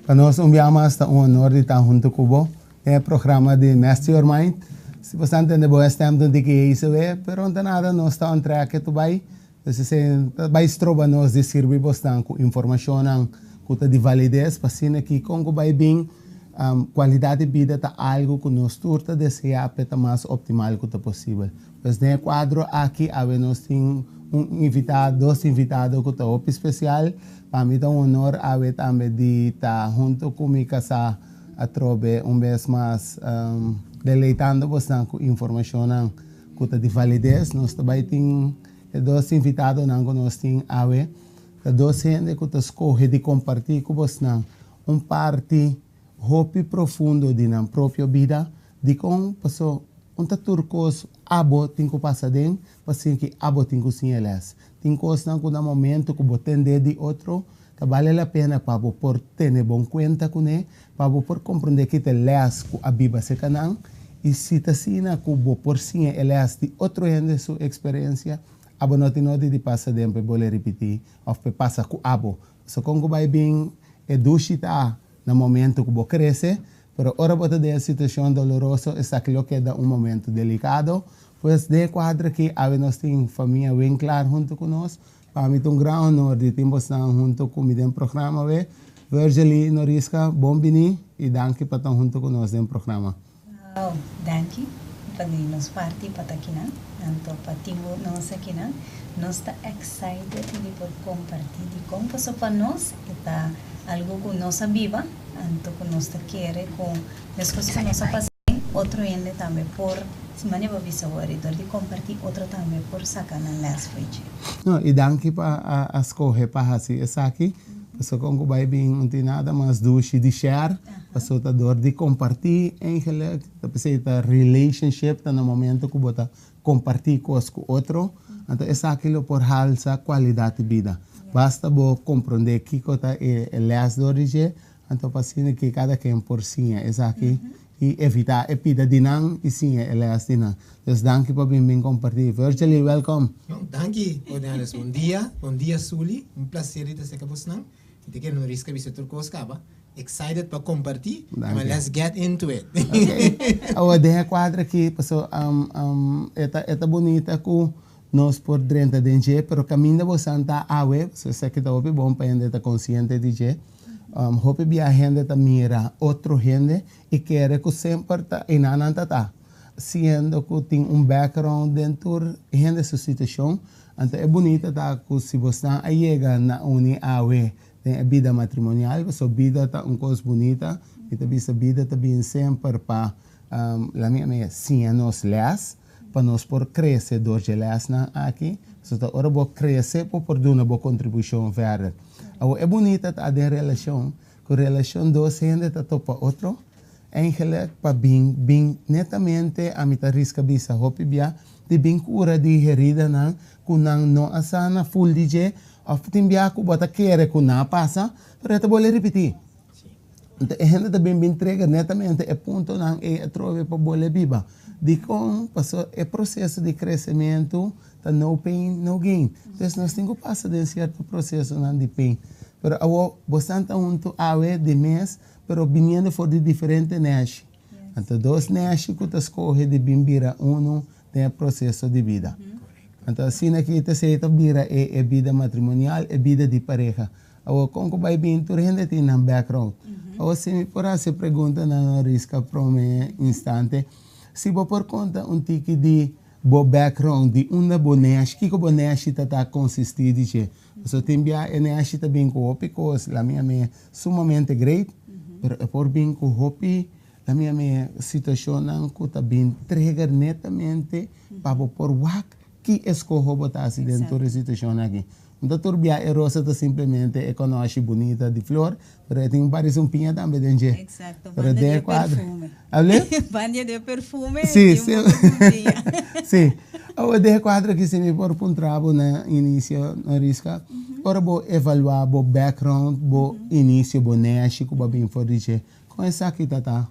Para nós enviamos um honor de estar junto com você. É o programa de Master Your Mind. Se você entende bom, estamos no que é isso, mas não nada, nós estamos em track que vai. Então, vai estroba nós de servir bastante com informação de validez, para assim que com o vai bem, qualidade de vida está algo que nós turta desejar para mais optimal que possível. Pues no quadro aqui, nós temos invitado, dois invitados que estão especial. Para mim é honor também de estar junto comigo a trobe vez mais deleitando bastante com informação que de validez. Nós também temos dois invitados que nós temos dois gente que escolhe de compartilhar com você parte hopi profundo de na própria vida, de como passou turcos abo tem que passar dentro, assim que abo tem que sim elas. Tem coisas que no momento que você entender de outro, que vale a pena para você por ter bom conta com ele, para você por compreender que te lês com a Bíblia se canang, e se te ensina que você por sim elas de outro gente sua experiência, abo não tem nada de passar dentro para você repetir, ou para passar com abo. So como vai bem educar no momento que você cresce, pero ora você tem a situação dolorosa, está que é um momento delicado, pois de quadro que nós temos família bem clara junto conosco, para mim é um grande honor de termos junto comigo no programa. Virgili Noriska, bom-vindo e danke por estar junto conosco no programa. Danke para nos parte para aqui, tanto para timu nós aqui, nós está excited de poder compartilhar de como passou para nós, está algo que nós viva, tanto que nós quer com as coisas que nós fazemos, outro ainda também por se maneira visa de compartilhar outro também por sacar na last feature. No, e danke para a escolha para assim essa aqui, passou com o vai bem não tem nada mais do que de share, passou a dor de compartilhar, eigenlijk, a relationship tá no momento que você compartilha com o outro, então essa aquilo por alça qualidade de vida. Basta você compreender que é less de origem, então assim que cada quem por si é aqui e evitar a pida de não e sim é less de não. Então danke por bem compartilhar. Virgili, welcome. Danke, bom dia Suli, prazer de estar com você. Eu quero não riscar visitar coisa, excited para compartilhar, mas let's get into it. Okay. A ideia quadra aqui, passou é bonita com nós por dentro de gente, pero caminho você anda a web, se você que está bom para gente estar consciente de gente, hope a gente está mira outro gente e quer que sempre está em ananta tá, sendo que tem background dentro gente sua situação, então é bonita tá que se você está chega na a web tem a vida matrimonial, a vida está coisa bonita, e também a vida está bem sempre para a minha sim nós lés para nós por crescer do gelas aqui, então agora vou crescer por dar uma boa contribuição verde. É bonita a relação, que a relação dos gente está topa outro, eigenlijk para bem netamente a mita risca bisa hopi bia de bem cura de herida não, que não asana full DJ, ou tem bia que bota querer que não passa, para te boleh repetir. Então a gente também bem entrega netamente é ponto não é trove para boleh biba. De como passou o processo de crescimento, tá no pain, no gain. Então, nós temos que passar de certo processo de pain. Pero agora, bastante junto a de mês, pero vindo for de diferente nicho. Então, dois nichos que tu escolhe de bimbira, tem processo de vida. Então, assim que tu sei que bira é vida matrimonial, é vida de pareja. Agora, como vai bem, tu ainda tem um background. Agora, se me por se pergunta na risca para um instante, se você por conta tique de bo background de uma boneca, que boneca está consistente de so tem bia energia também com because la minha é sumamente great, pero é por bem com hopi la minha situação não que também trigger netamente para por wak que escolho botar assim dentro da situação aqui. Então, turbia é rosa simplesmente é conosco bonita de flor, mas tem vários pinha também dentro. Exato, banda de perfume. Banda de perfume. Sim, sim. Sim. Eu de quadro que se me por um trabalho na início na risca, ora vou evaluar o background, o início, o nesh, que o bem for dizer. Com essa aqui tá.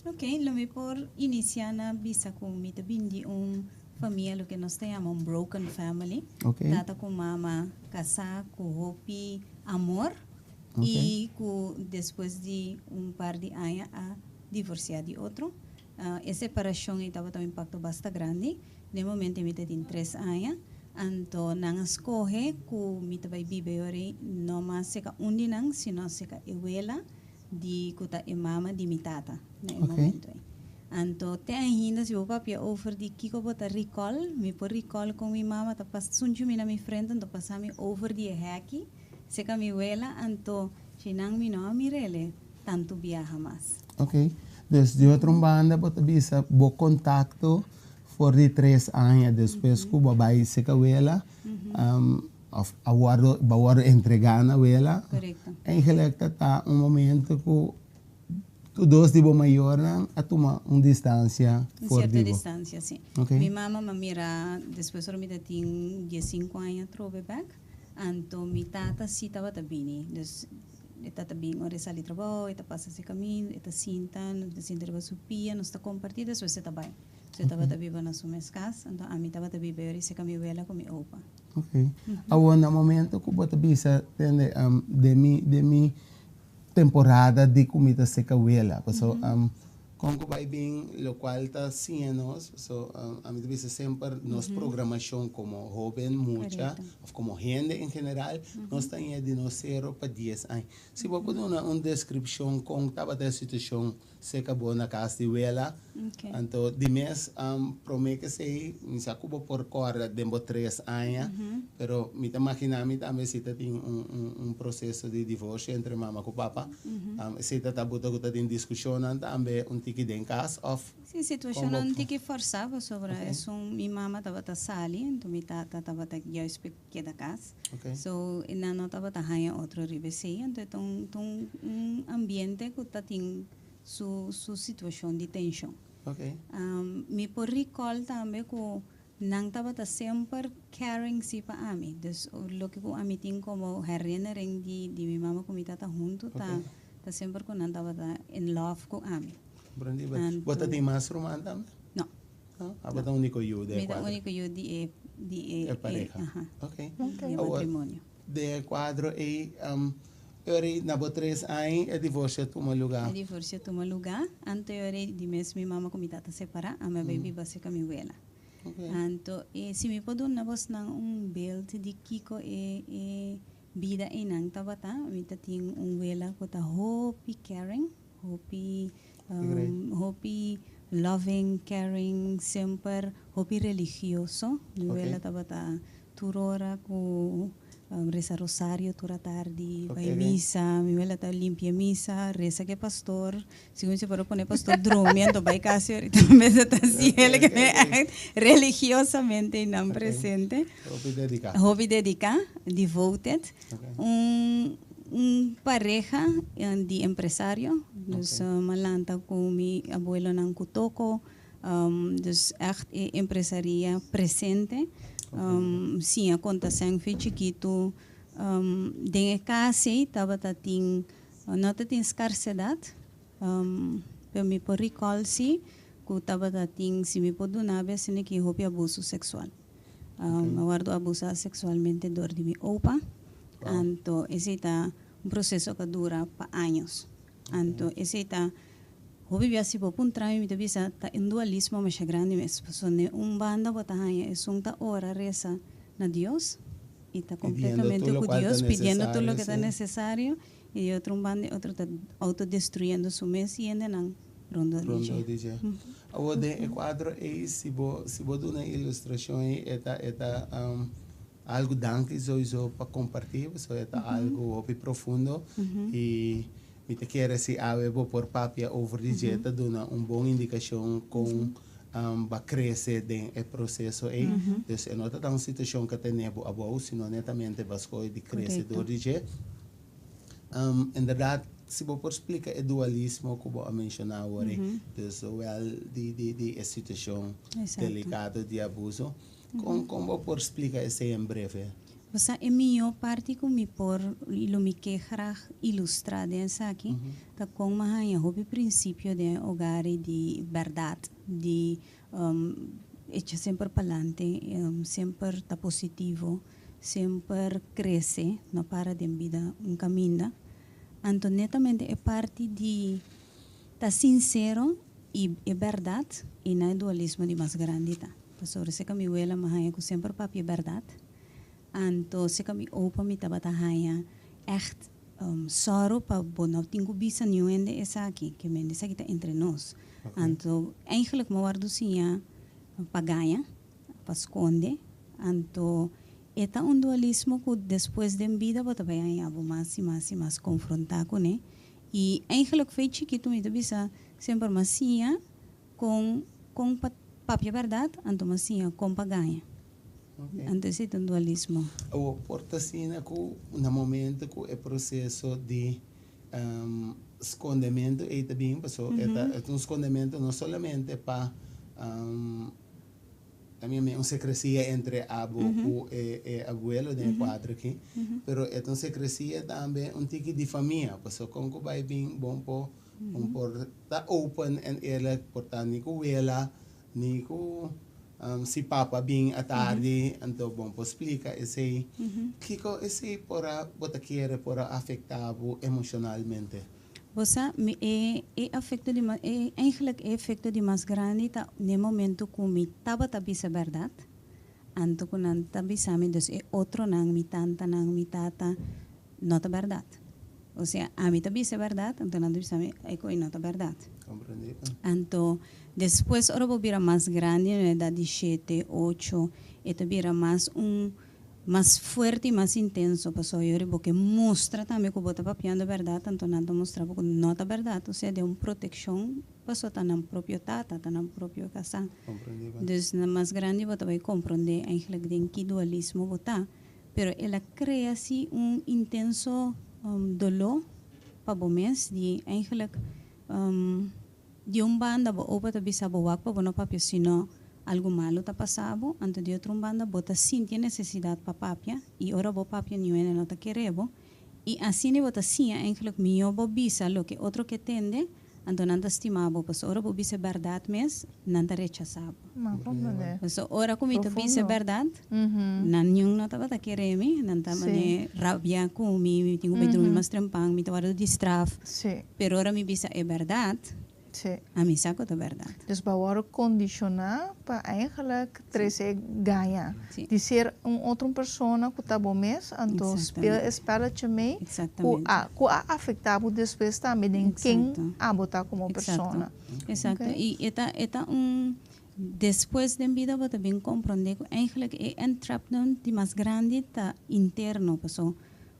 Ok, lo me por iniciar na bisa com me bindi família, lo que nós chamamos broken family. Okay. Tata com mama, casar, com hopi, amor, Y después de un par de años a divorciar de otro. Esa separación estaba un impacto bastante grande. De momento me tiene 3 años. Anto nang escoge que me vai viver no más seca un dinang sino seca abuela di kuta mama di mi tata na momento. Anto te ainda se o papia over di kiko bota recall, me por recall com mi mama ta pas sunju mi na mi frente anto pasami over di haki seca mi abuela anto chinang mi no mi rele tanto viaja más. Ok. Dus de outra banda bota bisa bo contacto por de 3 anos depois que o babai se cawela of award entregar na wela. Correcto. En gelijk tá momento que dois dibo maior a tomar distância por dibo. Distância, sim. Okay. Mi mama me mira depois eu me tinha 15 anos trove back, anto mi tata si tava tabini. Dus eta tabing ore sali trabalho, eta passa se caminho, eta sintan, eta sinta ba supia, nos está compartido, depois eta vai. So tava tabiba na sumes cas, então a mim tava tabiba ore se caminho ela com mi opa. Okay. Awan na momento que bota bisa tende de mi temporada de comida seca wela. So con que vai bem lo cual está cienos, so a mí bisa sempre nos programación como joven mucha, of como gente en general, nos está de no 0 para 10 años. Si vos pones una descripción con taba de situación seca bona casa de wela, então de mes promete que se sacubo por corda dembo 3 años, pero me imagina me também se tem processo de divórcio entre mamá e papa, se tá bota em discussão também tiki den cas of sim, situação não tiki forçava sobre isso. Mi mama tava ta sali, então mi tata tava ta já expliquei da casa. So ina não tava ta hanya outro ribese, então ambiente que tá tem su situação de tensão. Me por recall também que não estava sempre caring si pa ami. Dus lo que eu ami tem como herinnering de mi mama com mi tata junto tá sempre que não estava in love com ami. Bota tem mais romance também? Não. Bota único eu de quadro. Único eu de pareja. De matrimônio. De quadro e eu na 3 anos é divórcio toma lugar. É divórcio toma lugar. Antes eu de mês minha mama com minha tata separa, a minha baby vai ser com minha abuela. Então, se me pode na voz nang build de Kiko vida e nang tabata, me tem abuela que tá hopi caring, hopi loving, caring, sempre hopi religioso. Minha abuela tabata turora com reza rosario toda tarde, vai misa, mi abuela está limpia misa, reza que pastor, según se puede poner pastor durmiendo, vai casi ahorita me está así, religiosamente no presente, hobby dedica, devoted, pareja de empresario, dus malanta con mi abuelo nang kutoko, dus echt empresaria presente. Sim, a conta sem foi chiquito. Dentro casa estava tating, não tem escassidade. Pero me por recall se que estava tating, se me pode donar vez se que houve abuso sexual. Aguardo abusar sexualmente dor de mi opa. Então esse está processo que dura para anos. Então esse está houve assim por trás me devia tá em dualismo mais grande mesmo. Porque banda botahanya é ta ora reza na Deus e está completamente com Deus, pidiendo todo lo que está necesario e outro banda outro está autodestruindo su mes e ainda não rondo DJ. O de quadro é se bo do na ilustração eta algo danke sowieso para compartilhar, so eta algo hopi profundo e me te quer se avebo por papia over de jeta dona boa indicação com va crescer dentro do processo aí. Então, não está uma situação que tem nebo abo, sino netamente vasco de crescedor de jet. En verdade, se vou por explicar o dualismo que vou mencionar agora, então, de situação delicada de abuso, como vou por explicar isso em breve? Basta é minha parte como por me que graag ilustrar dessa aqui, tá com uma hobby princípio de hogar de verdade, de echa sempre para adelante, sempre tá positivo, sempre cresce, não para de vida caminho, Anto netamente é parte de tá sincero e é verdade e não é dualismo de mais grande tá. Sobre se kami wela mahaya ko sempre papi verdade. Anto se kami opa mi tabata haya echt sorrow pa bono tingo bisa nieuwende esa aqui que mende sa kita entre nós. Okay. Anto eigenlijk mawardo siya pagaya pa esconde. Anto eta un dualismo que después de vida bota bayan abo mais e mais confrontar com né. E eigenlijk foi chiquito mi bisa sempre masia com papia verdade, anto masia com pagaya. Okay. Antes é um dualismo. O portasina que no momento que é processo de escondimento e também passou é um escondimento não somente para também uma secrecia entre abo e abuelo de quadro aqui, pero é uma secrecia também tipo de família, passou como que vai bem bom por tá open and ela portar ni ko wela ni ko si papa bem à tarde, então bom por explica esse Kiko esse para bota querer para afetá-lo emocionalmente. Você é afeto de eigenlijk é afeto de mais grande tá no momento que me tava tabisa verdade, anto que não tabisa me dus é outro não me tanta não me tata não tá verdade. Ou seja, a mim tabisa verdade, então não tabisa me é coi não tá verdade. Compreendido. Então depois ora vira mais grande na idade de 7, 8, e vira mais forte e mais intenso passou eu porque mostra também que bota papiando verdade, tanto não mostra porque não é verdade, ou seja, de uma proteção passou tá na própria tata, tá na própria casa. Compreendido. Dus na mais grande bota vai compreender eigenlijk den que dualismo bota, pero ela cria assim intenso dolor para bomes de eigenlijk de banda bo opa tabi sa bowak pa bono papio sino algo malo ta pasabo anto de outro banda bota sentir necessidade pa papia e ora bo papia niuene no ta querebo e assim ne bota sia eigenlijk mio bo bisa lo que outro que tende anto nanta estimabo pues ora bo bisa verdade mes nanta rechazabo so ora comita bisa verdade nannyung no ta bata queremi nanta mane rabia com mi tingo bedroom mas trempang mi ta waro distraf pero ora mi bisa é verdade. A mim saco da verdade. Dus we worden condicionar para eigenlijk trazer ganhar. De ser outra pessoa que está bom mês, então espera te me, que afetado depois também de quem a botar como pessoa. Exato. E eta depois da vida você bem compreender que eigenlijk é entrapment de mais grande tá interno, pessoal.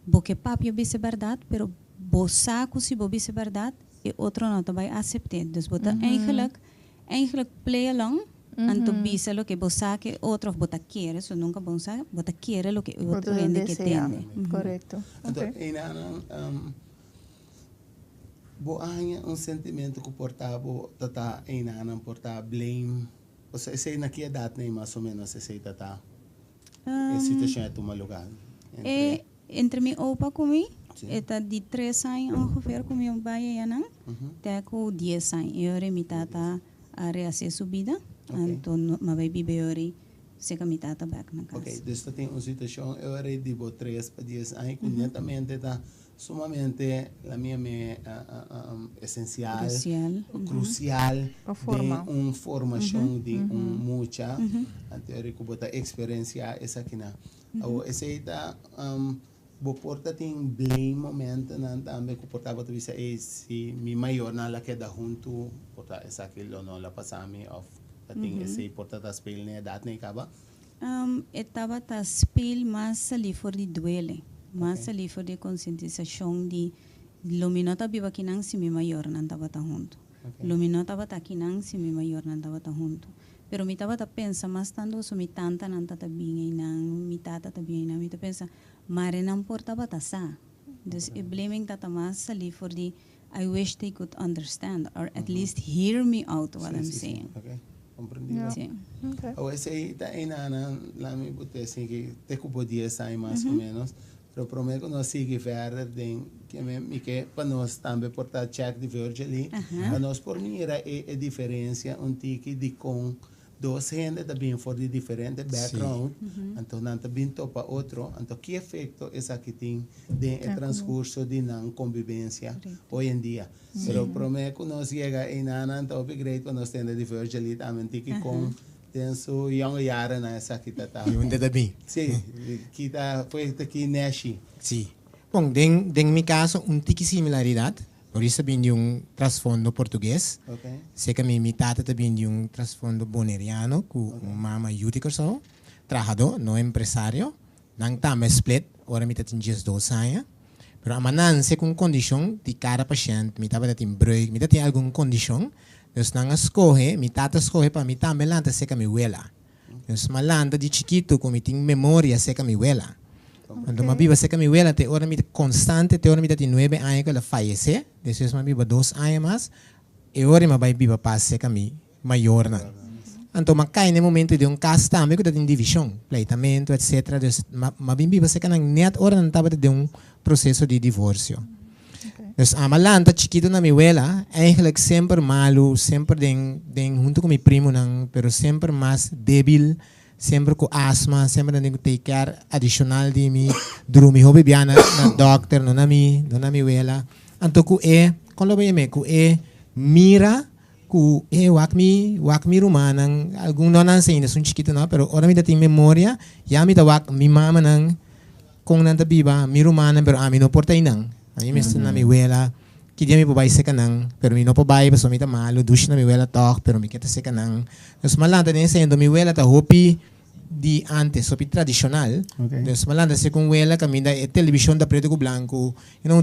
Porque papi é verdade, pero bosaco se bobi é verdade. E outro não vai aceitar. Dus bota eigenlijk play along anto bisa lo que bosa que outro bota quer, so nunca bosa bota quer lo que outro ende que tende. Correto. Então, bo sentimento que portava tata ainda porta blame. Ou seja, esse naquela data nem mais ou menos esse tata. Essa situação é toma lugar. Entre mi opa comi eta de 3 anos ongeveer kom je bij je nan. Teko 10 anos. Eu remitata a reacer subida. Então, mas vai beber se camitata back na casa. Ok, dus tem uma situação eu de 3 para 10 anos que netamente está sumamente la minha essencial, crucial de uma formação de mucha anterior que bota experiência essa aqui na. Ou essa está bo porta ting blame momento nan tambe ko porta ba tubisa si mi mayor na la queda junto porta esa kilo no la pasami of ting ese porta ta spell ne dat ne kaba etaba ta spell mas ali for di duele mas ali for di conscientização di luminota biba kinang si mi mayor nan taba ta junto luminota ba ta kinang si mi mayor nan taba ta junto pero mi taba ta pensa mas tanto so mi tanta nan ta bingay nang mi tata ta bingay na mi ta pensa mare não portava tasa. Dus ik blaming tata mas sali for the I wish they could understand or at least hear me out what I'm saying. Okay. Compreendido. Sí. Okay. O ese ta inana la mi bote assim que te cubo 10 anos mais ou menos. Pero prometo não sigue verder den que me que para nós também portar check de Virgil ali. Para nós por mim era a diferença tique de com dos gente también for de diferente background, então não também topa outro, então que efeito essa que tem de transcurso de não convivência hoje em dia. Pero prometo nós chega em nana top grade quando nós temos divergência ali também que com tem su young yara na essa kita tá. Yung dadabi. Sim, kita foi aqui Nashi. Sí. Bom, en mi caso, un tiki similaridad. Por isso também yung trasfondo português. Okay. Sei que mi tata também yung trasfondo boneriano, com mama yuti so, trabajador, no empresário. Nang tama split, ora mi tatin just 2 anos. Pero amanan se com condição de cada paciente, mi tava tatin break, mi tatin algum condição. Dus nang escoge, mi tata escoge para mi também lanta seca mi abuela. Dus malanta de chiquito com mi ting memória seca mi abuela. Quando ma viva seca mi abuela, te ora mi constante, te ora mi tati 9 anos que ela falece, depois ma viva 2 anos mais, e ora ma vai viva para seca mi maior na. Então ma cai no momento de caso também que tem divisão, pleitamento, etc. Dus ma viva seca nang net ora não tava de processo de divórcio. Dus a malanta chiquito na mi abuela, eigenlijk sempre malo, sempre den junto com mi primo nang, pero sempre mais débil, sempre com asma, sempre tenho que take care adicional de mi, duro mi hobby biana na doctor, no na mi abuela. Anto ku kon lo bem ku mira ku wak mi rumanang, algum nonan sa ina sun chiquito na, pero ora mi dating memoria, ya mi tawak mi mama nang kung nanta biba, mi rumanan pero ami no portay nang. Ami mesto na mi abuela, kidia mi pobay se kanang, pero mi no pobay, paso mi ta malo, dush na mi abuela talk, pero mi kita se kanang. Nos malanta din sa mi abuela ta hopi di antes, hopi tradicional. Okay. Nos malanta se kung abuela kami da televisyon da preto ko blanco,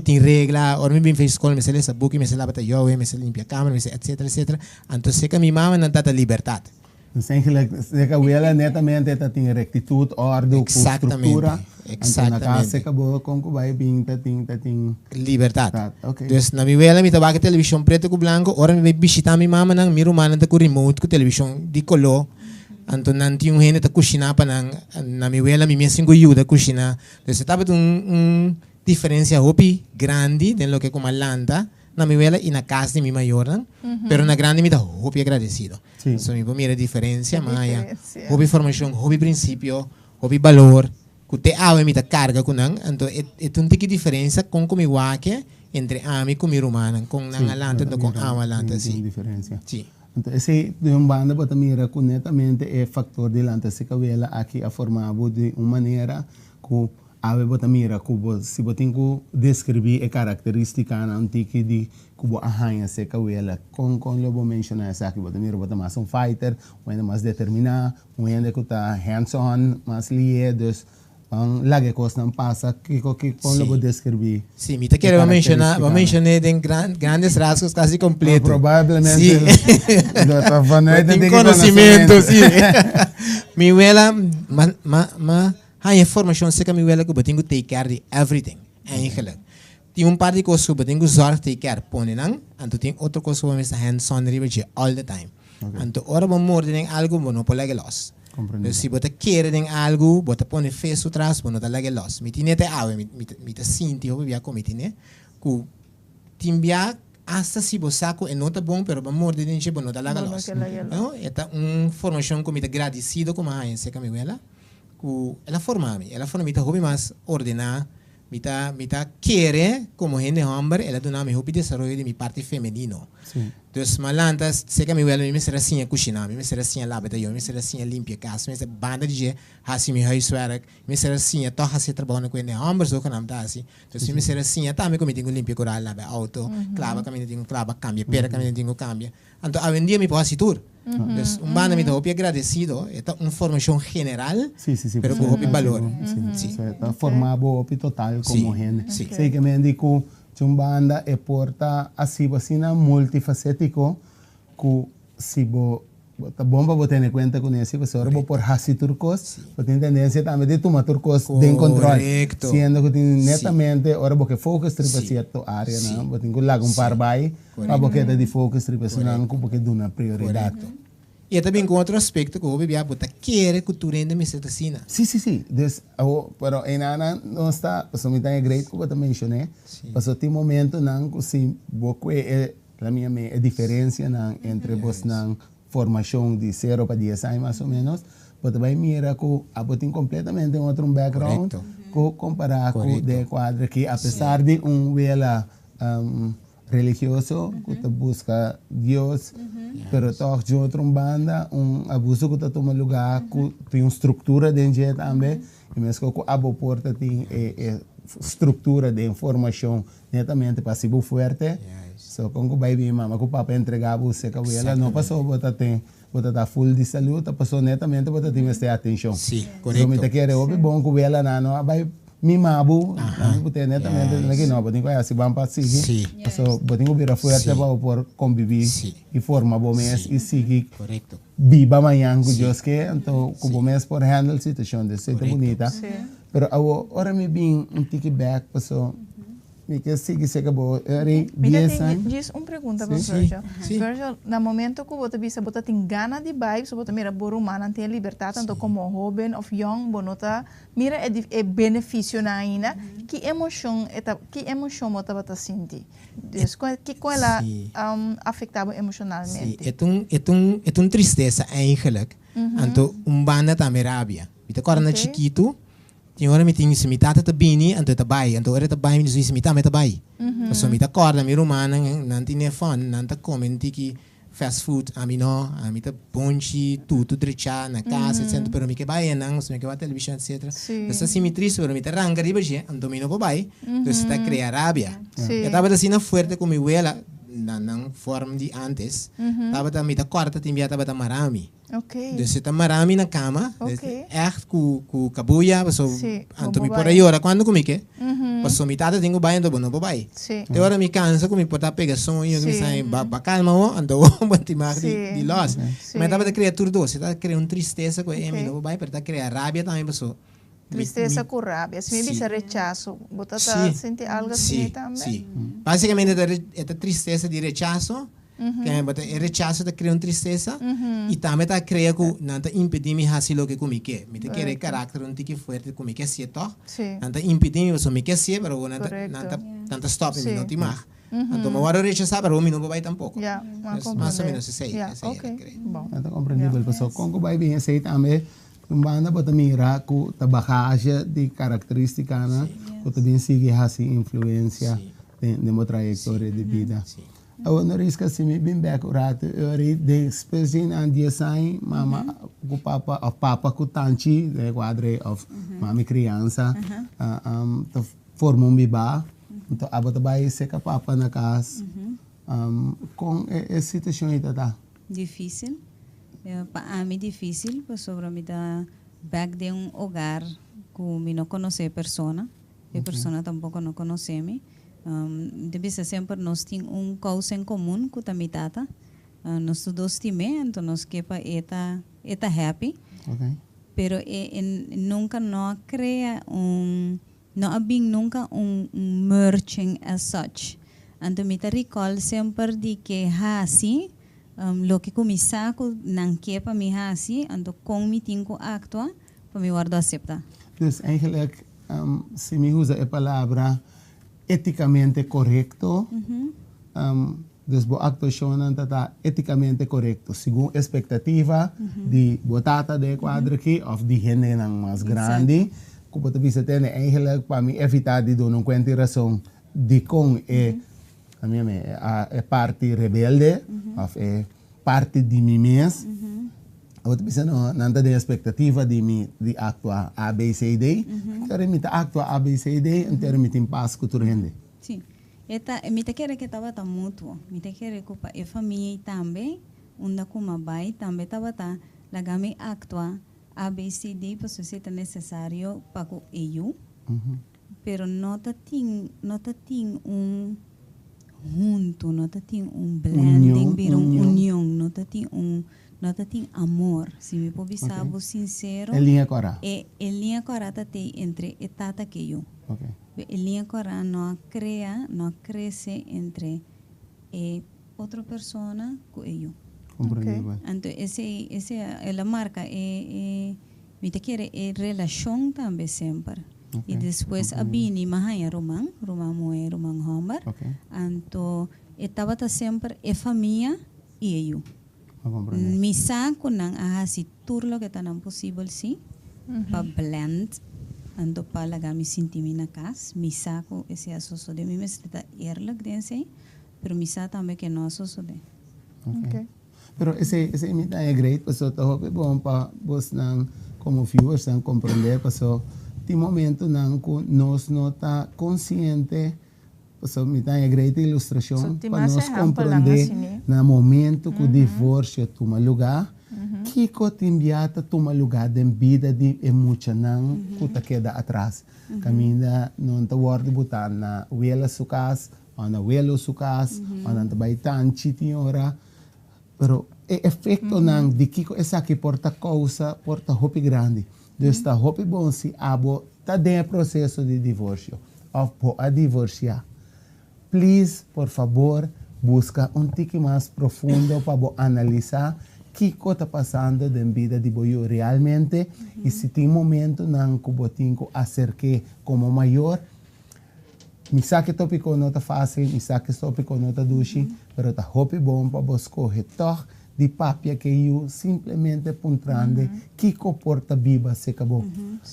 ting regla, or mi bin face call, me sale sa buki, me sale bata yowe, me sale limpia cámara, me sale etc. Anto se kami mama nan tata libertad. Dus eigenlijk, de abuela netamente tem rectitud, orde, estrutura. Exactamente. Na casa acabou com que vai bem, tem Libertad. Okay. Dus na mi abuela mi tabaka televisyon preto ko blanco, ora mi bisita mi mama nang mi rumana ta ko remote ko televisyon di color. Anto nanti yung hene ta kusina pa nang na mi abuela mi mesin ko yuda kusina. Dus taba diferencia hopi grande de lo que como Atlanta. Na mi abuela y na casa de mi mayor, pero na grande mi da hopi agradecido. Sí. So mi mira diferencia maya, hopi formación, hopi principio, hopi valor, que te awe mi da carga kunang, anto un tiki diferencia con mi wake entre ami con mi rumana, con nang alanta no con ama alanta sí. Diferencia. Sí. Então, esse de banda bota mira que netamente é factor de lanta se cabela aqui a formado de uma maneira que ave bota mira kubo si botin ku descrever a característica na antiki di kubo arranha se kawela con lo bo menciona essa aqui bota mira bota mais fighter ou ainda mais determinado ou ainda que tá hands on mais lie dus lage cos não passa que com lo bo descrever sim me te quero mencionar den grandes rasgos quase completo provavelmente sí. Tem conhecimento sim mi abuela a informação se que mi abuela que eu take care de everything eigenlijk. Tem par de coisas que eu zorg take care ponen nang, anto tem outra coisa que eu hands on river all the time. Anto ora bom morder tem algo bom não pode lege los. Dus se você quer tem algo, você põe face atrás, bom não tá lege los. Mi tinha te ave, mi te sinti hoje via como tinha, que timbia hasta se você saco é nota bom, pero bom morder tem bom não tá lege los. Não, é informação que me te agradecido como a se que mi abuela. Ela forma mi ta hobby mais ordenar, mi ta quiere como gente hombre, ela dona mi hobby desarrollo de mi parte femenino. Sí. Dus malanta, sei que mi abuela me será assim a cozinhar, me será assim a lavar, me será assim a limpar casa, me será banda de assim mi huiswerk, me será assim a toch assim trabalhando com gente hombre, so que não tá assim. Dus me será assim a também como tenho limpar coral, lavar auto, clava caminho tenho clava, cambia, pera caminho tenho cambia. Então a vendia mi posso tur. Dus banda mi ta hobby agradecido, é uma formação general, sí, pero com hobby valor. Sí. Está formado hobby total como gente. Sí. Sei que me indico banda e porta assim vacina multifacético que se bo tá bom para você ter conta com isso, você ora por hasi turcos, você tem tendência também de tomar turcos de controle, sendo que tem netamente ora porque focus tripa certo área, não, você tem que lá um par vai, para porque de focus tripa não porque dá uma prioridade. E também com outro aspecto que o bebê bota quer que tu renda medicina. Sí. Dus, pero en Ana no está, pues a mí también great como te mencioné, pues tem momento nang si boque la minha diferença nang entre vos nang formación de 0 para 10 años más o menos, pues vai mira que abotin completamente en otro background, que comparar con de cuadro que a pesar de un vela religioso, que te busca Dios, pero todo de outra banda, abuso que toma lugar, que tem uma estrutura dentro também, e mesmo que a porta tem estrutura de informação netamente passivo forte, so quando vai vir mama que o papai entregava você que ela não passou, bota tá full de saúde, passou netamente bota tem esta atenção. Sim, correto. So me te quer é bom que ela não vai mimabu, porque netamente não botem que assim vamos para seguir, so botem que vira forte para por conviver e forma bom mês e seguir. Correto. Viva amanhã com Deus que então como mês por handle situação de ser bonita. Pero agora me vim tique back passou me que sigue se acabou era 10 anos. Diz uma pergunta para Virgil. Virgil, no momento que você visa você tem gana de bike, so você mira por humana tem liberdade tanto como jovem ou young, bonota mira é benefício na ainda. Que emoção você sente? Que com ela afetava emocionalmente? É uma tristeza eigenlijk. Então banda também rabia. Então quando era chiquito tinha hora me tinha se mitata tá bini anto tá bai anto era tá bai me se mitata tá bai so mita corda me romana não tinha fun não tá comendo que fast food a mim tá ponchi tudo trecha na casa etc pero me que bai não se me que vai televisão etc essa sim me triste pero me tá ranga riba je anto me não bai então está criar rabia eu tava assim na forte com minha abuela na forma de antes tava tá me tá corta tinha tava tá marami. Okay. Dus zit marami na cama. Okay. Echt ku kabuya, paso anto mi por aí ora quando comike. Paso mi tata tengo bayan do bono babai. Te ora mi cansa com mi porta pega sonho, mi sai calma o anto bati mag di loss. Mas tava de criatura do, você tá criando tristeza com ele, no babai, pero tá criar rabia também paso. Tristeza com rabia, se me dice rechazo, bota tá sente algo assim também. Sim. Basicamente esta tristeza de rechazo. Que é rechazo da criar tristeza e também tá criar que não tá impedir me fazer o que comigo quer. Me te querer caráter um tique forte comigo quer ser toh. Não tá impedir me só me quer ser, pero não tá stop me não te mar. Então me vou rechazar, pero me não vai tampouco. Mais ou menos sei. Bom. Então compreendível, pessoal. Como vai bem sei também banda bota mira que a bagagem de característica na que também sigue essa influência de uma trajetória de vida. Eu não risco se me bem back o rato eu de espécie an dia sai mama o papa com tanti de quadre of mami criança forma biba então abota vai ser que papa na casa com essa situação aí tá difícil para mim difícil por sobre mim da back de hogar que me não conhece persona e persona tampouco não conhece me deve ser sempre nós temos causa em comum com a minha tata nós dois temos então nós que para eta happy pero nunca não cria não havia nunca merging as such então me recall sempre de que assim lo que começar com não que para mim assim então com me tenho actua para me guardo aceitar dus eigenlijk se me usa a palavra eticamente correcto, dus bo actuação está eticamente correcto, segundo expectativa de botata de quadro aqui, of de gente mais grande, que pode bisa ter eigenlijk para mim evitar de dar uma consideração de com é parte rebelde, of é parte de mim mesmo. Pode bisa não tem expectativa de actuar A, B, C, D, então me actuar A, B, C, D, então me tem paz com tudo gente. Sim, me te quer que estava tão mútuo, me te quer que a família também, onde como vai também estava tá, lagame actuar A, B, C, D, para se é necessário para o EU, pero não tem junto, não tem blending, união, não tem amor. Se me pode ser sincero, é linha cora. É linha cora tem entre etata que eu. É linha cora não cresce entre outra pessoa com eu. Compreendível. Então esse é a marca me te quer relação também sempre. E depois a bini mahaya Roman Homer. Então estava sempre família e eu. Misa ko nang si turlo que tan possible si pa blend ando pala mi sintimi na kas misa ko ese asoso de mi meseta eerlijk den sei pero misa también que no asoso de. Okay. Pero ese imita é great, paso to hope bom pa vos nang como viewers nang compreender paso ti momento nang nós nota consciente paso imita é great ilustração para nós compreender na momento que o divórcio toma lugar que cotidiata toma lugar da vida de emocional que ta queda atrás caminha não ta word botar na wela sukas ou na welo sukas ou na baitan chitiora. Pero o efeito nang de que essa que porta causa porta hopi grande. Então está hopi bom se abo tá dentro processo de divórcio ou a divorciar. Please, por favor, busca tique mais profundo para analisar que está passando na vida de boio realmente e se tem momento nang kubotinko acerque como maior. Misa que tópico não está fácil, misa que tópico não está duche, pero está hopi bom para buscar toch de papia que eu simplesmente puntrande que comporta viva se acabou.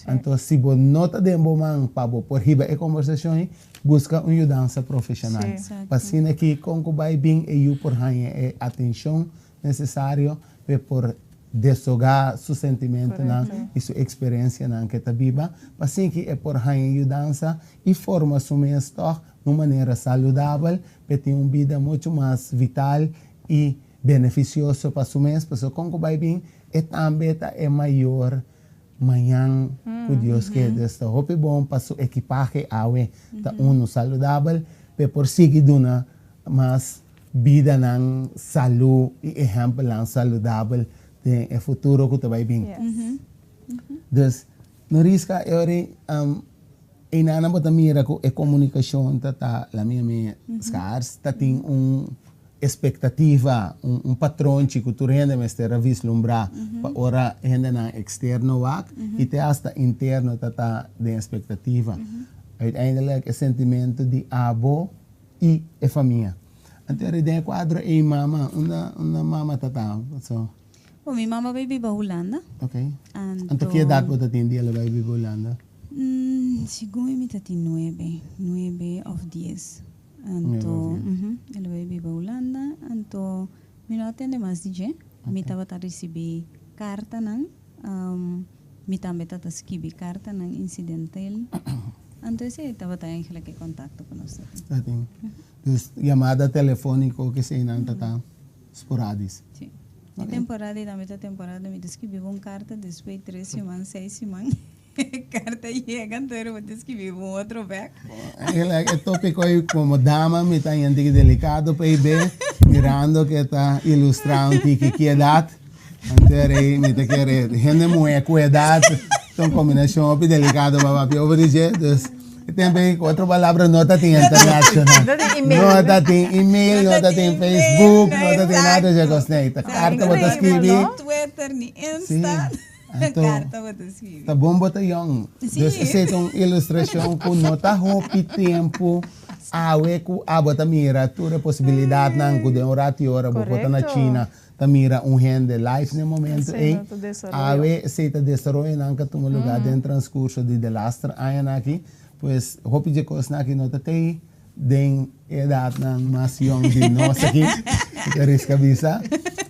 Então se você não está dando man para por riba a conversação, busca uma ajuda profissional. Para assim que com o vai bem eu por ganhar atenção necessária por desogar seu sentimento e sua experiência na que está viva, assim que é por ajudança e forma sua mestre de uma maneira saudável, para ter uma vida muito mais vital e beneficiosa para sua mestre, porque como vai bem, é também é maior manhã que Deus quer. Está muito bom para sua equipagem, está saudável, para por seguir dando mais vida na saúde e exemplo na saudável de futuro que vai bem. Dus, no risca ore inana bota mira ko e comunicação tá la minha scars tá tem expectativa patrão que tu rende mas terá vislumbrar para ora rende na externo wak e te hasta interno tá de expectativa. Uiteindelijk é sentimento de abo e família. Anterior de quadro e mama uma mama tá so. Mi mama vive en Holanda. Okay. ¿Anto qué edad vos atendí a la baby en Holanda? Según mi tati 9 o 10. Anto, el baby en Holanda. Anto, mi no atende más DJ. Mi tava ta receber carta nang. Mi tambe ta escrever carta nang incidental. Anto ese tava ta eigenlijk que contacto con nosotros. Dus llamada telefónica que se inan tata sporadis. Sí. De temporada e da metade temporada me descrevi carta depois 3 semanas, 6 semanas. Carta chega, então eu vou descrever outro back. É tópico aí como dama, me está indo delicado para ver, mirando que está ilustrando que edad. Então aí me está querendo, gente muito com idade, então combinação bem delicado para eu vou dizer, também outra palavra nota tem internacional, nota tem e-mail, nota tem Facebook, nota tem nada de gostei. Carta vou escrever, Twitter, Insta, carta vou escrever. Tá bom botar young. Dus essa é uma ilustração com nota hopi tempo, awe ku abota mira toda possibilidade não que de orati hora botar na China. Tamira rende live no momento e awe se está desenvolvendo não que toma lugar dentro transcurso de last ano aqui. Pues hopi de coisa aqui não tem den edad na mais young de nós aqui que risca visa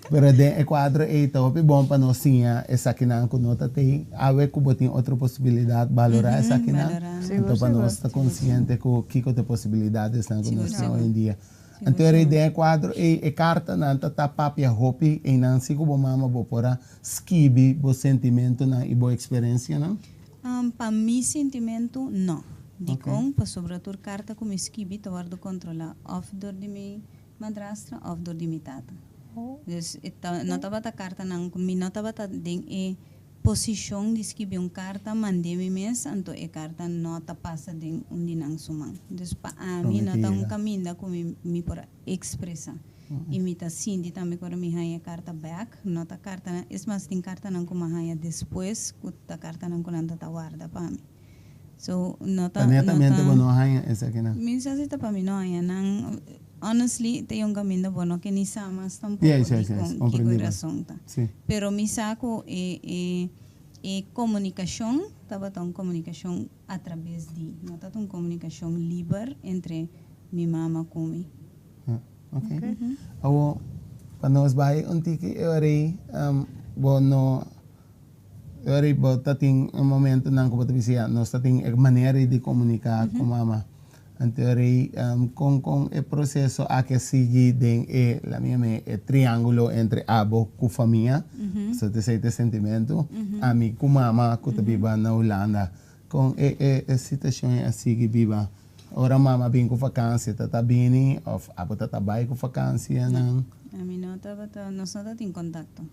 pero de quadro e hopi bom para nós sim essa aqui não que não tem awe que botem outra possibilidade valorar essa aqui não então para nós estar consciente que que tem possibilidades não que nós temos hoje em dia então a ideia quadro e carta não tá papia hopi e não se como mama bo pora skibi bo sentimento na e bo experiência não para mi sentimento não. Dicom, para sobretudo carta como esquibi, te guardo controlar of door de mi madrastra, of door de mi tata. Dus não estava a carta não, mi não estava a den posição de esquibi carta, mandei mi mes, então a carta não está passa de dinang sumang. Dus para mim não está caminho como mi por expressar. E me tá sindi também quando me ganha carta back, não tá carta, é mais tem carta não como ganha depois, a carta não quando tá guarda para mim. So, nota netamente não ganha essa aqui não. Minha sita para mim não ganha não honestly, te yung caminho bueno que ni samas tampoco Yes, con corazón ta. Sí. Pero mi saco comunicación, estaba tan comunicación a través de, no está tan comunicación libre entre mi mamá con mi. Okay. Awo, para nós vai tiki ori bono ori bota ting momento nang ko bata nós ting maneira de comunicar com mama. Ante con el proceso a que sigue den la minha triângulo entre abo com família, so te sentimento, a mim com mama que viva na Holanda, com a situação assim que viva. Ora mama vem com vacância, tá bem, ou abo tá vai com vacância não. A mim não estava, nós não estamos em contato.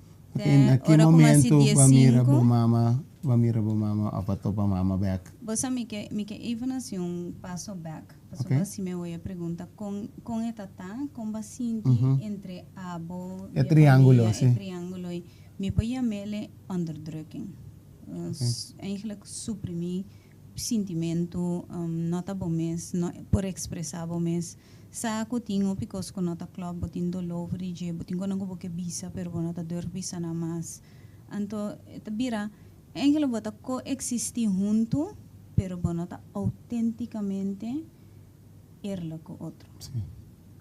Naquele momento, vamira bo mama, apa topa mama back. Você me que even assim passo back. Porque assim me voy a perguntar com esta com bastante entre abo e triângulo, sim. Triângulo e me põe a mele onderdrukking. Eigenlijk suprimir sentimento, nota bom mês, por expressar bom mês. Saco tinha picos com nota club, botin dolor, frige, botin com não que bisa, pero nota dor bisa na mais. Então, bira, eigenlijk bota coexistir junto, pero nota autenticamente irlo com outro.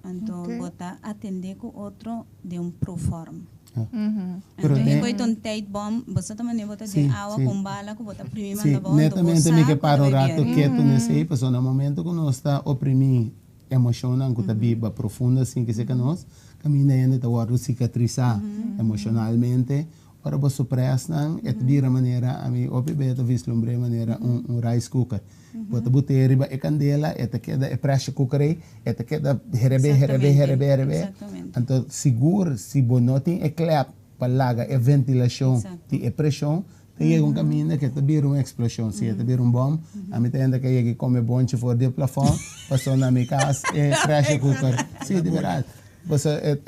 Então, bota atender com outro de pro forma. Então, depois um tight bomb, você também bota de água com bala, que bota primeiro manda bom. Netamente me que para o rato quieto nesse, porque no momento que nós está oprimindo emocional, que está viva profunda, assim que se que nós caminha ainda está a cicatrizar emocionalmente. Ora você supressa, é de maneira a mim, o bebê está vislumbre maneira rice cooker. Bota buter e candela, é queda é pressure cooker aí, é queda herebe. Então seguro se bonotin é clap para laga é ventilação, é pressão. Tem caminho que está vir uma explosão, se está vir bom, a mim tem que ir come bonche for de plafond, passou na minha casa é pressure cooker, sim de verdade. Você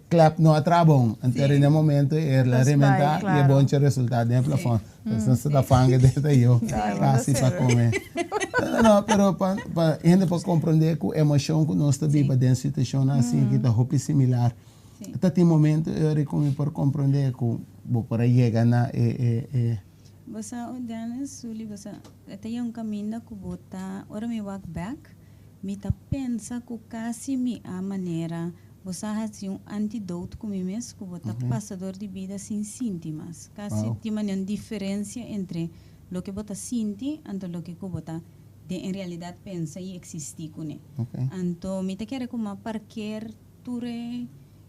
clap não atrabam, então no momento é la rementa e bonche resultado de plafond. Então se está fanga de eu quase para comer. Não, pero para gente para compreender que a emoção que nós está viva dentro de situação assim que está roupa similar. Até tem momento eu como por compreender que para chegar na Você olhando suli você tem caminho que bota ora me walk back me tá pensa que quase me a maneira você faz antidoto com mim mesmo que bota passador de vida sem síntomas quase tem uma diferença entre lo que bota sente e lo que bota de em realidade pensa e existe com ele então me tá querer como parquer ture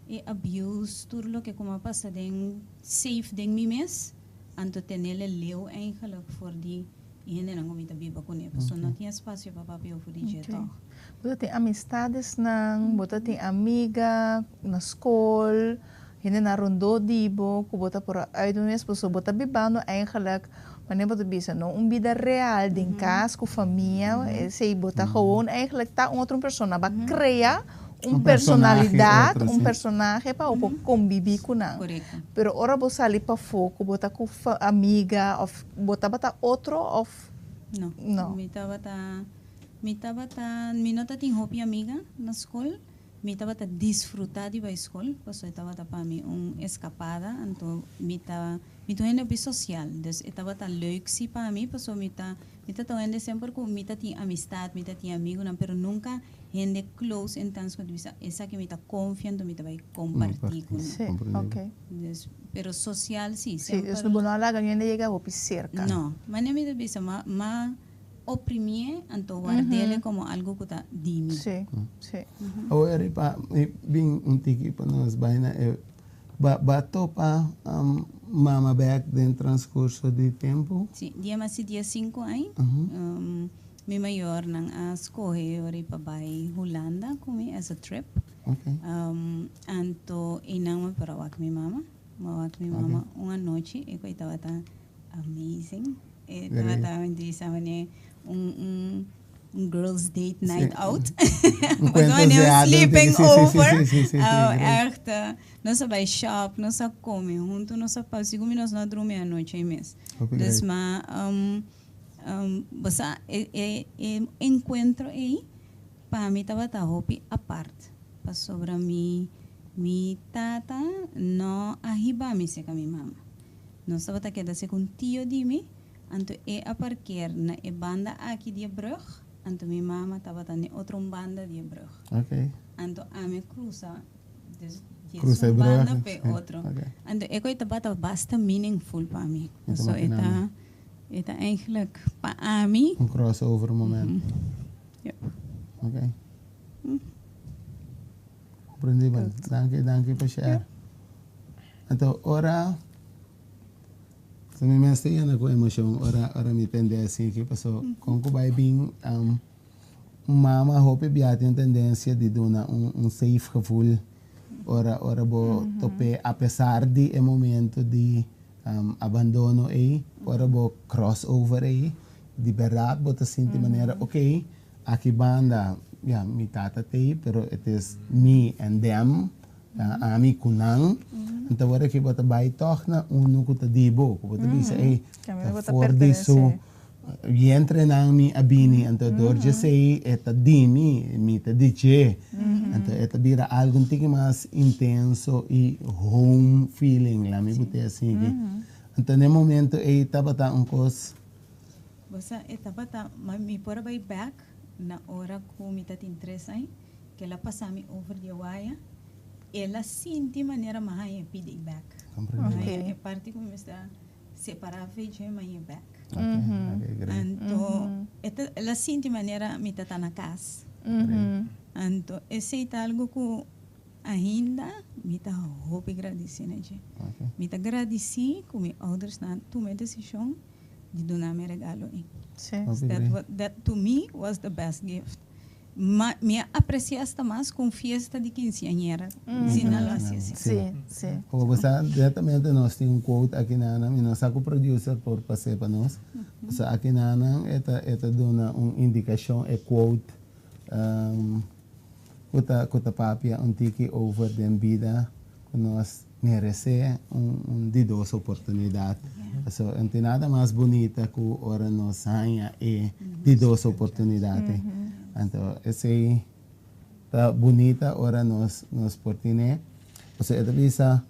e abuse tudo lo que como passa den safe den mim mesmo anto tenele leu eigenlijk voor die ene nang umita biba ko niya so não tinha espaço para papel for digital. Você tem amistades nang, você tem amiga na escola, hindi na rondo dibo, kubota por uitdoenis, so bota bibano eigenlijk wanneer wat bisa no vida real din casa com família, sei bota gewoon eigenlijk ta outra persona ba crea personalidade, personagem para o conviver com não. Pero ora você ali para foco, bota com amiga, ou bota outro, ou não. Me nota tem hobby amiga na escola, me tava desfrutar de a escola, porque eu tava para mim escapada, então me ainda social, então estava tão leuk se para mim, porque me ainda sempre com me tinha amistade, me tinha amigo, não, pero nunca gente close em tanto que essa que me está confiando, me vai compartilhar com ele. Ok. Pero social sim. Sim, isso não é nada, ninguém chega a cerca. Não, mas nem me bisa ma oprimir, então guardele como algo que está de mim. Sim, sim. Agora pa bem tiki para nós baina bato pa mama back dentro transcurso de tempo. Sim, dia 5 anos. Mi maior nang escorre ori pa bay Holanda kumi as a trip. Okay. Anto inang para wak mi mama una noche e ko estaba tan amazing. Estaba tan interesante un girls date night out. Mas sleeping over. Echt, não sa bay shop, não sa come junto, não sa pa sigo minos na dormir a noite aí mes. Des ma você encontro aí para mí estaba hopi aparte. Para sobre mi tata no ahiba mi seca mi mamá. No estaba quedando con tío de mí. Anto a parquear na banda aqui de brug. Anto mi mamá estaba en otra banda de brug. Okay. Anto a me cruza. Cruza de banda brug, pe sí. otro. Okay. Anto estaba basta meaningful para mí. Ito So makinami. Eta eigenlijk para mí. Un crossover moment. Yep. Okay. Aprendi ba? Danke pa share. Então, ora sa mi mesta yan ako emosyon, ora mi tende assim que passou com que vai bem mama hope biate een tendência de dona safe gevoel ora bo tope apesar de momento de abandono ora bo crossover de verdade bota assim de maneira ok aqui banda mi tata pero it is me and them ami kunang então ora que bota bai toch na kuta dibo bota bisa for disso e entre nang mi abini então dorje sei eta dimi mi te dice então eta bira algo tique mais intenso e home feeling lá me bote assim então no momento tava cos você estava mi pora vai back na hora que mi tatin 3 anos que ela passami over de waia ela sente maneira mais pide back é parte como está separável de mais back então ela sente maneira me tá na casa então esse é algo que ainda me tá hope agradecer né me tá agradecer com meus ouders na tomar decisão de donar meu regalo that to me was the best gift me apreciaste mais com fiesta de quinceañera se não lo hacía así sim. Como você diretamente nós temos quote aqui na e nós saco producer por passar para nós so aqui na eta dona indicação quote kuta papia tiki over den vida que nós merece didosa oportunidade so não tem nada mais bonita que ora nós ganha didosa oportunidade então esse tá bonita ora nós portine você é bisa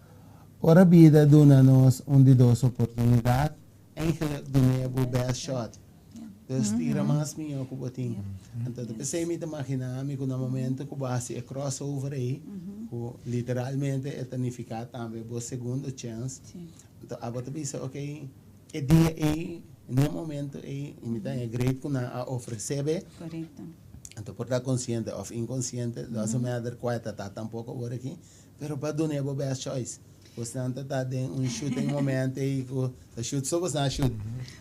ora vida dona nós didosa oportunidade eigenlijk doen we best shot dus tira mais minha que botin então pensei me imaginar me que no momento que base é crossover literalmente é tanificar também bo segundo chance então abota bisa ok é dia no momento imita é great que na oferecer correto então por estar consciente ou inconsciente doesn't matter qual tá tampouco agora aqui pero para donar é best choice você não está em shooting momento que shoot só você não shoot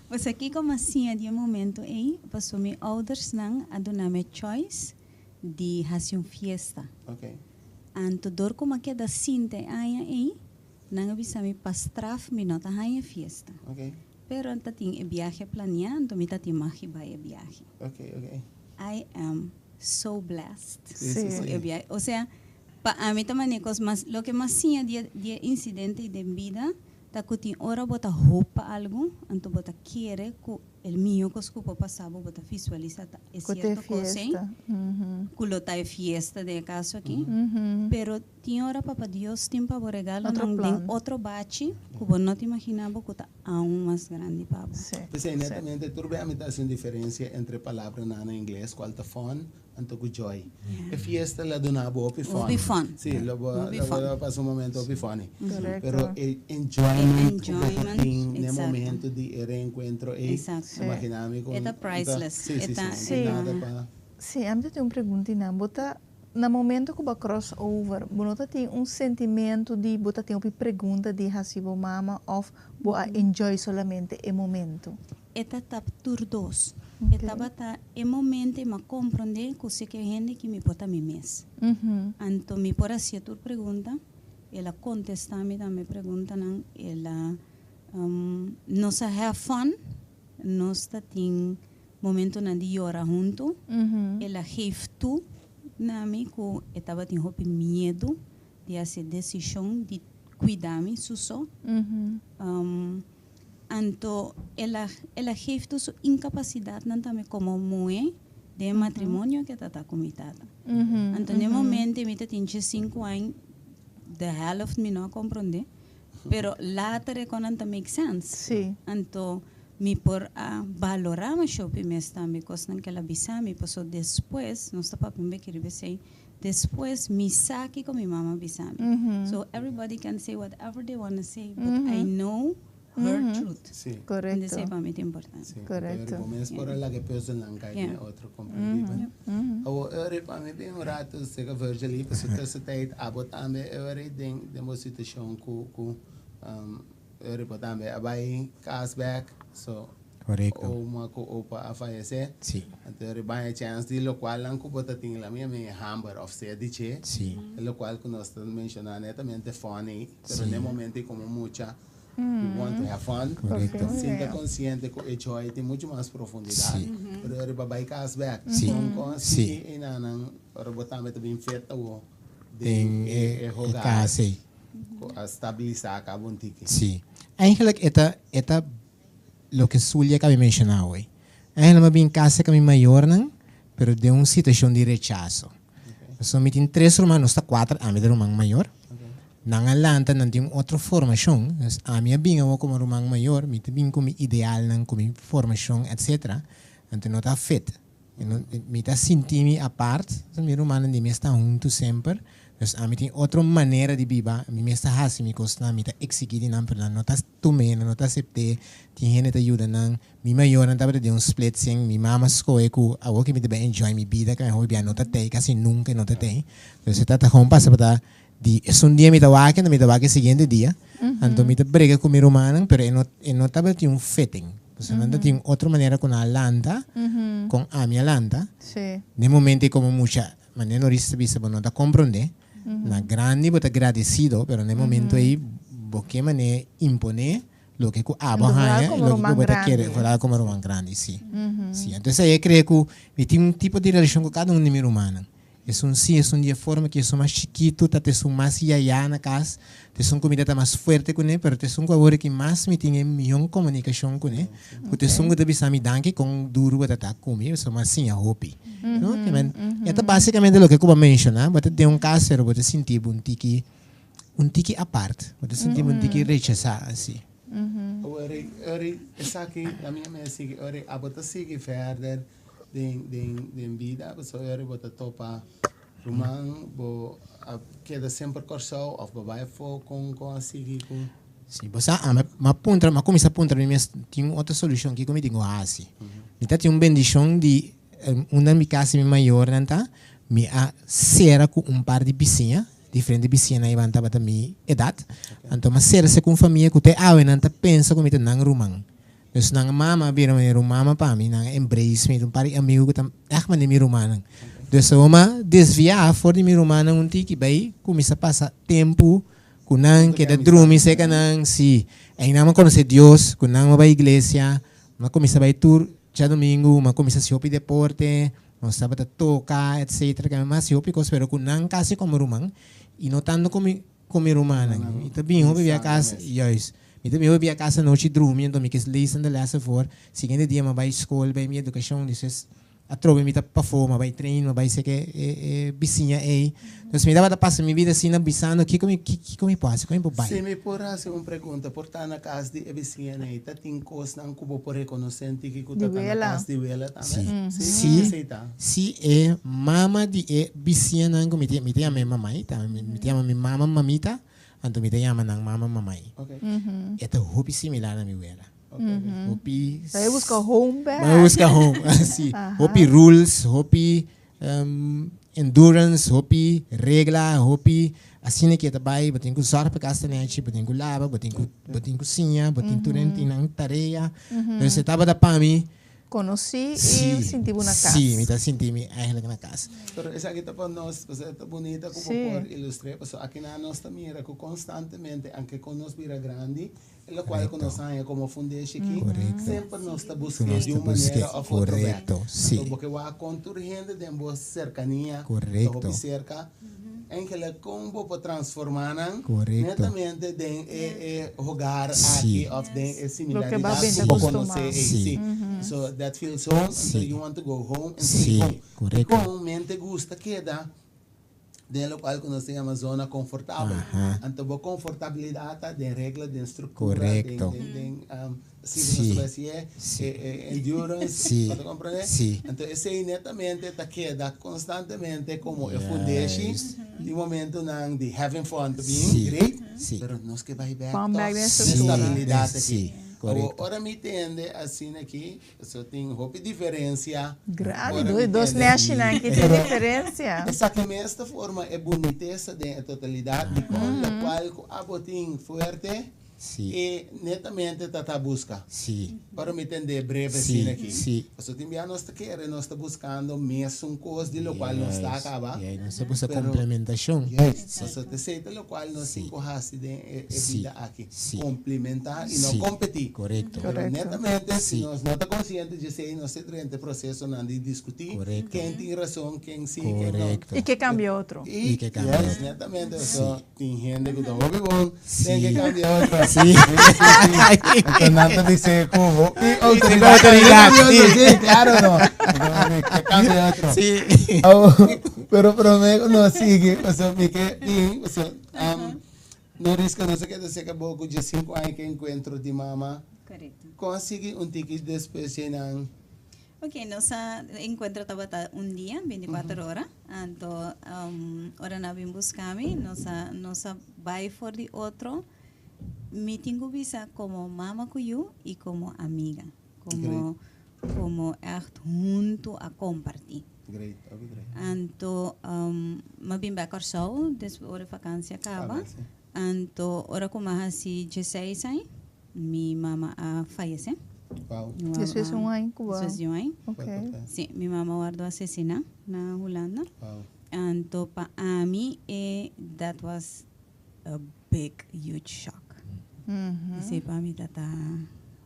você aqui como assim de momento passou meus ouders não a donar me choice de fazer fiesta ok anto dor como que da sinte aí não avisa me pastraf me nota aí fiesta ok pero anta tem viaje planeado me tá tem magi vai viaje ok I am so blessed. Sí. O sea, para mí también mas lo que más sea de incidente de vida, ta que tiene hora bota hopa algo, anto bota quiere que el mío que escupo pasado bota visualiza es cierto cosa, que lo ta fiesta de caso aquí, pero tiene hora papá Dios tiene para regalo otro bache que vos no te imaginaba que está aún más grande para vos. Pues netamente turbe a mitad sin diferencia entre palabras en inglés, cual ta fun anto que joy. E fiesta la donaba opi fun. Sí, lo pasó un momento opi funny. Pero el enjoyment en el momento de reencuentro imaginame con eta priceless. Sí. Sim, eu tenho uma pergunta no momento que o crossover, você tem sentimento de você tem uma pergunta de hasibo mama ou você enjoy solamente o momento. Eta tap tur dos. Eta bata e momento ma compreender que se que gente que me bota mi mes. Anto mi por así tu pregunta, ela contesta-me da me pergunta nan ela nos have fun, nos tem momento na de hora junto. Ela geeft tu na mim que estava tem hope medo de fazer decisão de cuidar-me suso. Anto ela geeft tu sua incapacidade não também como mulher de matrimonio que está comitado. Então, no momento, eu tenho 5 anos, the half me não compreende, pero later quando make sense. Sim. Então, me por valorar mais shopping mesmo também, porque não quer avisar me, passou depois, não está para me querer dizer, depois me saque com minha mama avisar me. So everybody can say whatever they want to say, but I know her truth. Sí. Correcto. Isso é para mim importante. Sí, Correcto. pero comienza por la que piensa en la calle, otro comprendido. Para mí bien un rato se que Virgil, pues esta tijd abo también de uma situação com também abai cashback, so Correcto. uma ko opa a falecer. Sí. Então vai chance de lo qual ang kubota ting la minha hamber of se dice. Sí. Lo cual que nós estamos mencionando netamente funny, pero no momento como mucha we want to have fun. Correcto. Sienta consciente que el joy tiene mucho más profundidad. Sí. Pero el babai cashback. Sí. Con Sí. inanan para botar meta bem feita o Tem jogar. kasi. A estabilizar a bom tiki. Sí. Eigenlijk esta lo que Zulia que me mencionaba hoy. Eigenlijk me bien casa que mi mayor nan, pero de una situación de rechazo. So me tiene 3 hermanos, hasta 4, a mi de hermano mayor. Nang alanta nan tem outra formação, a minha binga como irmão maior, me tem como ideal nan como formação, etc. Então não tá fit. Me tá sentindo a parte, so meu irmão de me está junto sempre. Dus a mim tem outra maneira de viver, me está assim, me costa, me tá executar nan per não tá tomé, não tá aceitar, tem gente ajuda nan, me maior nan tá para de split sing, me mama escoe ku, a o que me deve enjoy mi vida, que me hobby não tá tem, quase nunca não tá tem. Dus tá com passa para es un día me tabaque siguiente día, entonces me brega con mi hermana, pero no estaba tiene un fitting, pues no tiene otra manera con Alanta, con a mi Alanta, Sí. de momento como mucha manera no resta vista, pero no está comprende, na grande, pero agradecido, pero en el momento ahí, porque manera impone lo que abajo lo que quiere, fuera como román grande, sí, sí, entonces ahí creo que me tiene un tipo de relación con cada uno de mi hermana. Es un de forma que es más chiquito, te son más yaya na casa, te son comida más fuerte con él, pero te son ahora que más me tiene mejor comunicación con él, porque te son que te bisa mi danke con duro que te comer, son más sin a hopi, ¿no? Esto básicamente lo que como mencionar, pero de un caso, pero te sentir un tiki aparte, te sentir un tiki rechazado así. Esa aquí, la mía me sigue, ahora sigue verder. De vida, pues hoy bota topa rumang bo queda sempre corso of babai fo con así con sí, pues ma comienza a apuntar mi tengo otra solución que como digo así. Mi tati un bendición de una mi casa mi mayor nanta mi a cera con un par de piscina diferente piscina aí vanta bata mi edad. Então cera se com família que te awe nanta pensa como te nang rumang. Dus nang mama bira man mama pa mi nang embrace me um pari amigo que tam man mi rumana. Dus uma desviar for de mi rumana um tiki bai começa a passar tempo kunang que da drumi se kanang si aí não conhece Deus kunang vai igreja ma começa vai tour já domingo ma começa se opi deporte não sabe ta toca etc que mais se opi cos pero kunang kasi como rumang e não tanto como rumana e também opi via casa yes. Então, eu vim a casa noite dormindo, me quis ler de lá fora. Seguinte dia, eu vou à escola, vai minha educação, depois a troca me tá para fora, vai treino, vai ser que vizinha aí. Então, me dava passar minha vida assim na bisando, que como passa, como vai. Se me por fazer uma pergunta, por estar na casa de vizinha aí, tá tem coisas não que vou reconhecer que tu tá na casa de vela também. Se é mama de vizinha não me tem a minha mamãe, tá? Me tem a minha mama mamita. Então me llama nang mama mamãe. Ito hobby similar na mi abuela. Hobby. Saya busca home ba? Saya busca home. Assim. Hobby rules, hobby endurance, hobby regla, hobby assim que trabalha, botem com sorte para casa nete, botem com lava, botem com cozinha, botem turente nang tarefa. Então você tava da pami. Conocí y sentí una casa. Sí, me sentí eigenlijk na casa. Pero esa aquí para nós, pues é bonita como por ilustrar, pues aqui na nós também era que constantemente, aunque con nós vira grande, lo cual con nós é como fundeche aqui, sempre nós está buscando de uma maneira ou outra. Correcto, sí. Porque vai contur gente de boa cercania, correcto. cerca. En que le combo para transformar netamente de hogar aquí of de similaridad que va bien conocer sí. So that feels home, so you want to go home and stay Sí, home. correcto. Como mente gusta queda de lo cual se llama zona confortável. Então, boa confortabilidade, de regra, de estrutura, Correcto. sí. Sí. Endurance, Sí. ¿puedo comprender? Sí. Então, esse netamente está queda constantemente como eu fundeixe de momento não de having fun, to being Sí. great, Sí. pero nós que vai back Come back to na estrutura. estabilidade aqui. Sí, correcto. Ora me entende assim aqui, só tem roupa diferença. Grande, Ora me dois entende? nacionais que tem diferença. Essa que esta forma é boniteza de totalidade, com a qual a botim forte Sí. e netamente tá busca. Sí. Para me entender breve Sí, assim aqui. sí. Você tem nós está querendo, nós está buscando mesmo coisa de lo qual nós está acaba. E aí nós temos a Pero- complementação. Yes, você te aceita lo qual nós Sí. encorraste de Sí. vida aqui. Sí. Complementar e Sí. não competir. Correcto. Pero Correcto. netamente, Sí. se nós não está consciente de ser, nós se durante o processo não de discutir Correcto. quem tem razão, quem sim, quem não. Correcto. E que cambia outro. E que cambia yes, outro. netamente, só tem gente que está muito bom, Sí. tem que cambiar outra. Sí. Então, nada de ser como. E autoridade. Sí, claro, não. Que cambia outra. Sí. Pero prometo no sigue, o sea, me que o sea, no risca no se queda se acabou com 5 anos que encontro de mama. Correcto. Consegui ticket de espécie ng Ok, nossa encontro estava dia, 24 horas. Então, hora na vim buscar-me, nossa vai for de outro. Me tenho visa como mama cuyo e como amiga. Como echt junto a compartir. great, great. Então, me vim back or so, depois hora vakansie acaba. Então, hora como assim, 16 anos, minha mama falece. Wow. Isso é ano cubano. Isso é ano. Ok. Sim, minha mama guardou assassina na Holanda. Wow. Então, para mim, that was a big, huge shock. Isso para mim, tá,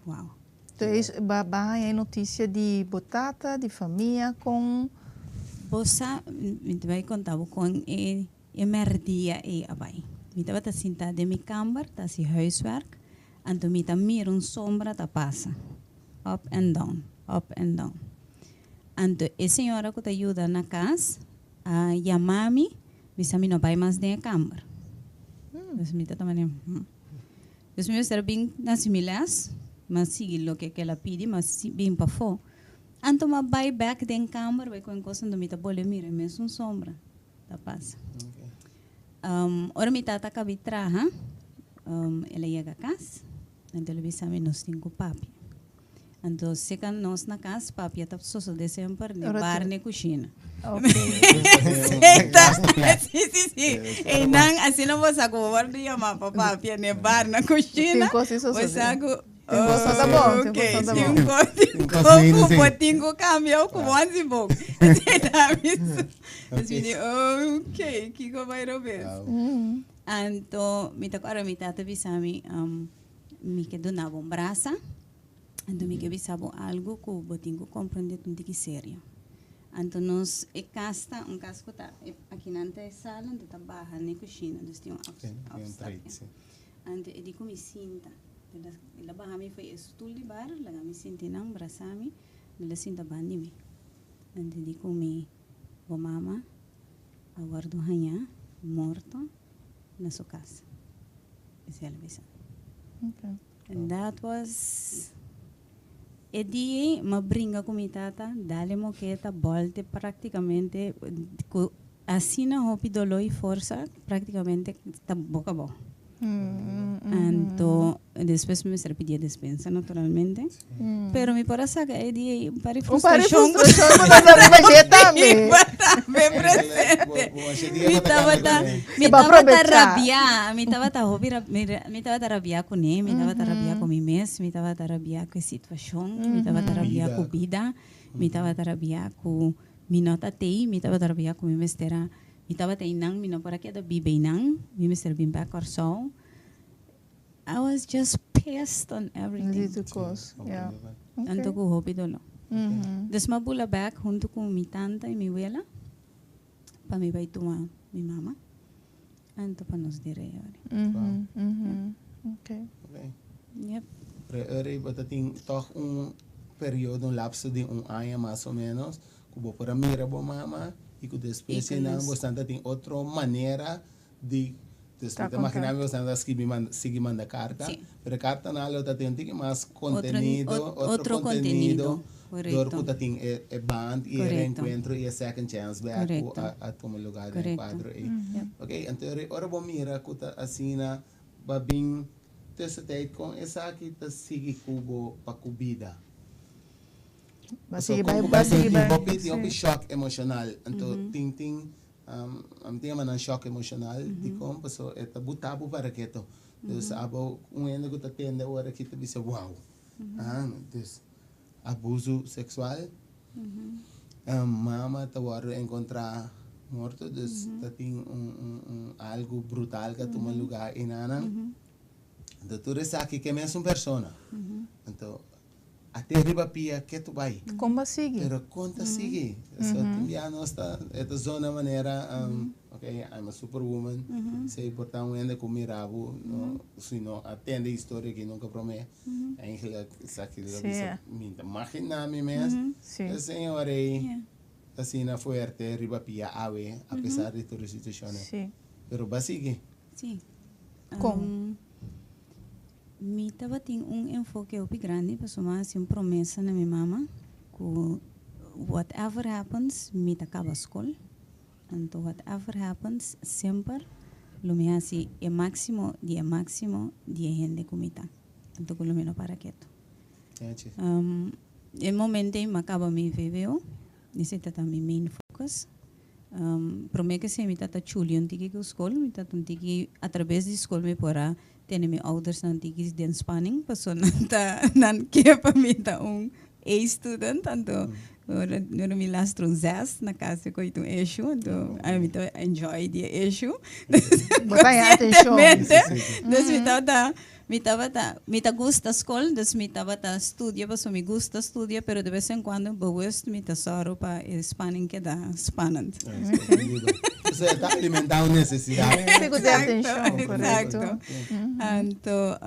wow. Então, babá é notícia de botata, de família, com... Você vai contar com e merdia e abai. Me estava sentada em minha câmara, tá se huiswerk, então me tá mir sombra tá passa, up and down, up and down. Então a senhora que te ajuda na casa, a chamar-me, me não vai mais na câmara. Então me tá também. Então me estar bem nas similares, mas sigue o que ela pede, mas bem para fora. Então me vai back den câmara, vai com coisa do me tá bolhe mira, mesmo sombra, tá passa. Ora mi tata kabi traha, ela ia a casa, então ele sabe nós temos papi. Então se can nós na casa papi está só de sempre ne bar ne cozinha. Sim. E não assim não você agora de chamar papi ne bar na cozinha. Você agora tem gosto da bom, tem gosto da bom. Tenho caminhão com 11 bom. Ok, que vai ver. Então, me tá agora me tá avisando me que donava braça. Então me que avisava algo que eu tenho que compreender tudo que sério. Então nós casta casco tá aqui na sala, então tá barra na cozinha, então tem obstáculo. Então eu digo me sinta. Ela barra me foi estudo de bar, ela me senti não braçame, ela sinta bani me. Então eu digo me o mama aguardo hanha morto na sua casa. Esse é o aviso. Okay. And that was e dia me brinca com minha tata, dá-lhe moqueta, volte praticamente assim na hopi dolor e força, praticamente está boca a boca. Então, depois me pedir dispensa, naturalmente. Pero me parece que é dia para frustração. Também. Me presente. Me estava rabia com ele, me estava rabia com mim mesmo, me estava rabia com a situação, me estava rabia com a vida, me estava rabia com minha nota TI, me estava rabia com minha mestera. Me estava teinang, me não para que da bibeinang, me Mr. Bimback or so. I was just pissed on everything. Yeah. Anto ko hobi dolo. Des mabula back junto com mi tanta e mi abuela. Pa mi vai tuma mi mama. Anto pa nos dire Okay. Yep. Pre-ere, bata ting toch período, um lapso de ano mais ou menos, que vou para mira bo mama e que depois não bastante tem outra maneira de después imaginar bastante seguir manda carta, pero carta na lo tem que mais contenido, outro contenido, dor que tem é band e reencontro e second chance back a tomar lugar no quadro aí. Ok, então ora bom mira que tá assim na babin dessa tijd com essa aqui tá sigue cubo para cubida. Yung shock emotional. Então, ting am tinha man shock emotional, di kom so eta butabu para keto. Dus abo ende ko tatenda ora kita bisa wow. Dus abuso sexual. Mama tawaro encontrar morto, dus tating algo brutal que toma lugar inana. Então tu aqui que é mesmo persona. Então até riba pia que tu vai. Como sigue? Pero conta sigue. So timbiano está esta zona maneira okay, I'm a superwoman. Se portar ende com mirabo, no, se não atende história que nunca promete. Eigenlijk sa que minta imagina mi mes. Senhor aí assim na fuerte riba pia ave a pesar de todas as situações. Pero va sigue. Sí. Como? Mi estaba tendo enfoque opi grande, para somar assim promessa na minha mama, que whatever happens, mi acaba a escola. Então whatever happens, sempre lo me hace o máximo de gente comita. Então lo menos para quieto. El momento em que acaba mi VVO, necessita também main focus. Prometo que se mi tata chuli um tiki com escola, mi tata um tiki através da escola me porá tenho meus ouders nanti den spanning, paso nan que para mim tá A-student, então eu me lastro 6 na casa com um eixo, então eu me enjoy the eixo. Botar atenção. Me gusta escola, me estudia, paso me gusta estudia, pero de vez em quando boas me tesoro para o spanning que dá spannend. Você está alimentando necessidade. Fico de atenção, correto. Então,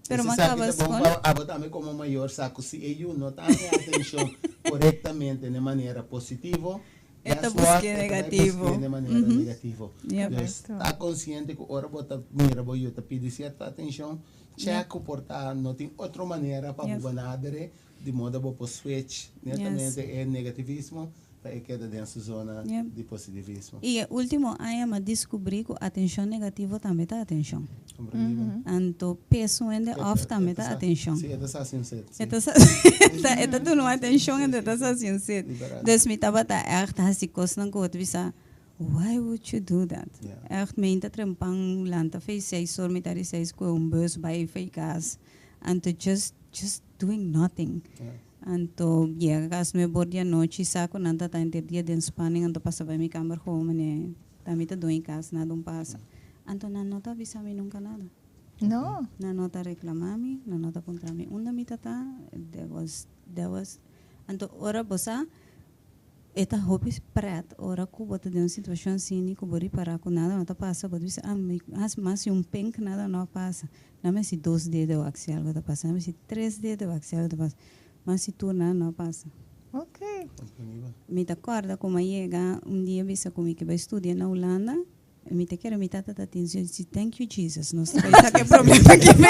pero me acaba a escola. Também como maior saco, se eu não está atenção corretamente de maneira positiva, esta busca negativo. De maneira negativa. Está consciente que ora bota mira boy eu te pedi certa atenção, check comportar, não tem outra maneira para bubanadere, de modo para switch, netamente é negativismo. Para que quede dentro da zona de positivismo. E o último ano eu descobri que a atenção negativa também está atenção. Então, peso ainda off também está atenção. Sim, é assim certo. É tudo uma atenção ainda está assim certo. Dus me estava echt assim coisas que eu visa. Why would you do that? Echt me ainda trempang lanta fez 6 horas, me tari 6 com bus by fez gas, and to just doing nothing. Então, as me bordia noite saco nada tá dia de spanning então passa vai mi câmera home né tá me tá doing casa nada passa então não nota avisa me nunca nada não nota reclamar me não nota contra mim me tá there was então ora bossa eta hobby prat ora ku bota de uma situação assim que bori para com nada não tá passa bota visa mas pink nada não passa não me se 2 dedos axial tá passa não me se 3 dedos axial tá passa mas se tu não passa. Ok. Me acorda como chega dia bisa comigo que vai estudar na Holanda. Me te quero me tata atenção e thank you Jesus. Não sei que problema que me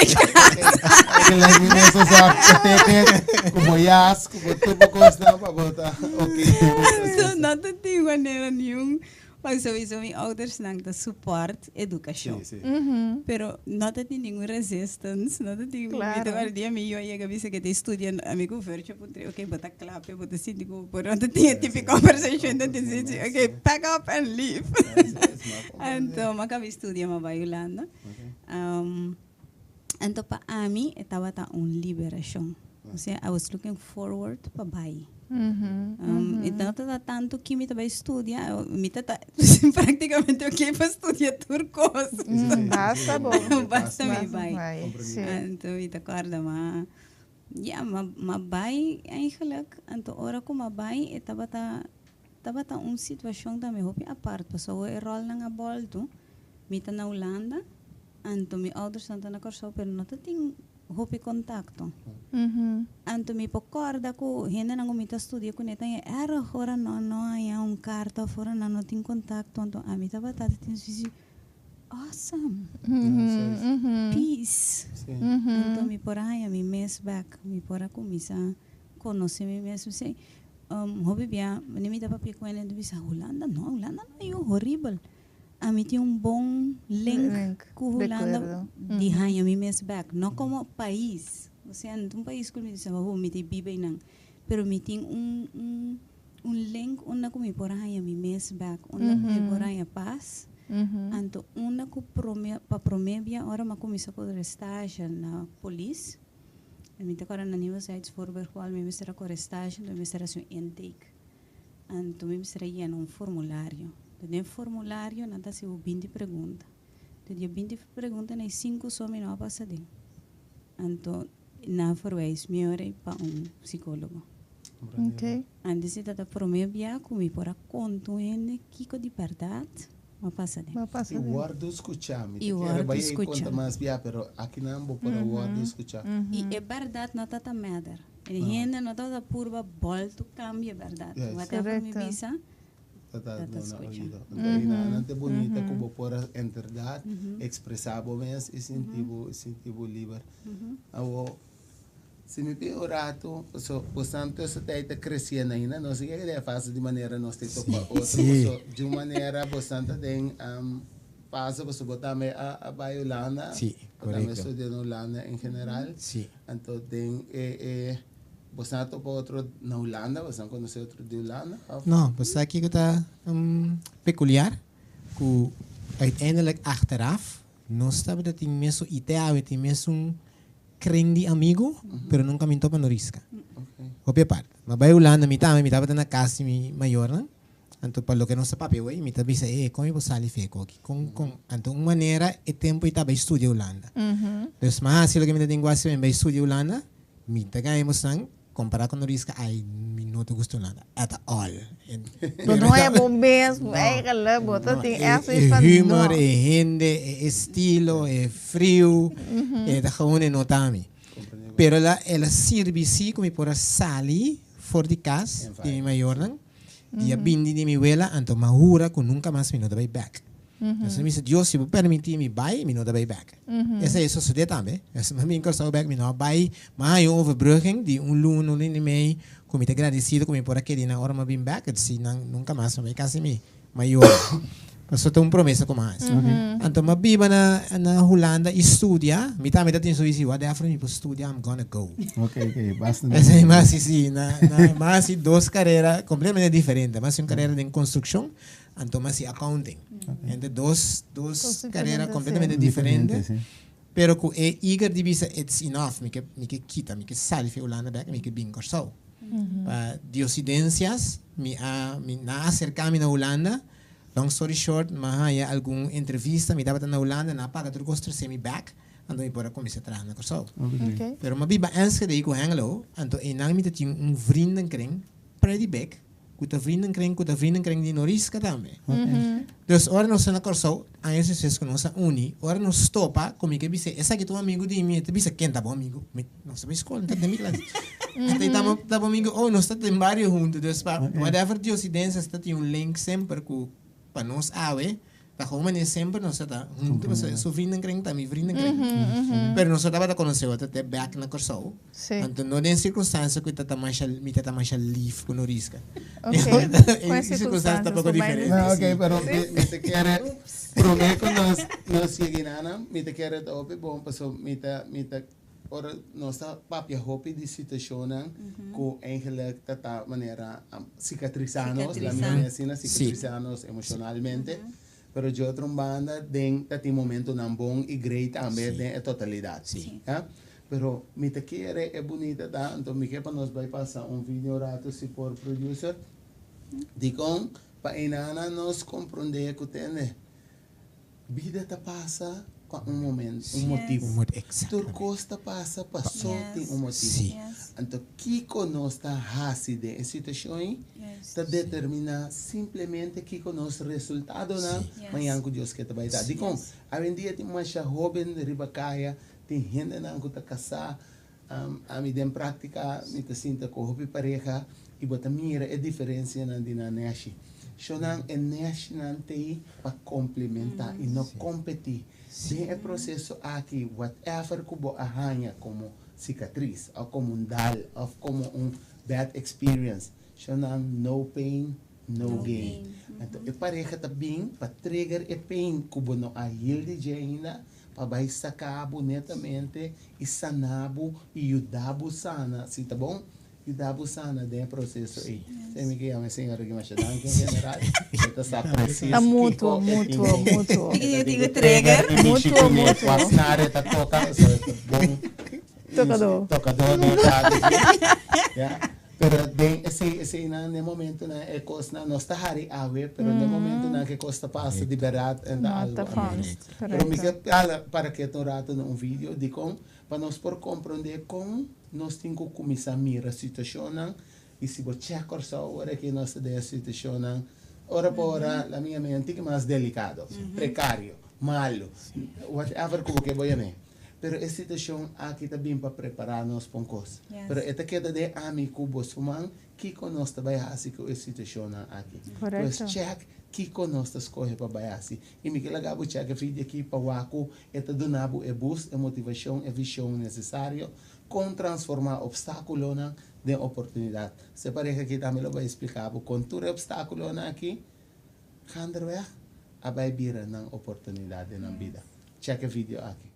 Aquelas meninas só como yas, como tudo coisa para botar. Ok. Não tem maneira nenhuma. Mas eu vejo meus ouders não dão suporte educação. Pero não tem nenhuma resistência, não tem claro. Dia meu eu chega visa que te estudia amigo verso putre, ok, bota clap, bota síndico, por não tem tipo conversation, não tem ok, pack up and leave. Então, eu acabei estudando na Holanda. Então para mim estava liberação. Ou seja, I was looking forward para Bahia. Então, tanto que me estava estudando, praticamente eu para estudar turcos. Basta bom. Basta me vai. Então, me acorda, mas vai, eigenlijk, então, ora como vai, estava uma situação também, a parte, passou o rol na bola, me está na Holanda, então, meus ouders estão na Corso, mas não tem hopi contacto. Anto mi pocorda ku hende na gumita studio ku neta era hora no haya un carta fora na no tin contacto anto amita batata tin sisi awesome. Peace. Anto mi pora haya mi mes back mi pora ku misa conoce mi mes sei hobi bia ni mi tapa pi kwene do bisa Holanda no yo horrible. A mí tiene un buen link con Holanda de año mi mes back, no como país. O sea, en un país que me dice, oh, me te vive en pero me tiene un link, una como mi por año mi mes back, una como por año paz. Anto una como para promedia, ahora me comienzo con el stage na police. A mí te acuerdas na universidade voorbeeld, me será con stage, me será su intake. Anto me será lleno un formulario. No formulário, nada se o 20 pergunta. Então, 20 perguntas, nem 5 só me não passa de. Então, na forweis, melhor para psicólogo. Ok. Antes de estar promovia, como para conto, que de verdade, não passa de. E o guardo escuchar. E o guardo escuchar. Conta mais bia, pero aqui não vou para o guardo escuchar. E é verdade, não está matter. E gente não está purba, volta, cambia verdade. Whatever me visa. Não bonita como por entrar, expressar bom mês e sentir livre. Se me pede o rato, portanto, se está crescendo ainda, não sei o que é fácil de maneira nós temos que outra, de maneira bastante tem passa você botar a Holanda, também estudando Holanda em geral, então tem você não topa outro na Holanda? Você não conhece outro de Holanda? Não, você aqui está peculiar, que uiteindelijk achteraf, nós estamos dat tem mesmo ideia, tem mesmo kring de amigo, pero nunca me topa no risca. Opia parte. Mas vai Holanda, me tava na casa maior, né? Então, para lo que não se papi, me tava dizendo, como eu sali feco aqui? Então, uma maneira, é tempo e tava estudando Holanda. Então, mas se lo que me tem quase bem estudar Holanda, me tá ganhamos sang comparar com o risco, ai, não te gostou nada, at all. Não é bom mesmo, é aquela bota, tem essa humor, é rende, é estilo, é frio, é da gewoon não tami. Pero ela serve sim como para sair fora de casa, de minha maior, dia bindi de minha abuela, então mahura que nunca mais me não vai back. Então, me diz, Deus, se me permitir me vai, me não vai back. Essa é isso que também. Essa me encostou back, me não vai, mas eu overbrugging de luno ali no meio, como te agradecido como por aquele na hora me vim back, se nunca mais me casa me maior. Mas só tem promessa como mais. Então, me viva na Holanda estudia, me também tem isso isso, what after me para estudar, I'm gonna go. Ok, bastante. Essa é mais sim, mais duas carreiras completamente diferentes, mas uma carreira de construção, então mais accounting. Entre duas carreiras completamente diferentes. Pero que é eager de visa, it's enough, me que quita, me que sale de Holanda back, me que bem corso. Diocidencias, me na acercar-me na Holanda. Long story short, há alguma entrevista, me dava na Holanda, na paga tudo gosto de me back, então eu posso começar a trabalhar na corso. Pero uma biba antes de ir com Anglo, então eu não me tinha vrienden kring, pretty back, com vrienden kring de Norisca também. Dus ora nós na corso, aí se fez com nossa uni, ora nós topa, como que disse, essa aqui é um amigo de mim, te disse quem tá bom amigo, nós estamos escola, tá de minha classe. Então tá bom amigo, oh nós estamos em vários juntos, dus whatever de ocidência está tem link sempre com para nós awe da como nem sempre nós está juntos so vrienden kring também vrienden kring pero nós estava a conhecer até back na corso então não tem circunstância que tá mais livre com o risco com circunstância tá pouco diferente ok pero me te quer prometo nós seguirana me te quer top bom passou me te ora nossa papia hopi de situação com eigenlijk tata maneira cicatrizarnos la medicina cicatrizarnos emocionalmente pero de outra banda tem momento não bom e great também tem totalidade pero me te quer é bonita tá então me quer para nós vai passar vídeo rato se por producer digo para inana nós compreender que tem vida tá passa com momento, motivo. Tudo costa passa, passou, tem motivo. Então, Kiko nós está rápido em situações, está determinar simplesmente Kiko nosso resultado na manhã que Deus quer trabalhar. Digo, hoje em dia tem uma jovem de Ribacaia, tem gente não que está casar, a mim tem prática, me te sinta com a pareja, e bota mira a diferença na dinâmica. Shonang é national tem para complementar e não competir. Tem o processo aqui, whatever que você arranha como cicatriz, ou como dal, ou como bad experience. Shonang no pain, no gain. Então, a pareja também para trigger a pain que você não ahilde de ainda, para vai sacar bonitamente e sanabo e ajudar sana, se tá bom? Ajudar sana dentro do processo aí. Você me quer, minha senhora, que me ajuda em general. Então, está preciso. A mútuo. Eu digo trigger. Mútuo. Passar, está tocando, bom. Tocador, não tá. Pero esse no momento na é coisa não está hari awe, pero no momento na que costa passa de berat and algo. Pero me para que tu rato no vídeo de com para nós por compreender como nós temos que começar a mirar a situação e se você checar só hora que nós de situação hora por hora a minha mente que mais delicado, precário, malo, whatever como que voy a ver. Pero a situação aqui também para preparar-nos para coisa. Pero esta queda de amigo bosman que conosco vai assim com a situação aqui. Pois check que conosco escolhe para vai assim. E me que lagabo check vídeo aqui para waco esta donabo e boost a motivação e visão necessário com transformar obstáculo na de oportunidade. Se parece que também lo vai explicar com todo obstáculo aqui, handreweg a vai bira na oportunidade na vida. Check a vídeo aqui.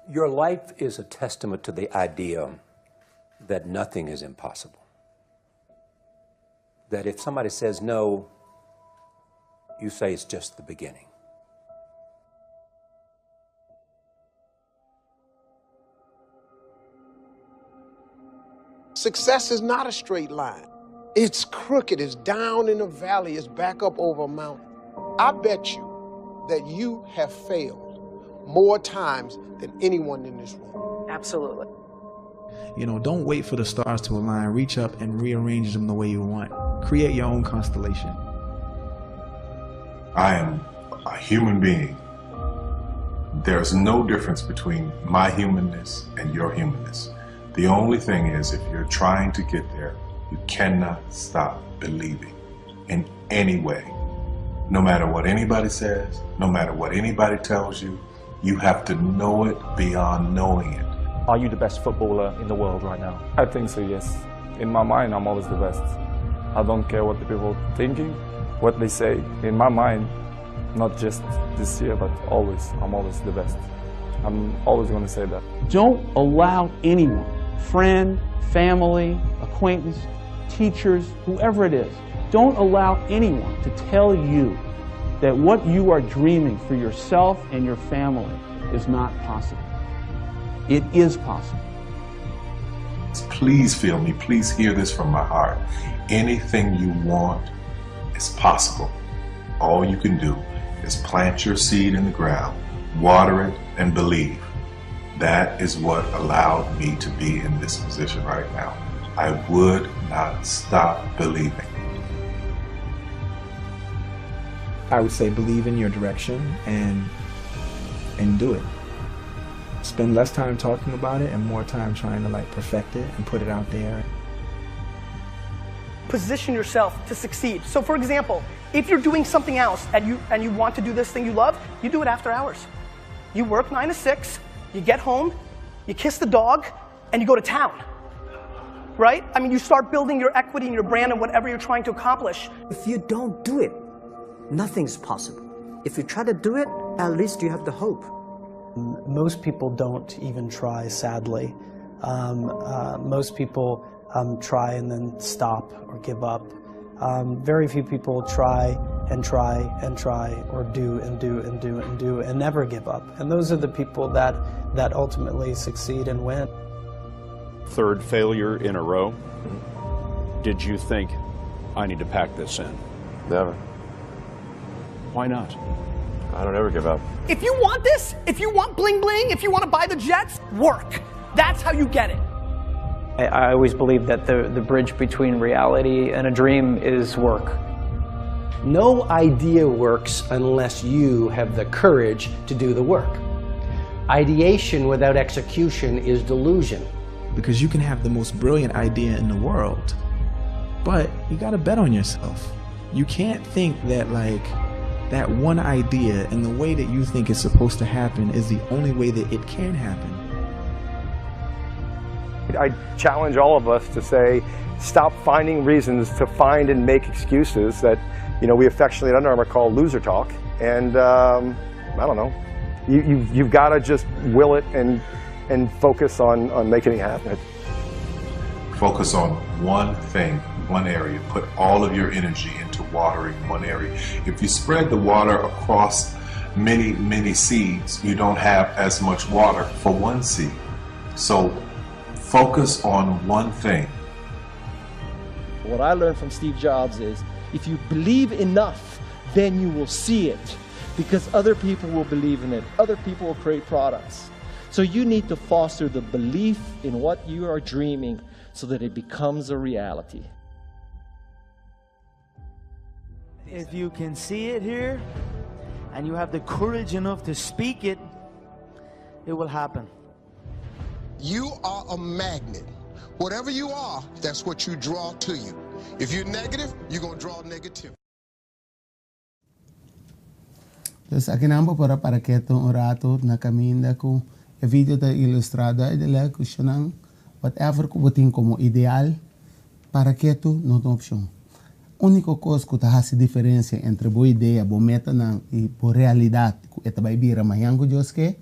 Your life is a testament to the idea that nothing is impossible. That if somebody says no, you say it's just the beginning. Success is not a straight line. It's crooked, it's down in a valley, it's back up over a mountain. I bet you that you have failed more times than anyone in this room. Absolutely. You know, don't wait for the stars to align. Reach up and rearrange them the way you want. Create your own constellation. I am a human being. There's no difference between my humanness and your humanness. The only thing is, if you're trying to get there, you cannot stop believing in any way. No matter what anybody says, no matter what anybody tells you, you have to know it beyond knowing it. Are you the best footballer in the world right now? I think so, yes. In my mind, I'm always the best. I don't care what the people are thinking, what they say. In my mind, not just this year, but always, I'm always the best. I'm always going to say that. Don't allow anyone, friend, family, acquaintance, teachers, whoever it is, don't allow anyone to tell you that what you are dreaming for yourself and your family is not possible. It is possible. Please feel me. Please hear this from my heart. Anything you want is possible. All you can do is plant your seed in the ground, water it, and believe. That is what allowed me to be in this position right now. I would not stop believing. I would say believe in your direction and do it. Spend less time talking about it and more time trying to perfect it and put it out there. Position yourself to succeed. So for example, if you're doing something else and you want to do this thing you love, you do it after hours. You work 9 to 6, you get home, you kiss the dog, and you go to town. Right? I mean, you start building your equity and your brand and whatever you're trying to accomplish. If you don't do it, nothing's possible. If you try to do it, at least you have the hope. Most people don't even try, sadly. Most people try and then stop or give up. Very few people try and try and try, or do and do and do and do and never give up. And those are the people that ultimately succeed and win. Third failure in a row. Did you think, I need to pack this in? Never. Why not? I don't ever give up. If you want this, if you want bling bling, if you want to buy the jets, work. That's how you get it. I always believe that the bridge between reality and a dream is work. No idea works unless you have the courage to do the work. Ideation without execution is delusion. Because you can have the most brilliant idea in the world, but you gotta bet on yourself. You can't think that like that one idea and the way that you think it's supposed to happen is the only way that it can happen. I challenge all of us to say, stop finding reasons to find and make excuses that, you know, we affectionately at Under Armour call loser talk. And I don't know, you've got to just will it and focus on making it happen. Focus on one thing, one area. Put all of your energy into watering one area. If you spread the water across many, many seeds, you don't have as much water for one seed. So focus on one thing. What I learned from Steve Jobs is, if you believe enough, then you will see it, because other people will believe in it. Other people will create products. So you need to foster the belief in what you are dreaming so that it becomes a reality. If you can see it here, and you have the courage enough to speak it, it will happen. You are a magnet. Whatever you are, that's what you draw to you. If you're negative, you're going to draw negativity. Entonces, aquí namo para que un rato na caminda com o vídeo está ilustrado aí dela questionando whatever que você tem como ideal para que tu não tem opção. A única coisa que faz diferença entre boa ideia, boa meta e boa realidade que é vai vir amanhã que Deus quer,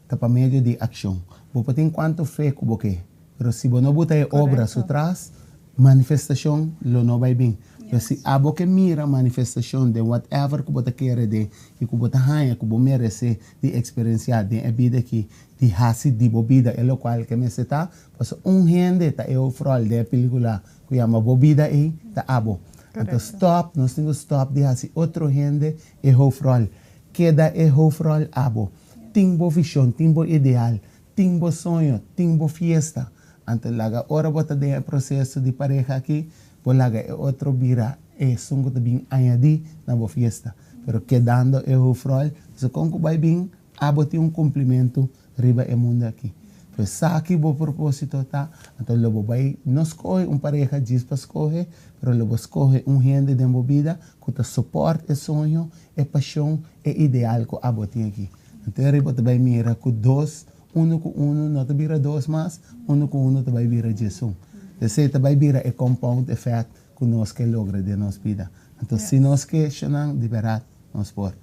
está para meio de ação. Você tem quanto fé que você quer, mas se você não botar obras atrás, manifestação não vai vir. Mas se a você mira a manifestação de whatever que você quer de e que você ganha, que você merece de experienciar de vida que de hasi de bobida é o qual que me está, pues gente está eu frol de película que chama bobida aí tá abo. Então stop, nós temos stop de hasi outro gente é o frol. Queda é o frol abo. Tem boa visão, tem bom ideal, tem bom sonho, tem boa fiesta. Então laga ora você de processo de pareja aqui, laga é outro vira é sungo também añadir na boa fiesta. Pero quedando é o frol, se como vai bem, abo tem cumprimento riba e mundo aqui. Pues aqui o propósito tá, então logo vai não escolhe pareja diz para escolher, pero logo escolhe gente de vida que te suporta o sonho, a paixão, e ideal que abo tem aqui. Então riba te vai mira com dois, um com um, não te vira dois mais, um com um te vai vira Jesus. Então te vai vira o compound effect que nós que logra de nossa vida. Então se nós que chanang de verdade nós por,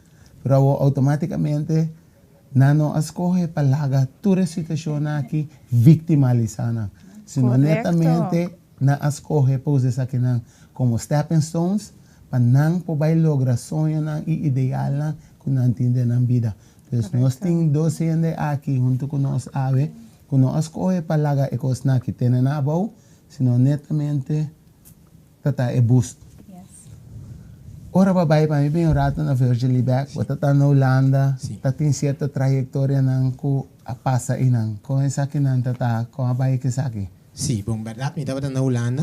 pero automaticamente não escolhe para toda a situação aqui victimalizada. Sino netamente não escolhe poses aqui como stepping stones para não poder lograr sonho e ideal que não entende na vida. Então nós temos dois gente aqui junto com nós ave que não escolhe para a coisa que tem na boa, sino netamente tata é boost. Ora babai para mim bem o rato na Virgil Back, você está na Holanda, está tem certa trajetória nang ko passa inang, com essa que não tá com a baia que sabe. Sim, bom, verdade, me estava na Holanda,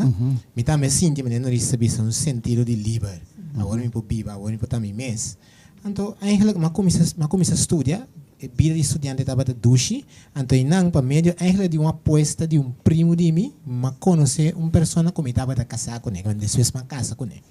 me tá me sentindo não recebi um sentido de livre. Agora me viva, agora me tá me mês. Então, eigenlijk mas começa a estudar, vida de estudante estava de dushi, então inang para meio eigenlijk de uma aposta de primo de mim, mas conhecer pessoa que me estava de casar com ele, quando depois me casa com ele.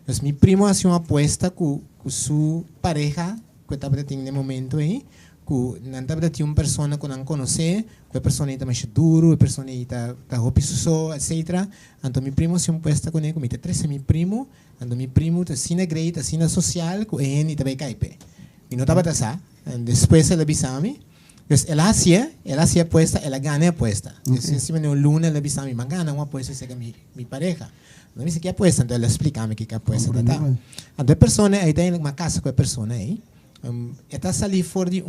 Então, meu primo fez uma aposta com sua pareja, que estava tendo no momento aí, que não estava tendo uma pessoa que não conhecia, que a pessoa está mais duro, a pessoa está ropiçoso, etc. Então, meu primo fez uma aposta com ele, que me três meu primo, então meu primo está assim na great, assim na social, que ele também cai. E não estava assim, depois ele avisou-me. Então, ela hacía aposta, ela ganha aposta. Então, se no lunes ela avisou-me, mas ganha uma aposta, essa é minha pareja. Não disse que aposta, então ela explica-me que aposta está. Então a pessoa aí tem uma casa com a pessoa aí, está sali fora de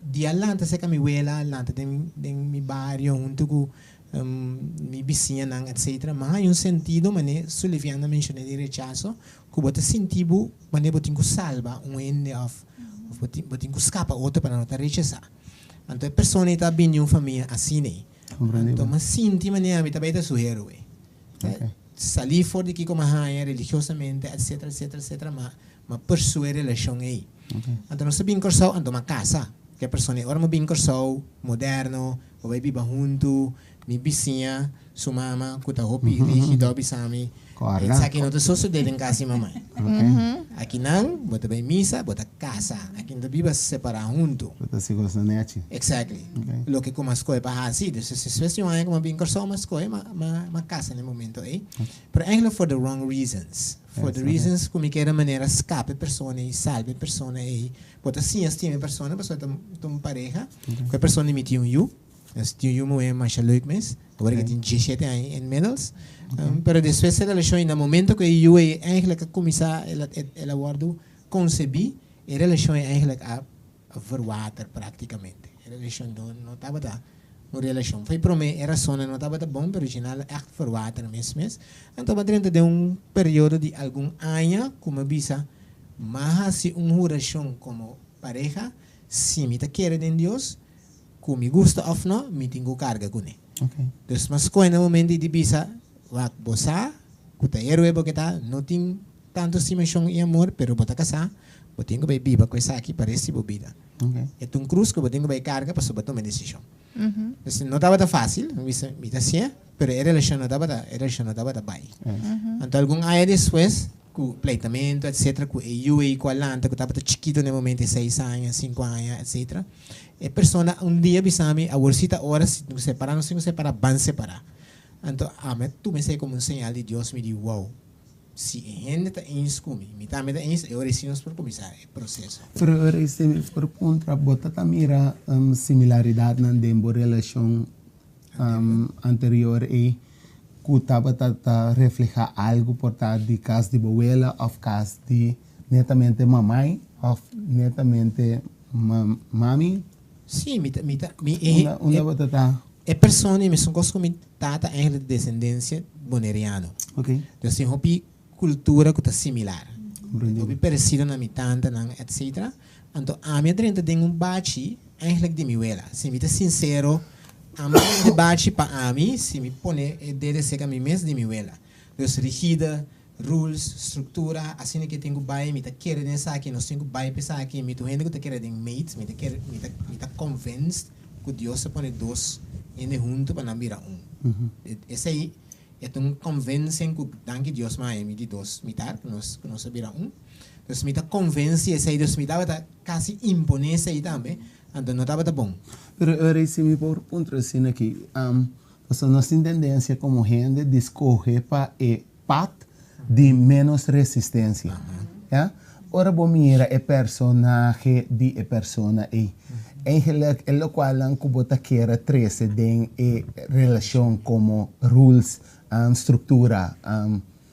dia lá, sei que a minha abuela lá, tem meu bairro, junto com minha vizinha, etc. Mas há sentido, mas Suliviana mencionou de rechazo, que você sentiu, mas você tem que salvar end você tem que escapar outro para não te rechazar. Então a pessoa está bem de uma família assim, então mas senti, mas a minha também está sugerindo. Salir fora daqui como a religiosamente, etc, mas persuade a relação aí. Então, nós sabemos que nós estamos em casa. Que persona ora mo bem corso, moderno, o vai biba junto, mi vizinha, sua mama, kuta hopi, rígido, bisami. Aqui não te sucede em casa mamãe. Aqui não, bota bem missa, bota casa. Aqui não biba separar junto. Bota seguro na net. Exactly. Lo que como as coisas para assim, se se uma como bem corso, mas coisa, ma casa no momento aí. Pero eigenlijk for the wrong reasons. For the reasons como que era maneira escape persona e salve persona aí. Bota sim, estima persona, pessoa tem pareja, que a persona imita you. Dus die jongen é mais leuk mes. Agora que tem 17 anos inmiddels. Pero depois da relação, no momento que eu eigenlijk começar ela guardo conceber, a relação é eigenlijk a verwater praticamente. A relação não estava da uma relação. Foi para mim era só não estava da bom, original echt verwater mesmo. Então dentro de período de algum ano, como bisa, mas se uma relação como pareja, se me quer de Deus, como me gusta ou não, me tenho carga com ele. Então, mas quando no momento de bisa, wak bosa, kuta herói porque tá, não tem tanto simulação e amor, pero bota casar, botinho que vai biba com essa aqui parece bobida. É um cruz que botinho vai carga para sobre tomar decisão. Então, não estava fácil, me tá assim, pero a relação não estava bem. Então, algum ano depois, com pleitamento, etc., com eu e com a lanta, que estava chiquito no momento de 6 anos, 5 anos, etc., a pessoa dia bisami a bolsita horas se separar, não se separar, van separar. Então, tu me sei como sinal de Deus me diz, wow, se a gente está ens comigo, me está ens, eu recebo por começar o processo. Pero por contra, bota tamira similaridade na dembo relação anterior e kutaba ta refleja algo por ta de caso de abuela ou caso de netamente mamãe ou netamente mami. Sim, una botata. É pessoa me são coisas como tata de descendência boneriano. Okay. Então tem hopi cultura que tá similar. Hopi parecido na mitanta, etc. Então a minha drenta tem bate eigenlijk de miwela. Se me tá sincero, a minha bate para mim, se me põe dele seca mi mês de miwela. Então rigida, rules, estrutura, assim que tenho bai, me tá querendo nessa aqui, nós tenho bai pensar aqui, me tô que tá querendo mates, me tá convinced que Deus se põe dois indo junto para não virar Esse aí é um convincing que danke Deus mais me de dois mitar, que nós se virar Então me tá convence esse aí, Deus me dava quase imponer esse aí também, então não estava bom. Pero ahora se me por ponto assim aqui, nós temos tendência como gente de escorrer para path de menos resistência. Ora bom mira é personagem de persona aí. Eigenlijk é o qual ang kubota quer 13 den relação como rules, estrutura,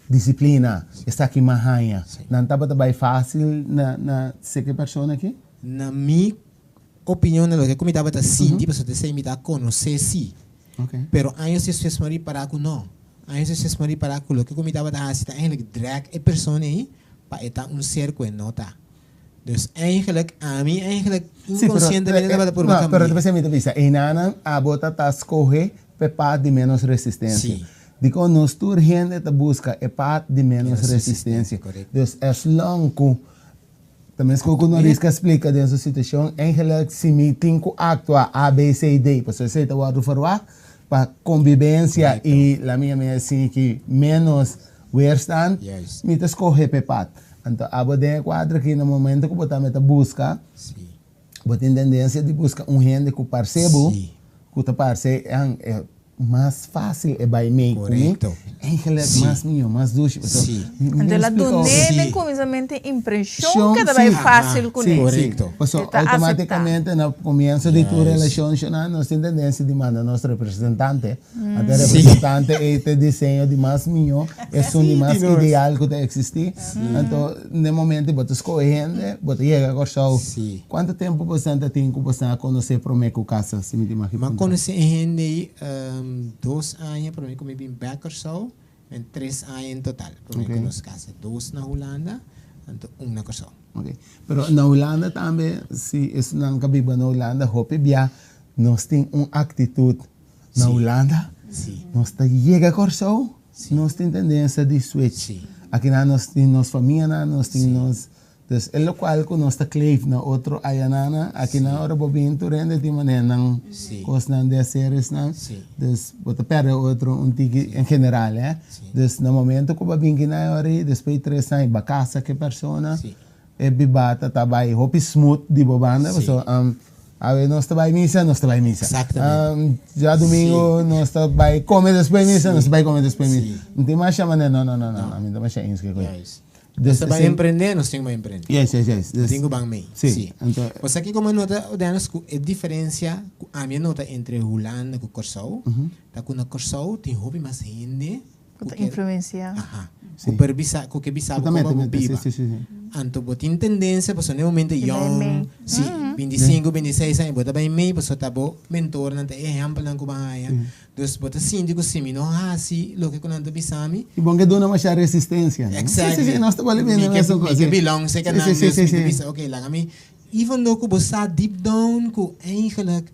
disciplina, está aqui mahanha. Não estava bem fácil na ser persona aqui? Na minha opinião, o que eu me estava assim, tipo, se você me dá conhecer sim. Pero anos se fez mari para que não. Anos se fez mari para que o que eu me estava assim, eigenlijk drag a persona aí para estar ser que não tá. Dus eigenlijk, a mim, eigenlijk, inconscientemente, estava por baixo. Pero depois me avisa, e nana, a bota tá escorrer para parte de menos resistência. Digo, nós toda gente tá busca a parte de menos resistência. Dus, as long que também se eu não risco explica dessa situação, eigenlijk, se me tenho que actuar A, B, C, D, para você tá o falar para convivência e a minha assim que menos weerstand, me tá escorrer para parte. Então, a bodeia quadra que no momento que você está busca, você tem tendência de buscar gente que percebe, que está percebe é mais fácil é bem meio comigo, é mais minho, mais doce. Então, ela do nele começamente impressão que é bem fácil com ele. Correto. Automaticamente no começo de tua relação, nós temos tendência de mandar nosso representante, até representante este desenho de mais minho, é um de mais ideal que existe. Então, no momento você escolhe gente, você chega a gostar. Quanto tempo você tem que você conhecer para mim com casa, se me imagina? Mas conhecer gente 2 anos para mim como bem back or so, e 3 anos em total para mim com as casas. 2 na Holanda, e 1 na Corso. Pero na Holanda também, se isso não cabe na Holanda, hope bia, nós tem atitude na Holanda, nós chega a Corso, nós tem tendência de switch. Aqui nós temos nossa família, nós temos Dus en lo cual que nós está kleef na outro ayanana, aqui na hora bobin tu rende de maneira não cos não de seres não. Dus bota perde outro tiki em general, Dus no momento que bobin que na hora, depois 3 anos bacasa que persona, e bibata tabai hopi smooth di bobanda, so a ver, nós vai missa, nós vai missa. Exatamente. Já domingo nós vai comer depois missa, nós vai comer depois missa. Não tem mais chamada, não, a mim não mais é isso que coisa. Nós vai empreender, nós temos que empreender. Yes. Tenho bem meio. Sim. Você aqui como nota, o danos a diferença, a minha nota entre Holanda e Corsau, tá com a Corsau tem hobby mais gente. Influencia. Com que bisa como biba. Anto botin tendência, porque no momento young, 25, 26 anos, bota bem meio, porque tá bom mentor, não tem exemplo não como aí. Dus bota síndico simi no hasi, lo que quando ando bisami. E bom que dona mais resistência. Exactly. Nós tá valendo bem nessa coisa. Que belong, se que não bisa, okay, lá kami. Even though ko bosa deep down ko eigenlijk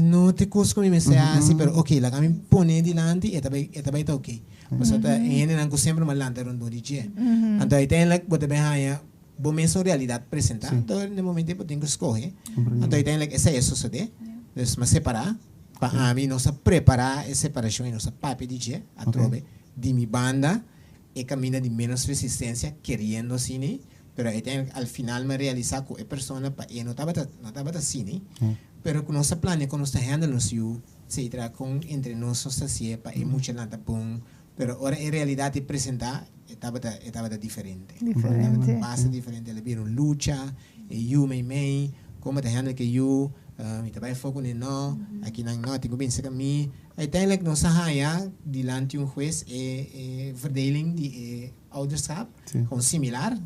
no te cos como me sea así, pero okay, la kami pone dilante e tabai tá okay. Mas tá ene nan ko sempre malante rondo di che. Anto aí tem like bota bem haya, bom mesmo realidade apresentar. Então no momento eu tenho que escolher. Anto aí tem like essa é isso de. Dus mas separar para mim nossa preparar essa separação e nossa papi di che a trobe de mi banda e camina de menos resistência querendo assim, pero aí tem al final me realizar com a persona para e não tava assim, pero com nossa plano com nossa handle nos you se tra com entre nós nossa sie para e muita nada bom. Pero ora en realidad te presenta estaba diferente. Pasa diferente. Le vieron lucha, you me, como te handle que you, mi trabajo foco ni no, aquí no, tengo bien cerca mí. Uiteindelijk no sahaya dilante un juez verdeling die ouderschap, gewoon similar,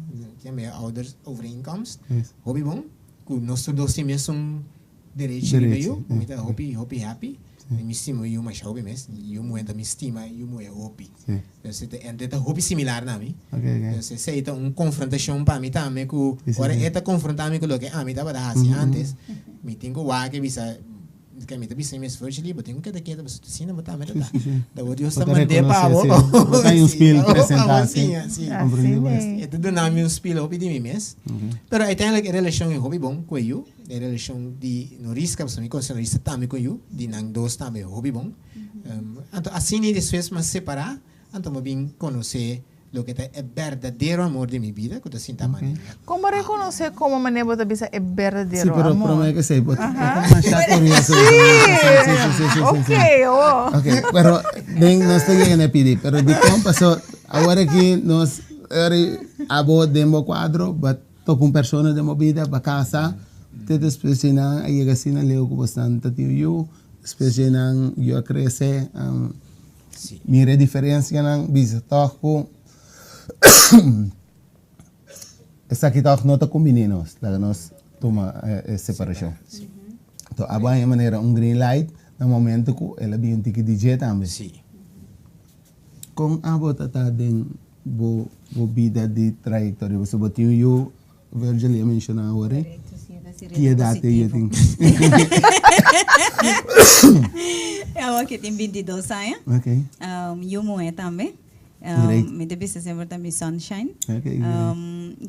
ja, ouders overeenkomst. Hobby bom, nostro dos times son derecho de you, mita hobby happy. Mi stimo eu mais hobby mes, eu muita mi estima, eu muito hobby. Então hobby similar na mi. Então se é confrontação para mim também com, ora esta confrontar-me com o que a mim estava assim antes, me tenho que bisa que me bisa mes virtually, but tenho que daqui da assim não botar meta. Da vou Deus também de pavo. Botar um spill apresentar assim. É tudo na meu spill hobby de mim mes. Pero aí tem a relação em hobby bom com eu. A relação de no risco para mim com o risco também com eu, de nang dos também hobby bom. Então assim nem después mas separar, então eu vim conhecer lo que é verdadeiro amor de minha vida, que eu sinto maneira. Como reconhecer como maneira você bisa é verdadeiro amor? Sim, pero é que sei, but Okay, pero bem nós temos que pedir, pero de como passou agora que nós abo demo quadro, but tô com pessoas de movida para casa. Tete espécie na aí assim na leo com bastante tio espécie na eu cresce mira diferença na visita com essa aqui tá nota com meninos lá nós toma separação então a boa maneira green light no momento que ela bem tem que DJ também com a bota tá den bo vida de trajetória você botou eu Virgil mencionou agora que idade eu tenho? Eu que tenho 22 anos. Ok. Eu moe também. Me deve sempre também Sunshine.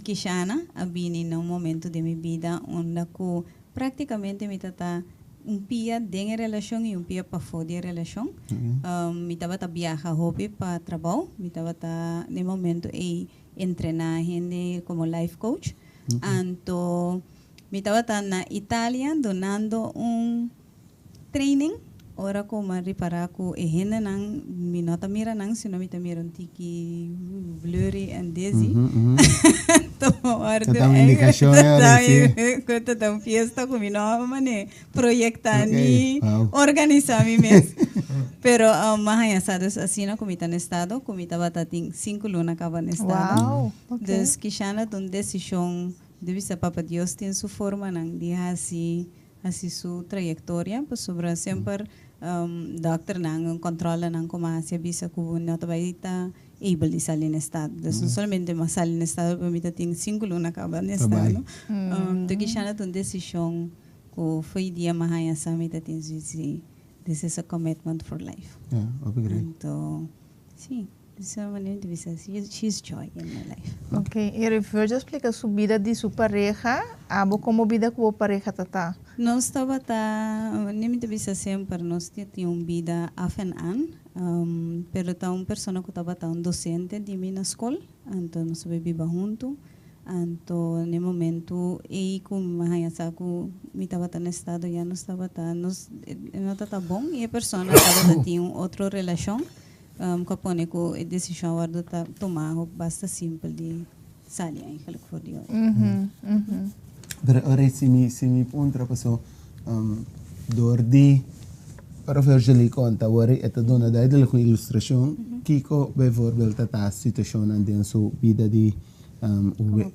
Kishana, abini num momento de minha vida onde eu praticamente me tata pia de relação e pia para fora de relação. Me tava viajar hobby para trabalho. Me tava no momento treinar gente como life coach. Então me estaba na Itália donando training ora como reparar com gente nang me nota mira nang sino me mira tiki blurry and dizzy então indicação é quando tá fiesta com minha mane proyectar ni organizar mi mes pero mahaya sados assim na comita no estado comita batating 5 luna acaba no estado des kishana don decisão deve ser para Deus tem sua forma não de assim sua trajetória para sobre sempre doctor não controla não como assim bisa que não vai estar able de sair no estado não somente mas sair no estado para mim tem 5 lunas acaba no estado então que já não decisão que foi dia mais assim tem this is a commitment for life obrigado então sim Essa é a maneira de ver. She's joy in my life. Ok, e refugio explica sua vida de sua pareja, abo como vida com a pareja tata. Nós estava nem me devia sempre nós tínhamos vida off and on, pero tá uma pessoa que estava um docente de mim na escola, então nós vivia junto, então no momento e como a saco me estava no estado já não estava nós não tá bom e a pessoa estava tinha outra relação, que pone com a decisão agora tá tomar basta simples de sair eigenlijk voor die. Pero ora se me punta passo door die professor conta ora esta dona duidelijke ilustração Kiko bijvoorbeeld esta situação en sua vida de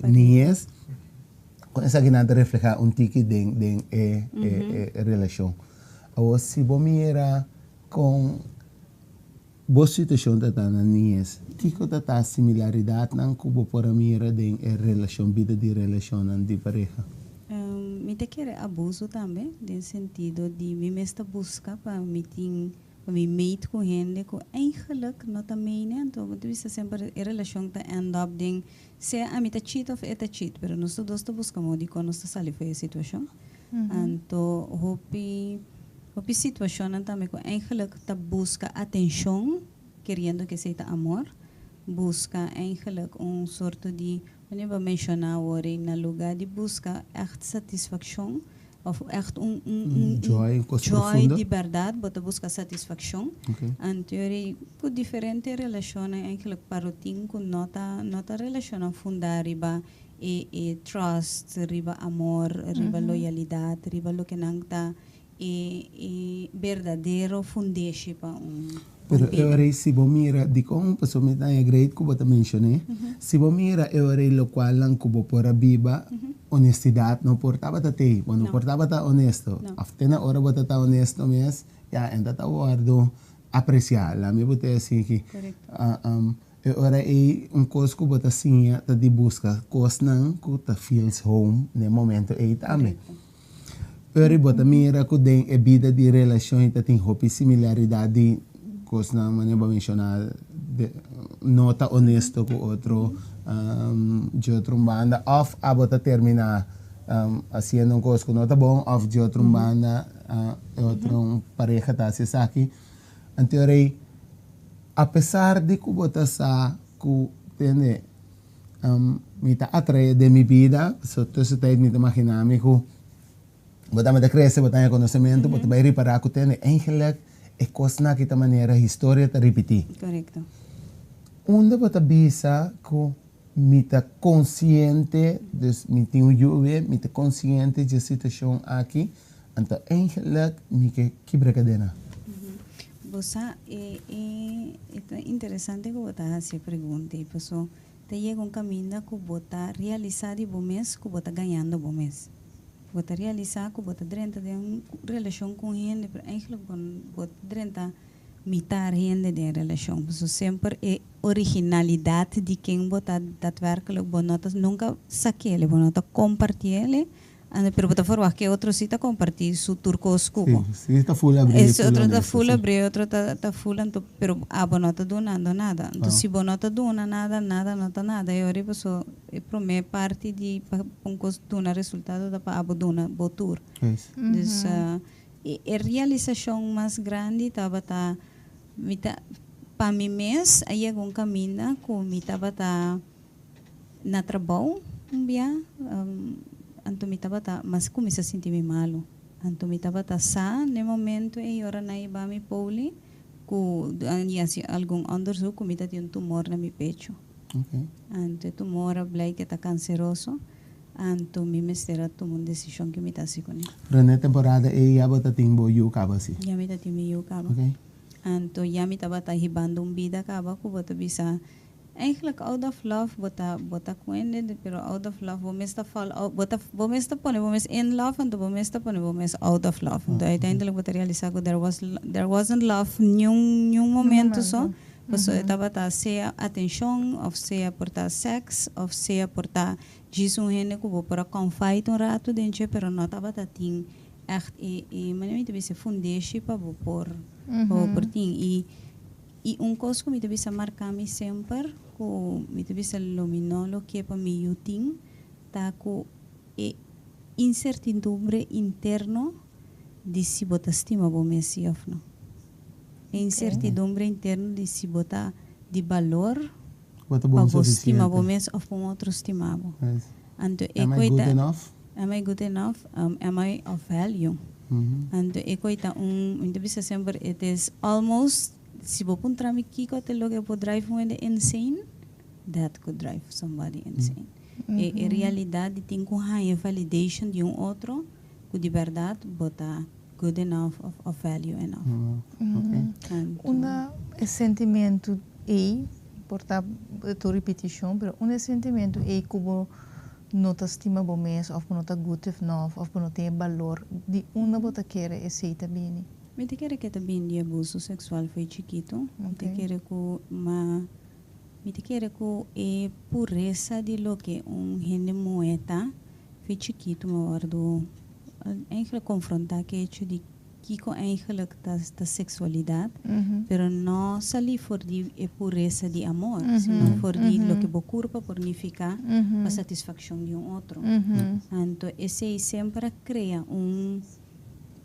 niñez com essa que nada refleja tiki den relação ou se bom mira com boa situação tata na niñez Kiko tata similaridade não cubo por mira den relação vida de relação de pareja. Me te quer abuso também, no sentido de me mesmo buscar para me meet com gente que eigenlijk não também, né? Então, eu disse sempre a relação tá end up ding, se a mim tá cheat of eta cheat, pero nós dois tá buscamos de quando está sali foi a situação. Então, hopi situação também que eigenlijk tá busca atenção, querendo que seja amor, busca eigenlijk soort de wanneer we mencionar ora na lugar de busca echt satisfação of echt joy de verdade, bota busca satisfação. En teorie com diferente relações eigenlijk parotin com nota relação fundar riba e trust, riba amor, riba loyalidade, riba lo que nangta e verdadeiro fundation para Pero ora se bom mira de como pessoa me dá great que você mencionou se bom mira ora lo qual lang kubo por viva honestidade não portava até quando portava tá honesto aftena ora bota tá honesto mes já ainda tá guardo apreciar lá me bote assim que ora é coisa que bota assim tá de busca coisa não que tá feels home no momento aí também ora bota mira que tem a vida de relação tá tem hopi similaridade coisa na maneira de mencionar nota honesto com outro de outra banda of a bota terminar haciendo uma coisa que não tá bom of de outra banda outra pareja tá se aqui então apesar de que bota sa que tem me tá atrai de minha vida só todo esse tempo me imaginar me que bota me crescer bota conhecimento bota vai reparar que tem eigenlijk é coisa na que ta maneira a história tá repetir. Correto. Onde bota bisa que me tá consciente me tenho me tá consciente da situação aqui, então eigenlijk me que quebra cadena. Você é interessante que você essa pergunta, pessoal. Te chega caminho que você realizar de bom mês, que você ganhando bom mês. Você realizar que você dentro de uma relação com gente, mas eigenlijk você dentro mitar gente de relação. So sempre é originalidade de quem você daadwerkelijk nunca saquele, você compartilha. Pero você for que outro se tá compartilhar su turcos cubo. Sim, está full abrir. Esse outro está full abrir, outro está full, pero não está donando nada. Então se não está donando nada, não está nada. Eu acho que é para mim parte de donar resultado da para donar botur. Então a realização mais grande estava para mim mês aí é caminho com me estava na trabalho dia anto me estava mas comecei a sentir-me malo. Anto me estava no momento e ora na iba me poli com algum onderzoek me tinha tumor na meu pecho. Anto tumor blai que está canceroso. Anto me mestera tomou decisão que me está se conectando. Para a temporada e já bota timbo yu acaba se. Já me tá timbo yu acaba. Anto já me estava hibando vida acaba com bota bisa. Eigenlijk out of love bota kuende pero out of love bomesta fall bomesta pone bomes in love and bomesta pone bomes out of love. Então uiteindelijk bota realizar que there wasn't love nenhum momento só. Então estava seja atenção, ou seja portar sexo, ou seja portar disso gente que vou para confite rato dentro, pero não estava tin echt e maneira de se fundeixe para por tin e E coisa que me bisa marcar me sempre, que me bisa luminolo que para mim eu tenho, tá com incertidumbre interno de se botar estima bom messi ou não. Incertidumbre interno de se botar de valor para estima bom messi ou para outro estimado. Am I good enough? Am I good enough? Am I of value? And ekoita inte bisa sempre it is almost si bopun trami kiko te loge po drive mo insane, that could drive somebody insane. E realidade tem com high validation de outro, que de verdade bota good enough of value enough. Sentimento porta tu repetition, pero sentimento como não te estima bom mês, ou não te good enough, ou não tem valor, de bota querer aceita bem. Me te querer que também de abuso sexual foi chiquito, me te querer que pureza de lo que gente moeta foi chiquito, mas guardo eigenlijk confrontar que hecho de Kiko eigenlijk da sexualidade, pero não sali for di pureza de amor, sino for di lo que bo curpa por nificar a satisfação de outro. Então, esse sempre cria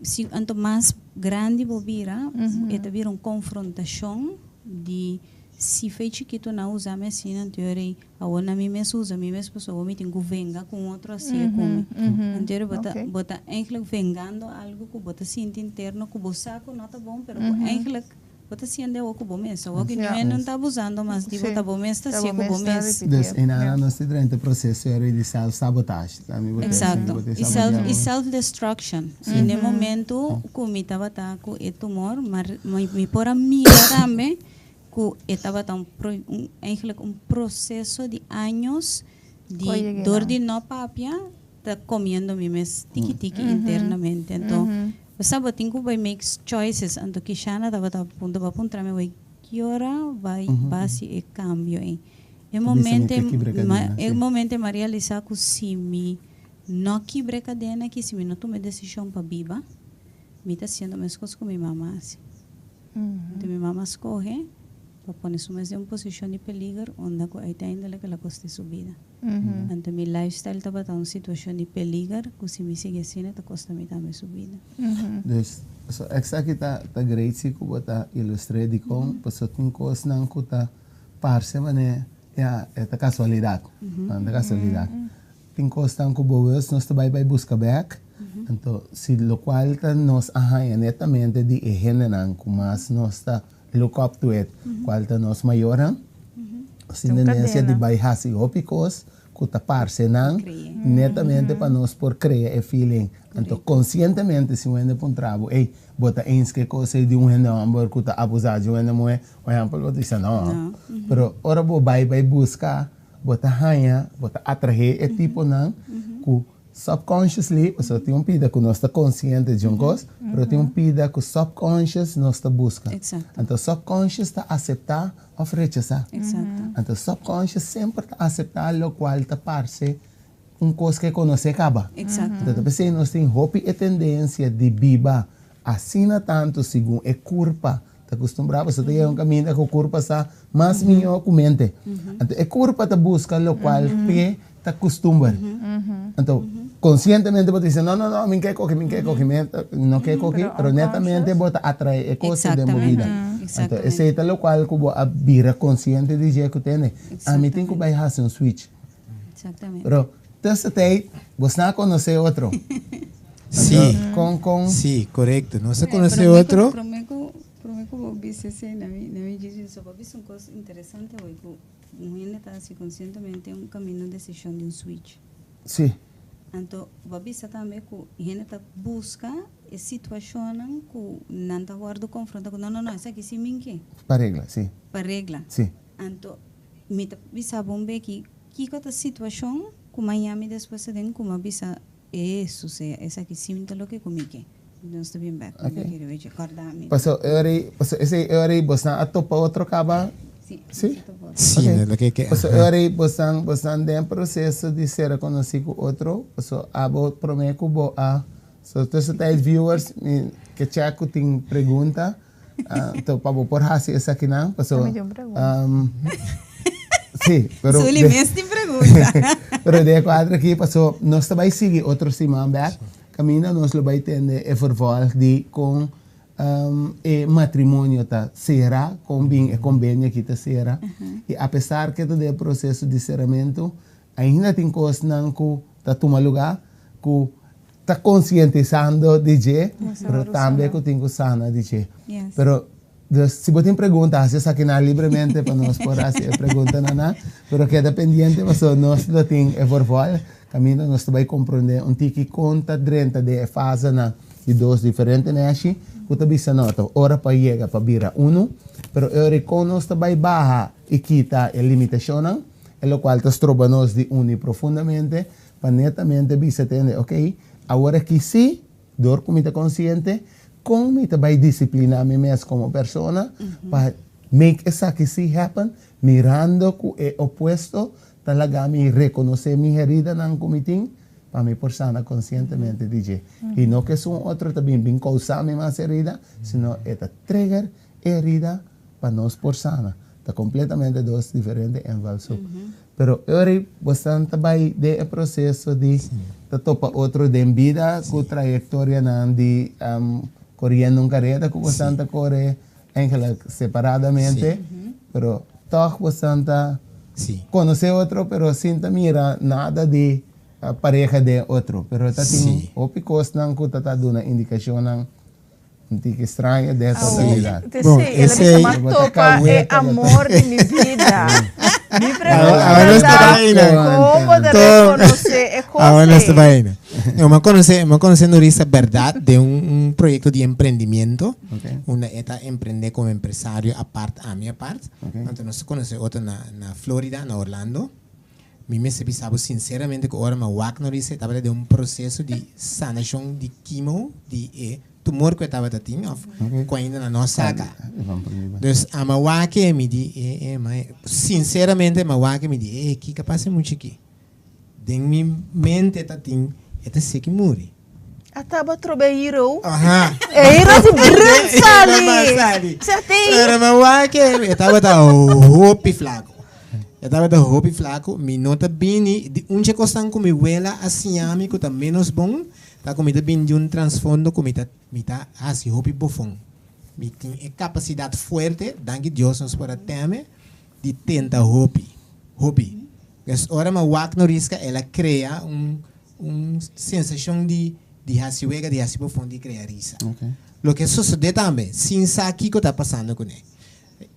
se anto mais grande bobira, é vir confrontação de se fez chiquito não usa me assim na teoria a ona me usa me pessoa me tem que venga com outro assim como então bota eigenlijk vengando algo que bota sinto interno que bo saco não tá bom pero eigenlijk bota siendo o que bom mesmo o que não está abusando mas de bota bom mesmo está assim bom mesmo dus in nada nós temos o processo de self sabotage exato e self destruction no momento que me estava com o tumor mas me por a mim também que estava eigenlijk processo de anos de dor de não papia tá comendo me mes tiki internamente então sabe tenho que make choices então que Shana estava a ponto para apontar me que hora vai base e cambio em momento Maria Lisa que se me não quebre cadena que se me não tome decisão para viva me está sendo mais coisas com minha mamá assim então minha mamá escorre para poner-se em posição de peligro, onde ainda que ela custe subida. Então, meu lifestyle estava em uma situação de peligro, que se me sigue assim, está custa-me também subida. Então, essa aqui está great, se eu está ilustrado com, porque tem coisas não que está parece, mas é casualidade. Tem coisas que nós vai buscar back, então, se o qual nós arranha netamente de gênero, mas nós está look up to it. Qual nós maioram, a tendência de baixar ópicos, que está parse netamente para nós por criar feeling. Então, conscientemente, se você para um trabalho, bota que coisa de number que está abusado de mulher, por exemplo, você diz não. Pero, ora, vai buscar, bota ranha, bota atrair, tipo não, que subconsciously, você tem pida que nós está consciente de coisa, mas tem pida que subconscious nós está busca. Então, subconscious está aceitar ou rechazar. Então, subconscious sempre está aceitar o qual está parece coisa que conhece acaba. Então, se nós tem hope e tendência de viver assim tanto segundo é culpa. Está acostumbrado, você tem caminho que a culpa está mais melhor que mente. Então, é culpa está busca o qual está acostumbrado. Então, conscientemente você diz, não, me quer coque, não quer coque, mas netamente você atrai a coisa de movida. Então, esse é o qual você vira consciente de que tem. A mim tem que baixar um switch. Exatamente. Pero, dessa tempo, você não conhece outro. Sim, sim, correto. Não se conhece outro. Prometo que você na minha diz só para ver uma coisa interessante hoje que o gente está se conscientemente um caminho de decisão de switch. Sim. Então, babisa também que a gente está busca a situação que não está guardando confronto com não, isso aqui sim minque. Para regra, sim. Para regra. Sim. Então, me está bisa bombe que a situação que Miami depois tem como bisa isso se essa aqui sim está lo que comigo. Não estou bem bem. Ok. Passo esse hora você a topa outro caba. Sim, lo que Passo hora você tem processo de ser conhecido outro. Passo abo prometo bo a so todos os viewers que checo tem pergunta Então, para por hacer essa aqui não, passou. Sim, pero Sully mesmo te pergunta. Pero de quadra aqui passou, nós também seguir outro semana back, caminha nós vai ter e verval de com e matrimônio tá será com bem convênio que tá será e apesar que todo o processo de serramento ainda tem coisas não que tá toma lugar que tá conscientizando DJ, pero também que tem que sana DJ. Pero se você tem perguntas, você sabe que não livremente para nós poder fazer pergunta nada, pero queda pendiente, mas nós lo tem é verval, caminho nós vai compreender que conta dentro de fase na de dois diferentes nasci, que também se nota, hora para chegar para virar pero eu reconheço também barra e quita a limitação, o qual te troba nós de unir profundamente, para netamente bisa entender, ok, agora que sim, dor comida consciente, como também disciplinar me mesmo como pessoa, para make essa que sim happen, mirando que é oposto, talaga me reconhecer minha herida não comitim, para me persona conscientemente DJ. E não que são outro também bem causar me mais herida, sino é trigger herida para nós persona. Está completamente dois diferentes envolvidos. Pero eu bastante bem de processo de topa outro de vida com trajetória de correndo carreira que bastante corre separadamente, pero toch bastante conhecer outro, pero sem mira nada de pareja de outro, pero tá tem opicos não que tá dando indicação não que estranha de totalidade. Bom, esse é amor de minha vida. Me pergunta como de reconhecer é coisa. Eu conhecendo essa verdade de projeto de empreendimento, uma eta empreender como empresário a parte a minha parte. Então nós conhecemos outra na Flórida, na Orlando. Me pensava sinceramente que agora o Wagner estava de processo de sanação de quimio de tumor que estava tendo, que ainda na nossa casa. Então, a Mawake me diz, sinceramente, a Mawake me diz, que capaz é muito aqui. De minha mente está tendo, é sei que morre. Ataba trobe hero. Hero de grande sali. Certei. Era Mawake, estava da hope flaco. Eu estava da roupa flaco, me nota bem, de onde costam com minha abuela, assim, a mim, que está menos bom, tá comida bem de transfondo, comida, me tá, assim, roupa bofão. Me tem capacidade forte, danke Deus nos para teme, de tentar roupa. Mas, ora, uma Wagner risca, ela cria sensação de hasiwega, de hasibofão, de criar isso. Lo que sucede também, sem saber o que está passando com ele.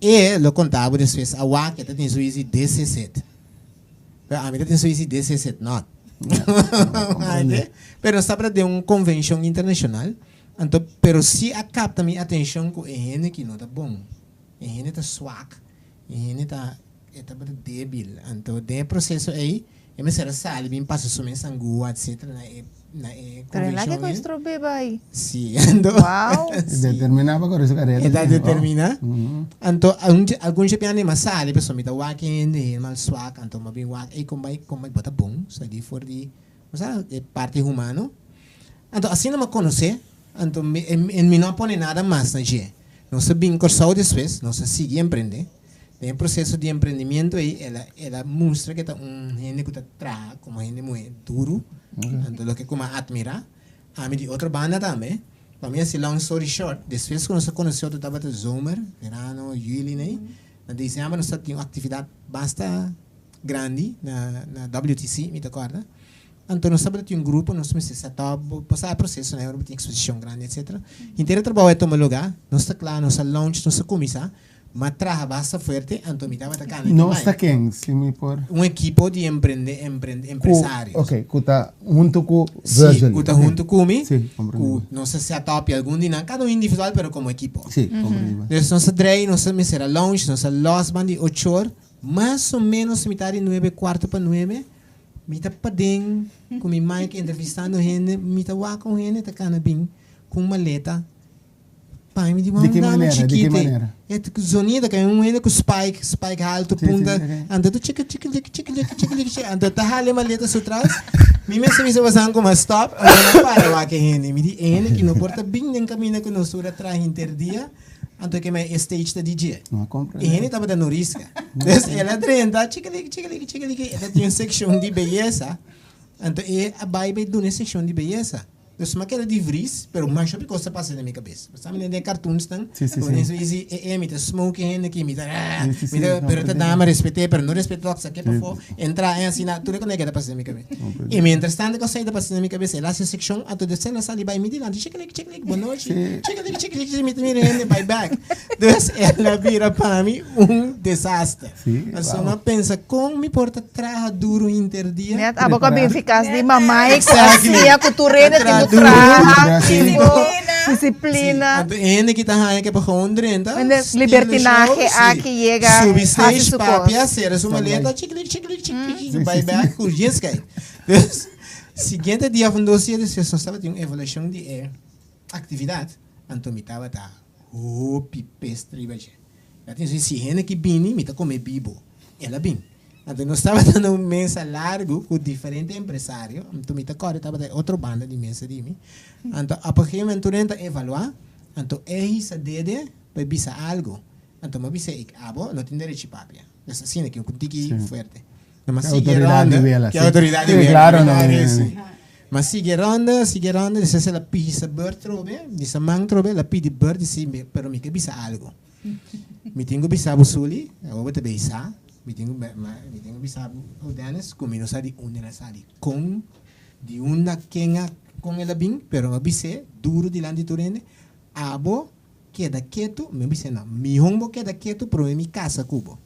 E lo contava depois a WAC está tem suíço 17. A mim tem suíço 17 not. Pero sabe de convenção internacional, então pero se capta minha atenção com gente que não está bom, gente está swag, gente está débil, então de processo aí, eu me será sali bem passa só mensangua etc na pero lá que construiu aí. Sim, wow. Determinava com isso carreira. Determina. Então alguns já pensam mas sali pessoa me tá walking mal swag, então mas bem walk e como vai botar bom, sai for de, mas é parte humano. Então assim não me conhecer, então me não põe nada mais na gente. Não se bem cursar depois, não se sigue empreender. Tem processo de empreendimento aí, ela mostra que tá gente que tá tra, como gente muito duro. Então, lo que como admira, a mim de outra banda também. Para mim, assim, long story short, depois que nós conhecemos, eu estava no Zomer, verano, julho, né? Na dezembro, nós tínhamos uma atividade bastante grande na WTC, me acorda? Então, nós tínhamos um grupo, nós tínhamos passar processo, né? Tinha exposição grande, etc. Inteiro trabalho é tomar lugar, nós estamos lá, nós launch, nós começar. Mas trabalha bastante forte, então me estava atacando. Não está quem, se me por... Equipo de empresários. Ok, que está junto com Virgil. Que está junto comigo. Sim, não sei se é top algum dia, cada um individual, mas como equipo. Sim, compreendo. Então, nós três, nós me será longe, nós los bandi 8 horas, mais ou menos metade 9, quarto para 9, me está padendo, com minha mãe entrevistando gente, me está lá com gente, está cana bem, com maleta. Pai, me de que maneira? De que maneira? É que zonida, que é ainda com spike alto, punta, anda tu chica, anda tu hale maleta sutrás, me se passando como stop, anda para lá que rende, me di ene que não porta bem nem caminha com nós ura atrás interdia, Então que me stage da DJ. Não compra. E ele estava dando risca. Então ela drenta, chica-lique. Ela tinha uma seção de beleza. Então a Bible deu uma seção de beleza. Então se uma queda de vris, pero mais que coisa passa na minha cabeça. Sabe nem de cartoons tão? Sim. Imita smoke ainda que imita. Pero te dá mais respeito, pero não respeito que aqui para fora. Entrar em assina, tudo que é passa na minha cabeça. E mientras tanto que saída passa na minha cabeça, ela se section, a toda cena sai vai me dilar, chica-lique, boa noite. Chica-lique, me vai back. Então ela vira para mim desastre. Então uma pensa como me porta traja duro interdia. A boca bem eficaz de mamãe, assim a cultura disciplina. Ainda que está que para gewoon drenta. Libertinaje aqui chega. Substage papi a ser uma letra chic-lic, vai back com gente. Seguinte dia von dossiê de sessão estava tinha uma evolução de atividade. Então me estava pipestre baje. Já tinha se gente que bini me tá comer bibo. Ela bin. Então nós estava dando um mesa largo com diferentes empresários. Então me tá corre estava de outra banda de mesa de mim. Então a partir do momento renta evaluar. Então essa dede para bisa algo. Então me bisa abo não tem direito papia. Essa cena que eu contigo forte. Mas sigue ronda. Que autoridade vela. Claro não. Mas sigue ronda, disse se la pisa bird trobe, disse man trobe, la pidi bird disse pero me que bisa algo. Me tenho bisa busuli, eu vou te bisa. Me tenho bisa o danes, como não sabe onde ela sabe. Com de uma quenga com ela bem, pero me bise duro de lande turene. Abo queda quieto, me bise não. Mi hombo queda quieto, pero mi casa cubo.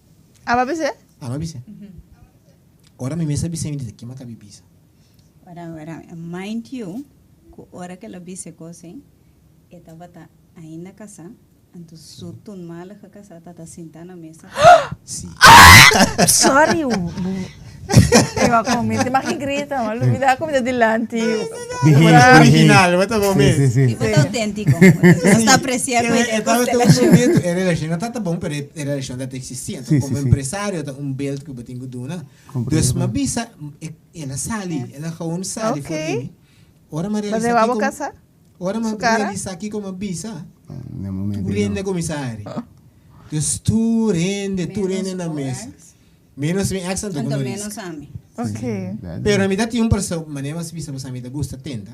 Aba bise? Aba bise. Ora me mesa bise me diz que macabi bisa. Ora, mind you, ora que ela bise coisa, estava ainda casa. Então, sutun mala que casa tá sentada na mesa. Sim. Sorry, eu comento, mas que grita, mas me dá comida delante. Original, vai tá bom mesmo. Sim. Autêntico. Não está apreciando a relação não tá bom, pero a relação da existia. Então, como empresário, um belt que eu tenho duna. Então, uma bisa, ela sali, ela gewoon sali for mim. Ora Maria Lisa aqui como ora Maria Lisa aqui como bisa. Tu rende comissário. Tu rende na mesa. Menos me accent do menos a mim. Ok. Pero a mim tinha pessoa, maneira se bisa a mim gosta tenta.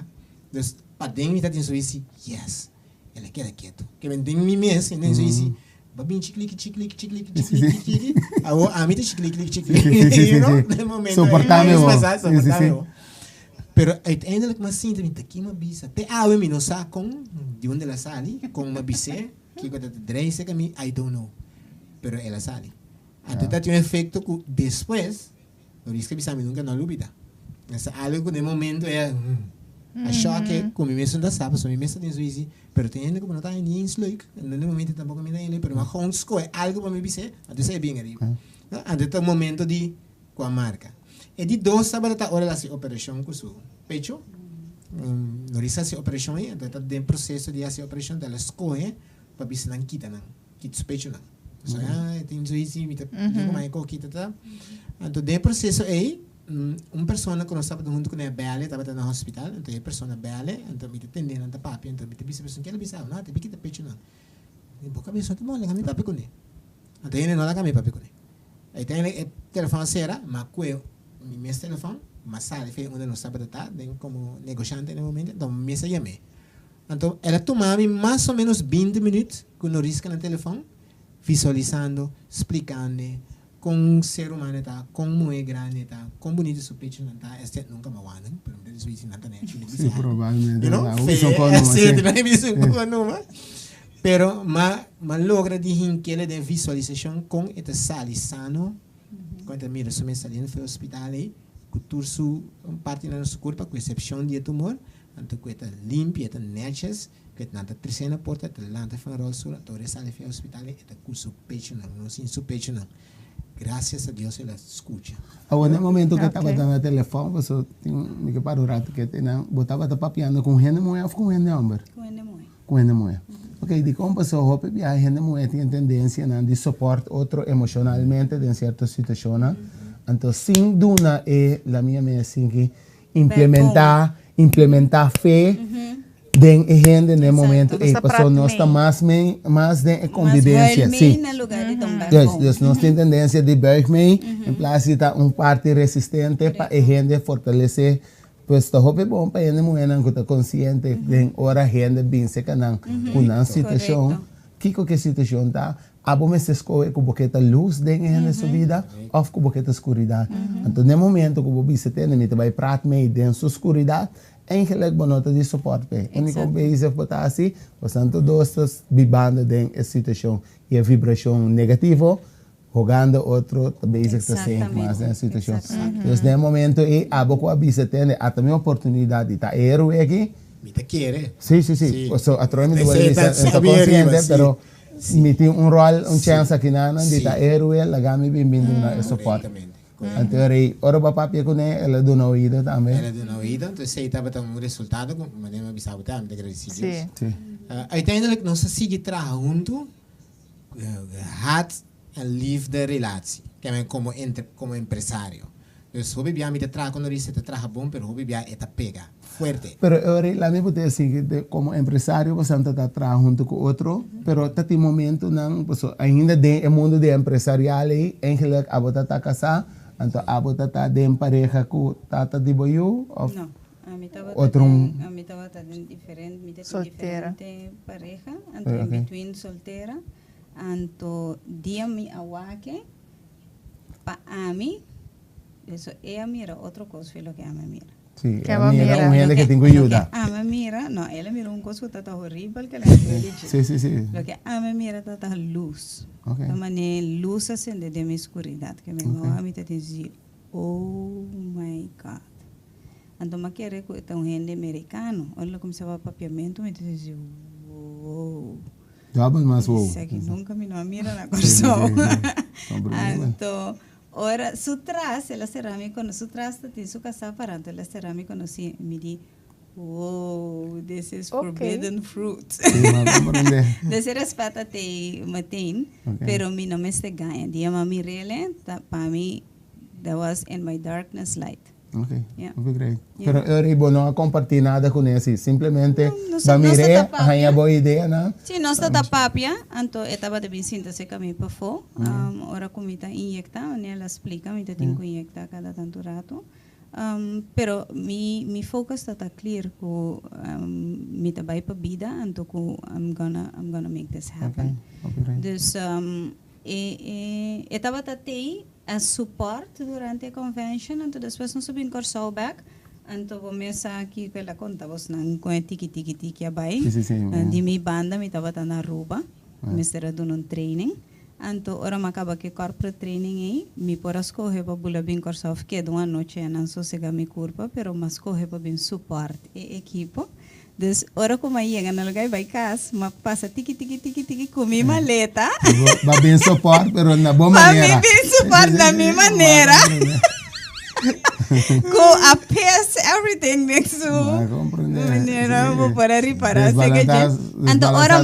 Dus para dentro me tá tinha suíci, yes. Ela quer quieto. Que vem dentro me mês, nem suíci. Babin chic-lic. A mim tá chic-lic. You know? No momento. Suportável. Pero uiteindelijk mas sinto me aqui uma bisa. Te awe me não sabe com de onde ela sali, com uma bise que quando te dreise que me I don't know. Pero ela sali. Então tá tinha um efeito que depois, não diz que bisa me nunca não lubida. Essa algo no momento é a choque com me mesmo da sabe, só me mesmo tem isso, pero tem ainda como não tá nem sluik, no momento tampouco me dá ele, pero mas com escolhe algo para me bise, até sai bem arriba. Até o momento de com a marca. E di dois sábados tá hora da operação com o pecho. Não diz assim operação aí, então tá dentro processo de essa operação dela escolhe para bisa não quita o pecho não. So tem isso me tá como é que quita tá. Então dentro processo aí pessoa que não sabe do mundo que é bela, estava no hospital, então é pessoa bela, então me atendendo na papi, então me bisa pessoa que ela bisa não, tem que pecho não. E boca bisa tu mole, kami papi com ele. Então ele não lá kami papi com ele. Aí tem telefone será, mas meu telefone, mas sabe que onde não sabe estar, como negociante no momento, então me chamei. Então ela tomava mais ou menos 20 minutos com o risco no telefone, visualizando, explicando com ser humano tá, como é grande tá, como bonito o peito não tá, este nunca me aguardam, pero isso isso não tá nem aqui. Sim, provavelmente. You know, pero mas logra de que ele de visualização com esta sala sano. Quando mira, se me saí no hospital aí, cultura su parte da nossa corpo, com exceção de tumor, então que está limpo, está netjes, que está na terceira porta, está lá na frente sul, toda sala no hospital aí, está com su pecho não sin su pecho não. Graças a Deus ela escuta. Agora no momento que estava dando telefone, você tinha que parar o rato que botava papiando com gente mulher ou com gente homem? Com gente mulher. Ok, de como pessoa que a gente mulher tem tendência de suporte outro emocionalmente em certas situações. Então, sem dúvida, a minha mãe assim que implementar fé den gente en el momento pasó no está más de convivencia sí Dios no tiene tendencia de bergme en plaza está un parte resistente para gente fortalecer pues está hope bom para gente muy que está consciente de hora gente bien se canan una situación que situación está abo me se escoge como que está luz en su vida o como que está oscuridad entonces en el momento como você tem me vai pratar meio de sua oscuridad eigenlijk bonota de suporte. Único bezig botar assim, portanto dois vivendo em essa situação e a vibração negativa, jogando outro bezig também mais nessa situação. Então nesse momento a boca avisa tem a também oportunidade de tá erro aqui. Me te quiere. Sim. So através do consciente, pero me tem rol, chance aqui na de tá erro la gami bem-vindo na suporte. Anterior, ora papi con ela do no oído também. Ela do no oído, então se estava um resultado, mas nem me avisava também, agradecidos. Sim. Uiteindelijk nós seguimos junto, had een liefde relatie, que é como empresário. Dus hoe bia me te traga quando dice te traga bom, pero hoe bia eta pega fuerte. Pero ahora la me puede decir que como empresario você está trabalhando junto com outro, pero tati momento não, pues ainda de mundo de empresarial aí, eigenlijk abota tá casar. Então, a bota tá de pareja com tata de boiú? Não, a mim tava diferente, solteira. Diferente pareja, então in between solteira, então dia me awake pa ami, isso é a mira outra coisa foi o que a mira. Sim, a mira gente que tem que ajudar. A mira, não, ela mira coisa que tá horrível que ela dice. Sim. Lo que a mira tá luz. Okay. Mas luz acende de minha escuridão, que me a mim te diz, oh my God. Então me quer que é gente americano, olha como se vai papiamento, me diz, wow. Double mais wow. Isso aqui nunca me não mira na coração. Então ora, su tras, ela cerâmica, su tras tem su casa parando, ela cerâmica não se me diz, wow, this is forbidden fruit. Desse respeito te matin, pero mi não me se ganha. Dia mami rele, para mim, that was in my darkness light. Okay, great. Pero eu não compartilhar nada com ele, simplesmente para mirar, ganhar boa ideia, não? Sim, nós está papia, então eu estava de visita se caminho para fora, ora como está injectar, ela explica, me tem que injectar cada tanto rato. Pero mi focus está clear ko mi tabay pa vida anto ko I'm gonna make this happen. Okay. Dus estava tatei a support durante a convention anto depois não subin corso back anto começa aqui que ela conta vos nang com tiki abay. Di mi banda mi tava na Aruba, mi estava dando training. Anto ora macaba que corporate training aí, me por escorrer para bula bem corso que de uma noite não sossega me curva, pero mas correr para bem suporte e equipo. Dus ora como aí chega no lugar vai casa, mas passa tiki com minha maleta. Vai bem suporte, pero na boa maneira. Vai bem suporte da minha maneira. Go a pass everything next to maneira vou para reparar então ora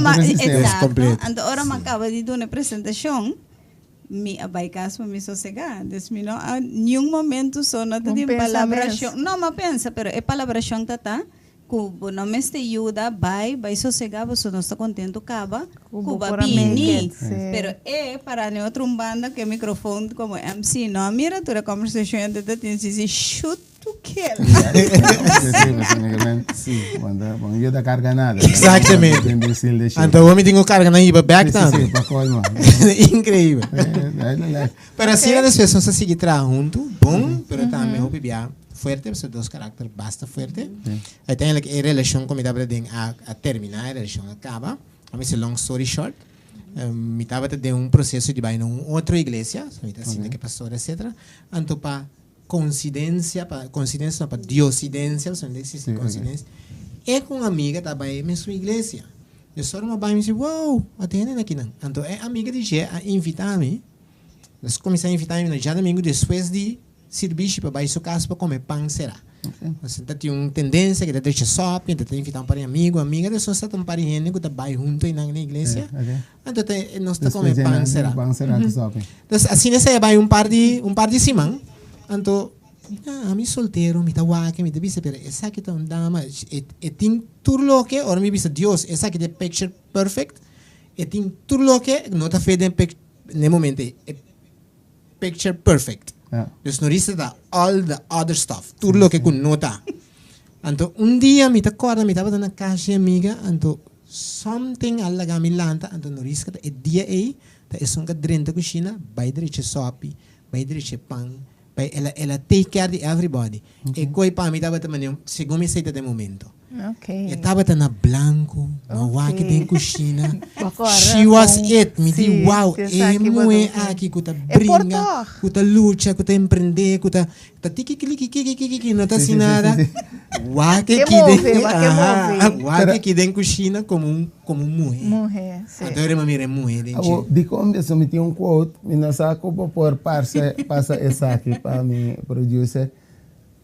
então ora acaba de dar uma apresentação me abaicas para me sossegar desmino a nenhum momento só nada de palabração não mas pensa pero é palabração tata cubo não me te ajuda vai sossegar você não está contente acaba cuba bini pero é para ne outro banda que microfone como MC não mira toda a conversação ainda tem se shoot to kill sim quando eu da carga nada exatamente então eu me tenho carga na iba back também incrível pero assim as pessoas se seguem junto bom pero também o bebia fuerte, porque dos caracteres bastante fuerte. Uiteindelijk, a relação como estava a terminar, a relação acaba. A mim, long story short, me estava de processo de ir em outra igreja, assim que pastor, etc. Então, para coincidência, para diosidência, não existe coincidência. E com uma amiga estava em mesma igreja. Eu só uma baia me disse, wow, atendem aqui não. Então, a amiga disse, a invitar-me. Nós começamos a invitar-me já domingo depois de serviço para ir a sua casa para comer pão será. Você tem uma tendência que te deixa shopping, te invitar um par de amiga, de só está um par de gente que vai junto na igreja. Então nós está comer pão será. Então assim nessa vai um par de semana. Então mi solteiro, mi tawake, mi bisa, pero esa que ta dama, ting turloke, or mi bisa Dios, esa que de picture perfect, ting turloke, no ta fede ne momento, picture perfect. Dus no resta all the other stuff, turloke kun nota. Anto un dia mi ta corda, mi tava na casa amiga, anto something alla gamilanta, anto no resta e dia ta esonga drenta cucina, vai drice sopi, vai drice pang. Ela take care de everybody. E coi pa mi tava também, segundo me aceita de momento. Okay. E tava na blanco, na waki den coxina. She was it. Me di wow, e moe aqui kuta brinca, kuta lucha, kuta empreender, kuta tiki não tá assim nada. Waki aqui den coxina como um mulher. Adoro me mire mulher. De como eu meti quote, me não saco por passa essa aqui para mi producer.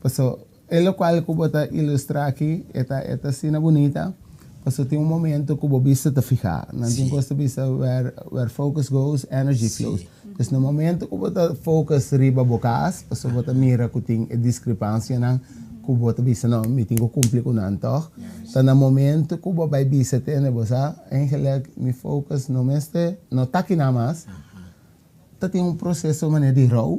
Passou lo cual que bota ilustrar aqui, esta cena bonita, porque tem momento que você precisa te fijar. Não tem coisa precisa where focus goes, energy flows. Então, no momento que você focus riba bocas, você bota mira que tem discrepância, não, que você precisa não, me tenho que cumprir com nanto. Então, no momento que você vai precisa ter, você, eigenlijk, me focus não tá aqui nada mais. Tem processo maneira de raw.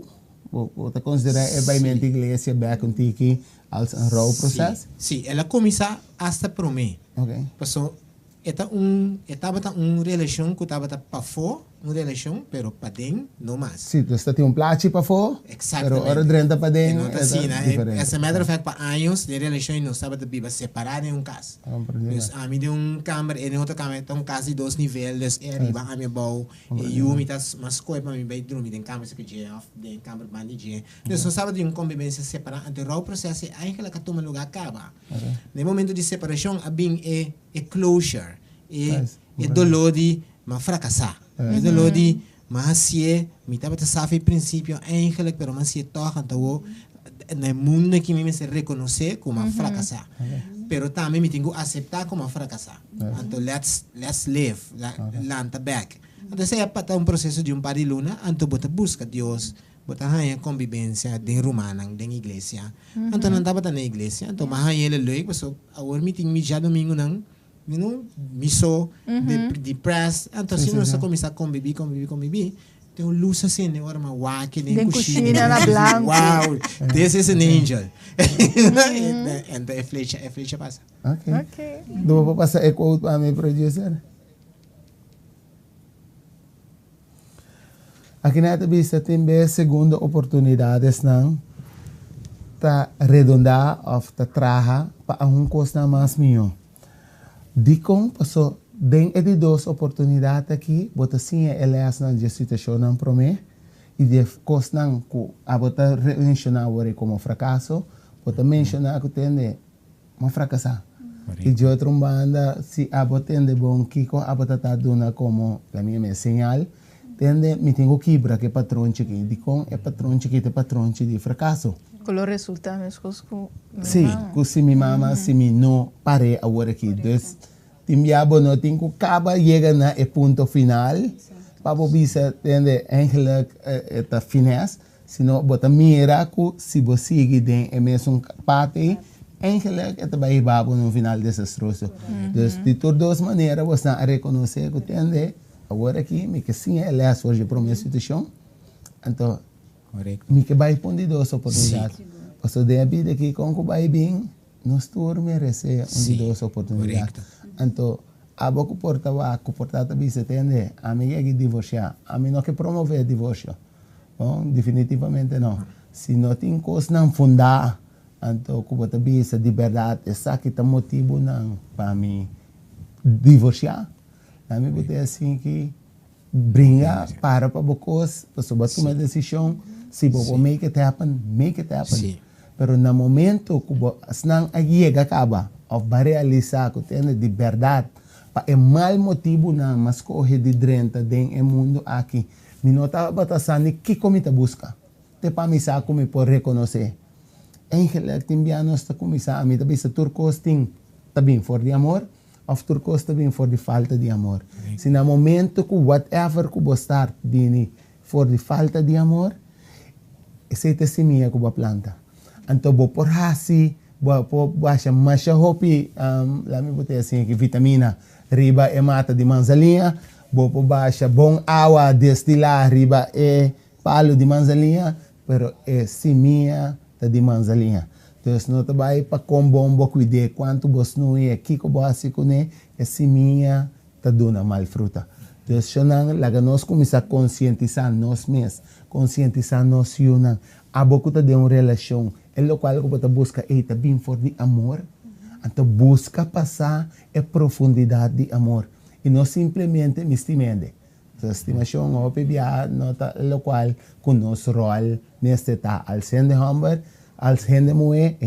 Você considera a igreja back on tiki als een rouwproces? Sim, ela começa hasta para mim. Okay. Passou, estava uma relação que estava para fora, uma relação, pero para dentro não mais. Sim, você tem plaatje para fora, pero ora dentro para dentro é diferente. Essa matter of fact, para anos de relação não estava de viver separada em casa. Dus a mim de câmara e de outra câmara, então casa de 2 níveis, é riba a minha boa, e eu me tas mas coi para mim bem dormir de câmara que je off, de câmara bandije. Dus não estava de convivência separada, então o processo é aí que ela toma lugar acaba. No momento de separação, a bem é closure, é dolor de fracassar. Dolor de mas se me estava a saber princípio eigenlijk, pero mas se toca então no mundo que me se reconhecer como fracassar. Pero também me tenho que aceitar como fracassar. Então let's live, lanta back. Então se é para um processo de par de luna, então bota busca Deus, bota a convivência de romana, de igreja. Então não estava na igreja, então mas ele logo, porque agora me tenho me já domingo não. You know, miso, depressed. Então, se nós começar a conviver, tem um luz assim, né? Agora, uma waki, tem coxina na blanca. Wow, this is an angel. Então, a flecha passa. Ok. Vou passar a quote para meu producer. Aqui na vista tem bem segunda oportunidades, não? Tá redondar ou tá traha para um custo mais melhor. Dicom passou dentro de 2 oportunidades aqui, bota sim elas na situação não promete e de coisa não que a bota mencionar agora como fracasso, bota mencionar que tem uma fracassar. E de outra banda, se a bota tem de bom kiko, a bota tá dando como a minha señal, tende me tenho que quebrar que patrão chique, dicom é patrão chique de patrão de fracasso. Qual resulta nas coisas que sim, que se minha mama se me não pare agora aqui, dus timbiabo não tem que acaba chega na ponto final, para você entender eigenlijk esta finesse, senão bota mira que se você seguir dentro é mesmo parte, eigenlijk esta vai babo no final desastroso. Dus de todas as maneiras você a reconhecer que entende agora aqui me que sim é lá hoje para minha situação, então me que vai pôr de 2 oportunidades. Porque de vida que com que vai bem, nós todos merecemos de 2 oportunidades. Então, a boca comportada bisa tende, a mim é que divorciar, a mim não que promover divórcio. Bom, definitivamente não. Se não tem coisa não fundar, então comporta bisa de verdade, essa que tá motivo não para mim divorciar. A mim bote assim que brinca para bocos, para sobre tomar decisão. Se você make it happen, make it happen. Sí. Pero no momento que você não chega acaba, ou vai realizar que tem de verdade, para é mal motivo não, mas corre de dentro do mundo aqui. Me nota batasani que como te busca, te para me saber como pode reconhecer. Eigenlijk também nós está começar a me também se turcos tem também for de amor, ou turcos também for de falta de amor. Se no momento que whatever que você está for de falta de amor, essa é a semilla que você planta. Então, bo por hasi, bo baixa masha hopi, lá me botei assim que vitamina riba é mata de manzalinha, bo por baixa bom água destilar riba é palo de manzalinha, pero é semia de manzalinha. Então, não te vai para com bombo cuidar quanto você não é, kiko basi kune é semia ta dona mal fruta. Então, senão, lá nós começamos a conscientizar nós mesmos, conscientizar nós yunan, a boca de uma relação, é o qual você busca eita bem for de amor, então busca passar a profundidade de amor e não simplesmente me estimende. Então, estimação ou PBA nota o qual com nosso rol neste tá al sende humber, al gente moe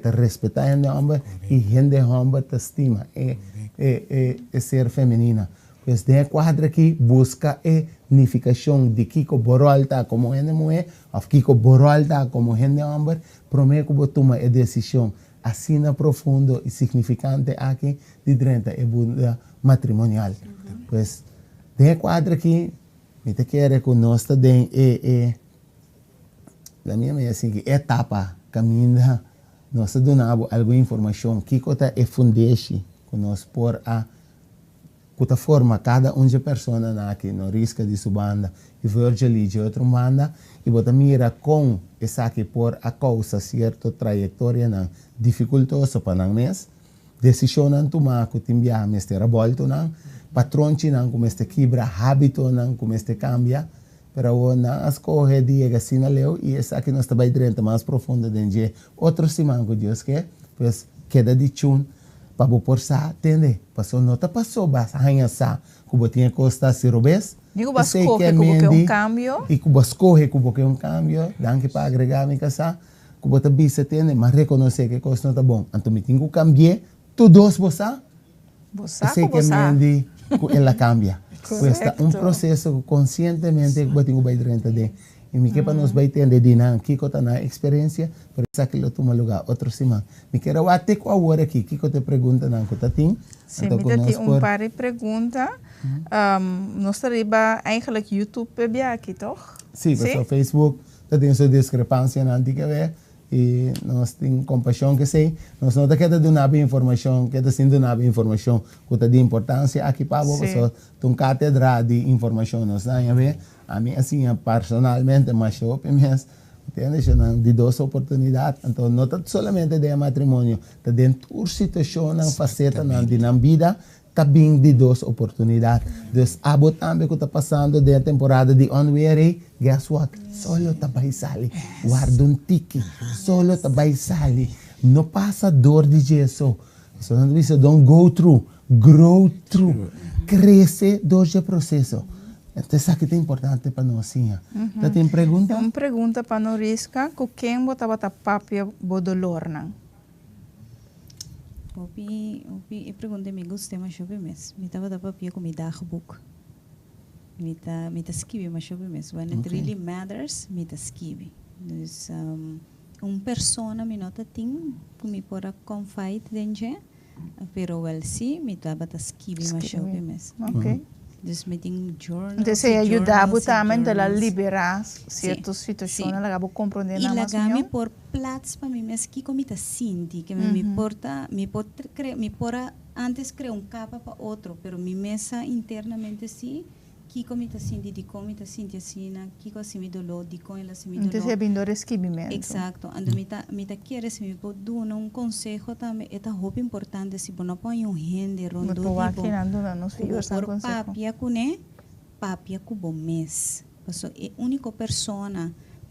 te respeitar gente humber e gente humber te estima é ser feminina. Pues de quadra aqui busca a unificação de Kiko Borolta como gente mulher, ou Kiko Borolta como gente homem, prometo que vou tomar a decisão assim na profundo e significante aqui de dentro da vida matrimonial. Pues de quadra aqui, me te quero que nós também da minha é assim que etapa caminha nós donamos alguma informação Kiko tá é fundeixe que nós por a que forma cada uma pessoa aqui no risco de sua banda e veja ali de outra banda e bota mira com essa aqui por a causa certa trajetória na dificultosa para nós mês decisão não tomar que timbia este revolto não patrão não como este quebra hábito não como este cambia pero não escolhe dia assim na leu e essa aqui nós também dentro mais profunda dentro outro semana que Deus quer pois queda de chun para por sa entende passou nota passou basta hanya sa que tinha costa se robes digo bas corre que cambio e que bas corre que um cambio danke para agregar me casa que bota bisa tende mas reconhecer que costa não tá bom então me tenho que cambiar todos bossa sei que mendi que ela cambia pues está processo conscientemente que tenho que dentro de e me que para nós vai entender de não Kiko tá na experiência por isso que ele toma lugar outro semana me quero até com a hora aqui Kiko te pergunta não que tá tem sim me tem par de pergunta nós estamos eigenlijk YouTube aqui toch sim pessoal Facebook tá tem sua discrepância na antiga vez e nós tem compaixão que sei nós não tá querendo dar informação que tá sendo dar informação que tá de importância aqui para você tem cátedra de informação nós não ver a mim assim personalmente mas eu penso entende de duas oportunidades então não tá somente de matrimônio tá dentro de situação na faceta na vida também de duas oportunidades então abo também que tá passando de temporada de onweary guess what solo tá vai sair guarda tique solo tá vai sair não passa dor de Jesus so não diz don't go through grow through cresce durante o processo. Então, isso aqui é importante para nós, sim. Tem pergunta? Uma pergunta para nós, Risca. Com quem você bota papia o dolor, não? Eu perguntei, me gostei, mas eu mesmo. Me estava papia com me dagboek. Me tá escrever, mas eu mesmo. When it really matters, me tá escrever. Então, persona me nota tem que me pôr confide dentro, pero well, sim, me estava escrever, mas eu mesmo. Ok. Dus met een journal. Dus hij ajuda também a liberar certas situações, ela acaba compreendendo mais. E ela me por plaats para mim, mas que como me sinto, que me porta antes criar capa para outro, pero mi mesa internamente sim, que como me sinto, de como me sinto assim, que como assim me dolor, de como ela se me dolor. Então é bem resquibimento. Exacto. Ando me ta quiere se me pode dar um conselho também, é muito importante se não põe gente rondo tipo. Papia com bom mês. Porque é a única pessoa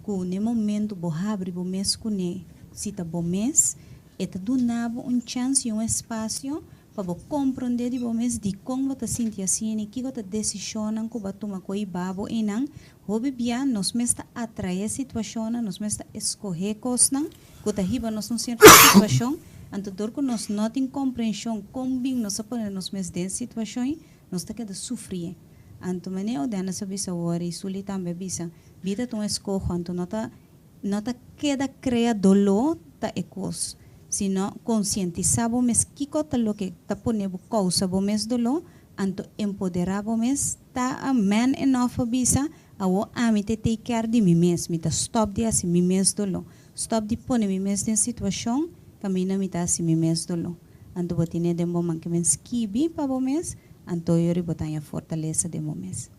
que no momento bo abre bom mês com ne, se tá bom mês, é tá donava chance e espaço para compreender de bom mês de como você sente assim e que você decisiona que você toma com o babo e não hobby bia nós mesmo atrair situação nós mesmo escolher coisas que você riba nós não certa situação então dor que nós não tem compreensão como bem nós podemos nós mesmo dessa situação nós tá queda sofrer então mané o dana sabe se agora e suli também bisa vida tão escolho então nota queda cria dolor tá ecos sino conscientizar mes kiko lo que ta pone causa bo mes dolo anto empoderar bo mes ta a man enough bisa awo ami te take care de mi mes mi ta stop de assim mi mes dolo stop de pôr me mesmo em situação para mim não me tá assim me mesmo dolo anto botine de bom que men skibi para bom mês anto eu botar a fortaleza de bom mês.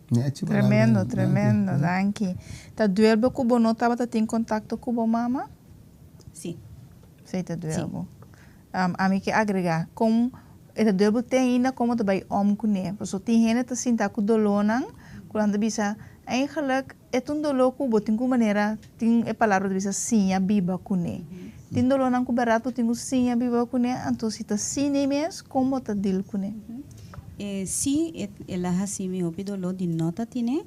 Tremendo, tremendo, danke. Tá duelbo que o não tava tem contato com o mama? Sim. Sei tá duelbo. A mim que agregar com eta duelbo tem ainda como também com né. Porque tem gente que sinta com dolor não, quando bisa eigenlijk é um dolor que botin com maneira tem a palavra de bisa sim a biba com né. Tem dolor não com barato tem o sim a biba com né, então se tá sim mesmo como tá deal com né. Sí, ela assim me hopi dolor de nota tiene,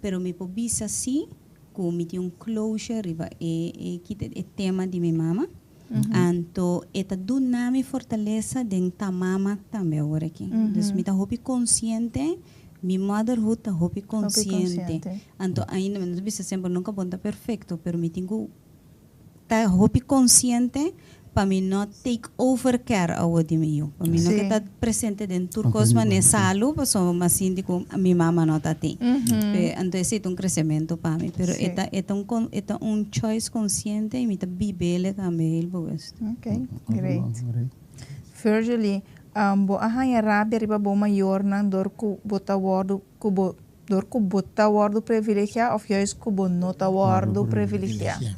pero me pobisa sí, como me tiene un closure riba e tema de mi mama, anto eta do nami fortaleza de ta mama também agora aqui. Dus me tá hopi consciente, mi motherhood tá hopi consciente, anto ainda me bisa sempre nunca bonta perfecto, pero me tengo tá hopi consciente para mim não take over care ao de mim, para mim não que está presente dentro do cosmo nessa para só mas assim como a minha mama não está tem, então esse é crescimento para mim, pero é um choice consciente e me tá bibele também ele boas. Okay, great. Virgily, bo ahanya rabi riba bo maior nang dor ku bota wardo ku bo dor ku bota wardo privilegia of juist ku bo nota wardo privilegia.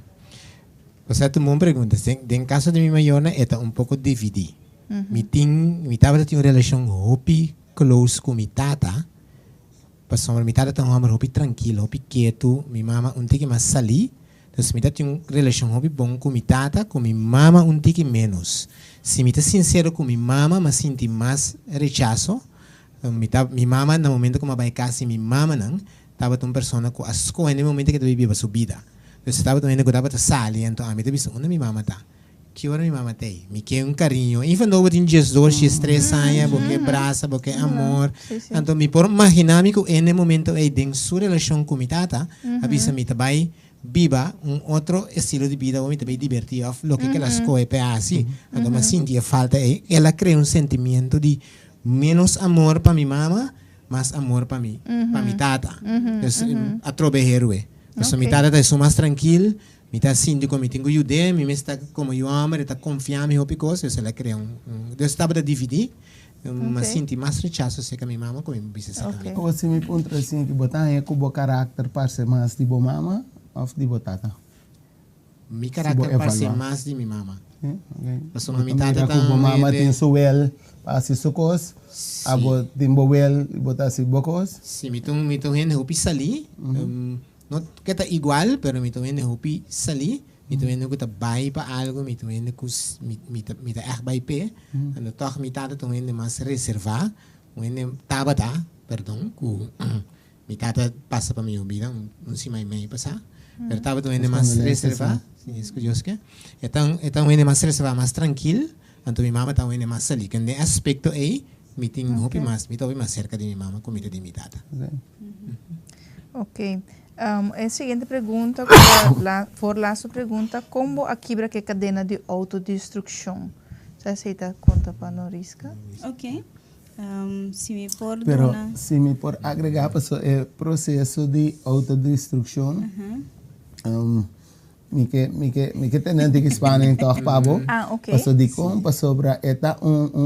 Você tem uma pergunta, em caso de minha maiona, é um pouco dividido. Me tava tendo uma relação hopi close com minha tata, passou minha tata tem uma hopi tranquila, hopi quieto, minha mama tique mais sali, então me tava tendo uma relação hopi bom com minha tata, com minha mama tique menos. Se me tá sincero com minha mama, mas sinto mais rechaço. Minha mama no momento como vai casa, minha mama não, tava uma pessoa com as coisas no momento que eu vivia sua vida. Eu estava também negociando para sair, então a minha pessoa, onde minha mama está? Que hora minha mama tem? Me quer carinho. Even though eu tenho just 2, 3 anos, porque braça, porque amor. Então me por imaginar que no momento aí tem sua relação com minha tata, a bisa me também viva outro estilo de vida, ou me também divertir, of lo que elas coisas é assim. Então me sentia falta aí, ela cria sentimento de menos amor para minha mama, mais amor para mim, para minha tata. Então a trobeiro é. Então, minha tata está mais tranquila, me está sentindo como eu tenho ajuda, me está como eu amo, está confiando em outras coisas, ela cria eu estava a dividir, mas sinto mais rechaço se que minha mama como me disse assim. Você me pergunta assim que botar é como carácter para ser mais de boa mama ou de boa tata? Meu carácter para ser mais de minha mama. Porque minha tata como mama tem suel, para ser sucos, a botar tem boel, botar se bocos. Sim, me tô vendo o pisali. Não que está igual, pero me também não hopi sali, me também não que está vai para algo, me também não que me tá erg vai pé, então toch me tá também não mais reservar, me tabata, perdão, que me tá passa para minha vida, não sei mais passar, pero tava também não mais reservar, sim, escutei que, então me mais reservar, mais tranquilo, então minha mama também não mais sali, que nesse aspecto aí, me tem hopi mais, me tô mais cerca de minha mama, como de minha tata. Ok. A seguinte pergunta, for lá sua pergunta, como a quebra que cadena de autodestruição? Você aceita conta para Norisca? Ok. Se me por pero se me por agregar para o processo de autodestrução, me que tem que Espanha então pabo. Ok. Passo de como passo sobre eta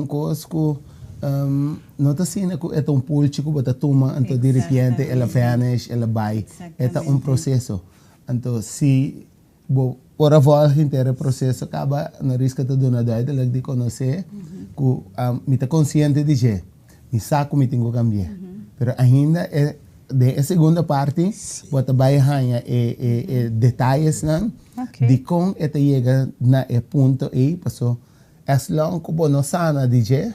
coisa que não está sendo que é político que toma, então de repente ela vanish, ela vai, é processo. Então se por a volta inteira processo acaba na risca de dona doida, ela de conhecer que me está consciente de que me saco me tenho que cambiar, pero ainda é de segunda parte, bota vai ganhar detalhes não, de como ela chega na ponto aí passou. As long como não sana DJ,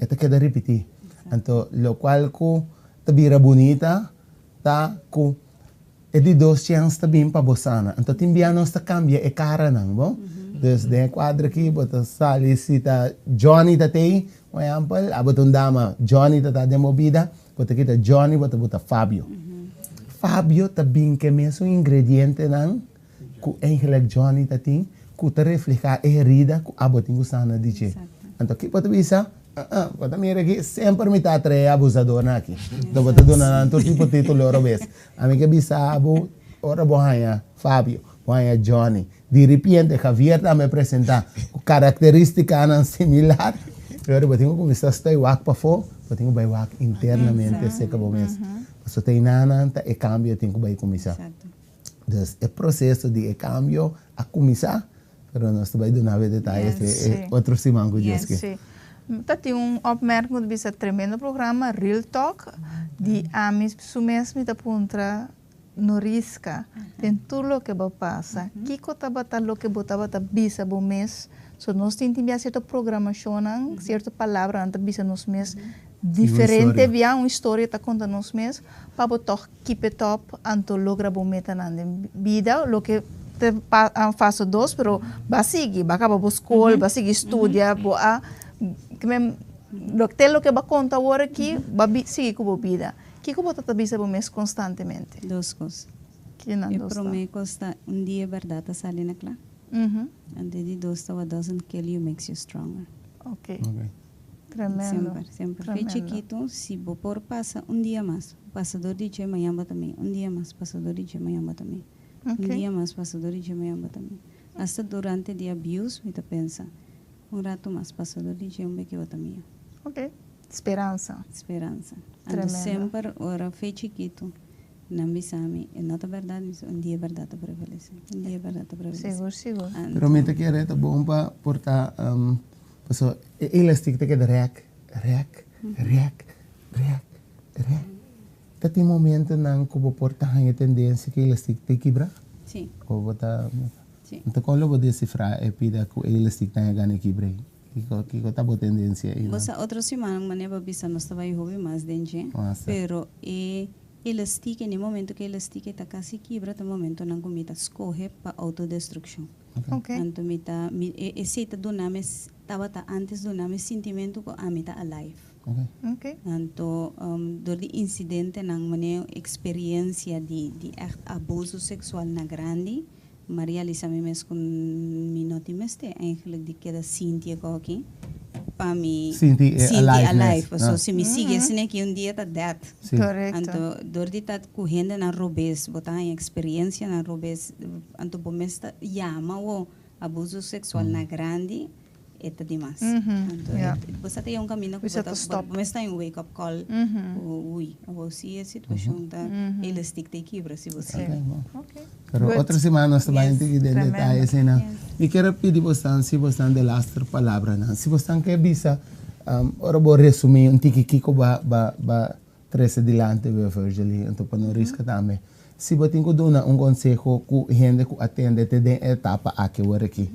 esta queda repetir. Então, lo qual que tabira bonita, tá com é de 2 chances também para bossana. Então, também não está cambia é cara não, bom? Desde quadro aqui, bota sali se tá Johnny tá tem, por exemplo, a bota dama Johnny tá de movida, bota aqui tá Johnny, bota Fábio. Fábio também que mesmo ingrediente não, que eigenlijk Johnny tá tem. Que refleja a herida que a botinho sana DJ. Então, que pode bisa, pode mirar que sempre me está atrás abusador aqui. Então, pode donar todo tipo de título outra vez. A mim que bisa abo ora bohanha Fábio. Wanya Johnny. De repente, Javier me presenta características similar. Pero eu tenho que começar a estar wak para fora, eu tenho que wak internamente, se acabou mesmo. Se tem nada, é cambio, eu tenho que começar. Então, é processo de cambio a começar, mas nós vamos dar detalhes, é outro simango disso. Sim. Tem opmerking dat is een tremendo programma, Real Talk, die amis mesmo da puntra no risca, tem tudo o que passa. Kiko tabata lo que botava bisa bom mês. So, nós temos certa programação, certa palavra, antes bisa nos mês, diferente, via uma história que conta nos mês, para botar keep it up, anto logra bom meta na vida, lo que te faço dos, pero vai seguir, vai acabar escola, vai seguir estudia, lo que vai contar agora aqui, vai seguir com a vida. Que como você bisa bom mês constantemente? Dos coisas. Que não eu prometo que dia verdade sali na clá. And the dos what doesn't kill you makes you stronger. Okay. Tremendo. Sempre. Foi chiquito, se por passa dia mais, passador de dia amanhã também. Dia mais, passador de dia amanhã também. Dia mais, passador de dia amanhã também. Hasta durante the abuse, me pensa, rato mais, passador de dia que eu também. Ok. Esperança. Tremendo. Sempre, ora, foi chiquito. Não me sabe, é não verdade, dia verdade prevalece. Dia verdade prevalece. Seguro. Pero me te quiere tá bom para portar pessoa elástico te queda rec. Tem momento não que vou portar a tendência que elástico te quebra. Sim. Ou botar. Sim. Então quando eu vou decifrar é pida que elástico tenha ganho quebra. Que tá boa tendência aí. Você outra semana maneira bisa nós estava aí hobby mais dente, pero elastique no momento que elastique está quase quebra, no momento não comita escorre para autodestruição. Okay. Então mita esse do nome estava antes do nome sentimento que a mita alive. Okay. Então do incidente não maneira experiência de abuso sexual na grande. Maria Lisa mes com minoti meste eigenlijk die keda Cynthia aqui para mim Cynthia alive so se me sigue assim que dia tá dead correto então dor de tá correndo na robes botar em experiência na robes então bomesta llama o abuso sexual na grande eta demais então você tem caminho que você bomesta em wake up call ui você a situação da elastic te quebra se você Pero outra semana nós também temos que dar detalhes. E quero pedir você, se você tem a outra palavra, se você quer bisa, ora vou resumir tiquico ba 13 adiante, Virgil, então para não riscar também. Se você tem que dar conselho com gente que atende te den etapa aqui agora aqui.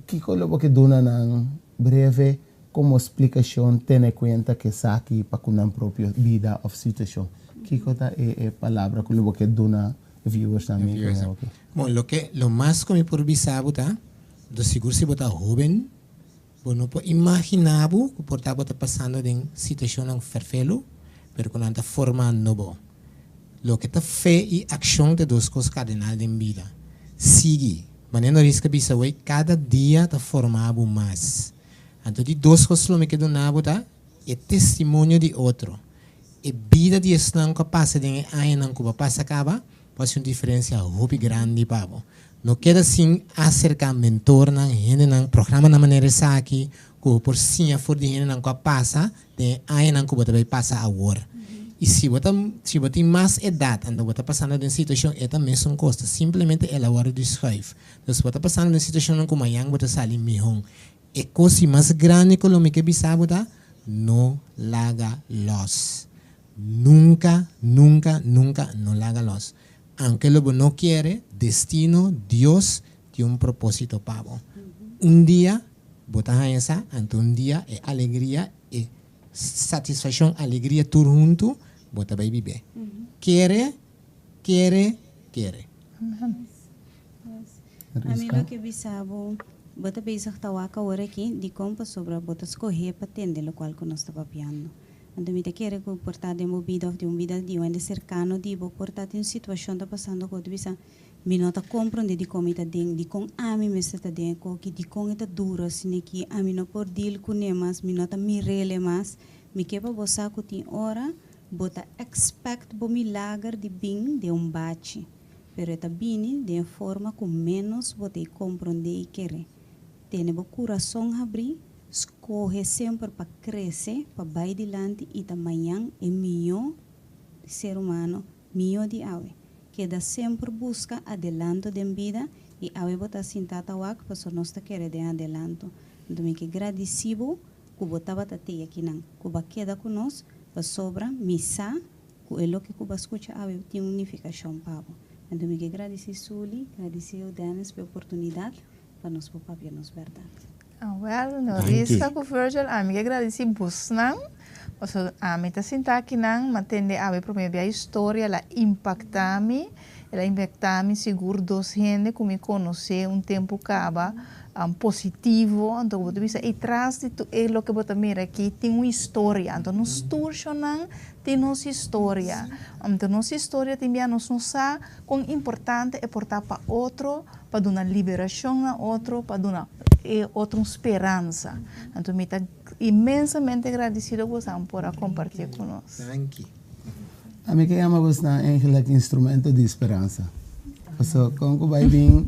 Que colo que dona na breve como explicação tendo em conta que aqui para com a própria vida ou situação. Que coisa é palavra que dona viewers también. Okay. Bueno, lo más que me por visabo ta, do seguro se bota joven, bueno, po imaginabo que por tá passando en situación en ferfelo, pero con anta forma novo. Lo que ta fe y acción de dos cosas cardinal de vida. Sigue, maneno risca bisaway cada día ta formabo más. Entonces dos cosas lo me quedo nabo ta, e testimonio de otro. E vida de esnan que passa de aí não que passa acaba. Pode ser uma diferença muito grande, pavo. Não queda assim acerca mentor na gente na programa na maneira aqui, que por sim a for de gente não que passa, de aí não que você passa agora. E se você tem mais idade, então você passando em situação é também são costas, simplesmente ela agora descreve. Então se você passando em situação como amanhã você sai melhor. E coisa mais grande que o que bisabo da, não laga los. Nunca não laga los. Aunque lo no quiere, destino, Dios tiene un propósito para vos. Un día, botas a esa, ante un día, es alegría, es satisfacción, alegría, tú junto, botas a vivir. Quiere. A mí lo que bisabo, botas a pensar tawaka ahora aquí, de cómo sobre botas coger para atender lo cual que nos está papiando. Quando me quer portar de uma vida de um cercano de portar de uma situação da passando com bisa me nota compreender de como está dentro de com a mim me está dentro que de com está duro assim que a mim não por deal com nemas me nota me rele mais me quebra você que tem hora bota expect bo milagre de bem de bate pero está bini de forma com menos você compreender e querer. Tem o coração abrir, escorre sempre para crescer, para vai adiante e amanhã é melhor ser humano, melhor de ave. Queda sempre busca adelanto de vida e ave botar sentata wak para nós querer de adelanto. Então me que agradecido que botava tate aqui não, que ba queda conosco para sobra missa, que é lo que cuba escuta ave tem unificação pavo. Então me que agradecer Suli, agradecer o Dennis pela oportunidade para nos papia nos verdade. Well, no resta com Virgil, a mim agradecer busnang. Also, a mim tá sentar aqui não, matende a ver primeiro a história, ela impacta-me seguro dos gente que me conhece tempo acaba positivo, então você vê e traz de tudo o que você mira aqui tem uma história, então nos tornam tem nossa história, então nossa história também nos sabe quão importante é portar para outro, para dar uma liberação a outro, para dar outra esperança, então me está imensamente agradecido por compartilhar conosco. A mim que chamamos na eigenlijk instrumento de esperança. So, quando vai bem,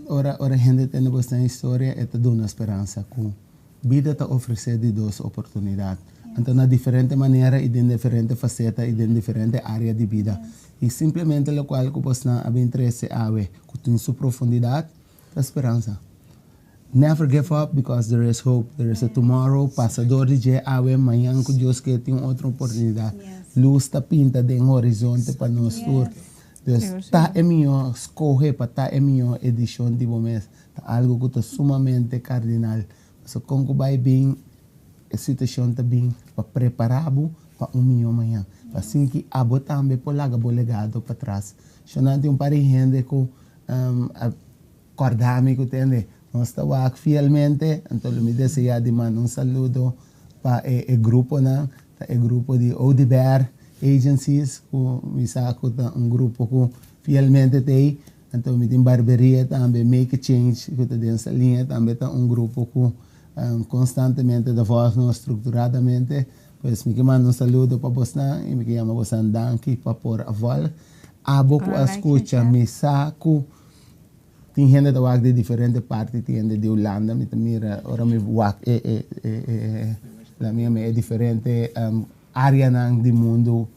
ora gente tem uma história e te dá uma esperança que vida te oferece de duas oportunidades. Então, na diferente maneira e de diferente faceta e de diferente área de vida. E simplesmente o qual que você não tem interesse a ver, que tem sua profundidade, a esperança. Never give up because there is hope. There is a tomorrow. Passador de dia, amanhã que Deus quer tem outra oportunidade. Luz está pinta de um horizonte para nós todos. Então, está é melhor escolher para estar é melhor edição de momento. Algo que está sumamente cardinal. So, como vai bem, a situação está bem para preparar para melhor amanhã. Assim que a boa também pode largar o legado para trás. Se não tem par de gente que acordar-me que entende. Nós estamos fielmente, então eu me desejo de mandar um saludo para o grupo, o grupo de Odebear Agencies, que saco grupo que fielmente tem, então me tem barbearia também, Make a Change, que tem essa linha, também tem grupo que constantemente da voz estruturadamente, pois me manda um saludo para você e me chama você danke para por a voz, abo que escuta, me saco. Tem gente que wak de diferentes partes, tem gente de Holanda, mira, ora me wak la minha é diferente área do mundo,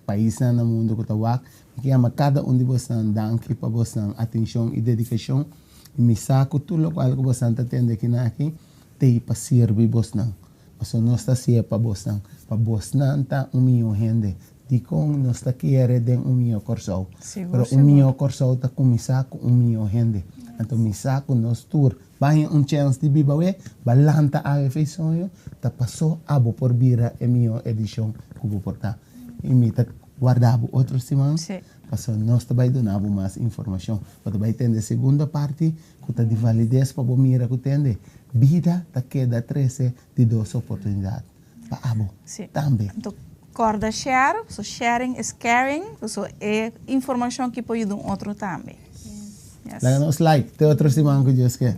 país no mundo que wak, que ama cada de vocês danke para vocês atenção e dedicação, e me saco tudo o qual que vocês atende aqui, tem para servir vocês, porque nós está ser para vocês tá milhão gente. Dico, nós está querendo de milhão corso, pero milhão corso está começar com milhão gente. Então, me saco nós tour, vai chance de bibawe, balanta a feição, tá passou abo por vira milhão edição que vou portar. E me tá guardado outro semana, passou nós vai donar mais informação, para vai ter a segunda parte, que tá de validez para o mira que tem, vida tá queda 13 de 2 oportunidades, para abo também. Corda share, so sharing is caring, so é informação que pode dar outro também. Yes. Dá-nos like, tem outro semana que Deus quer.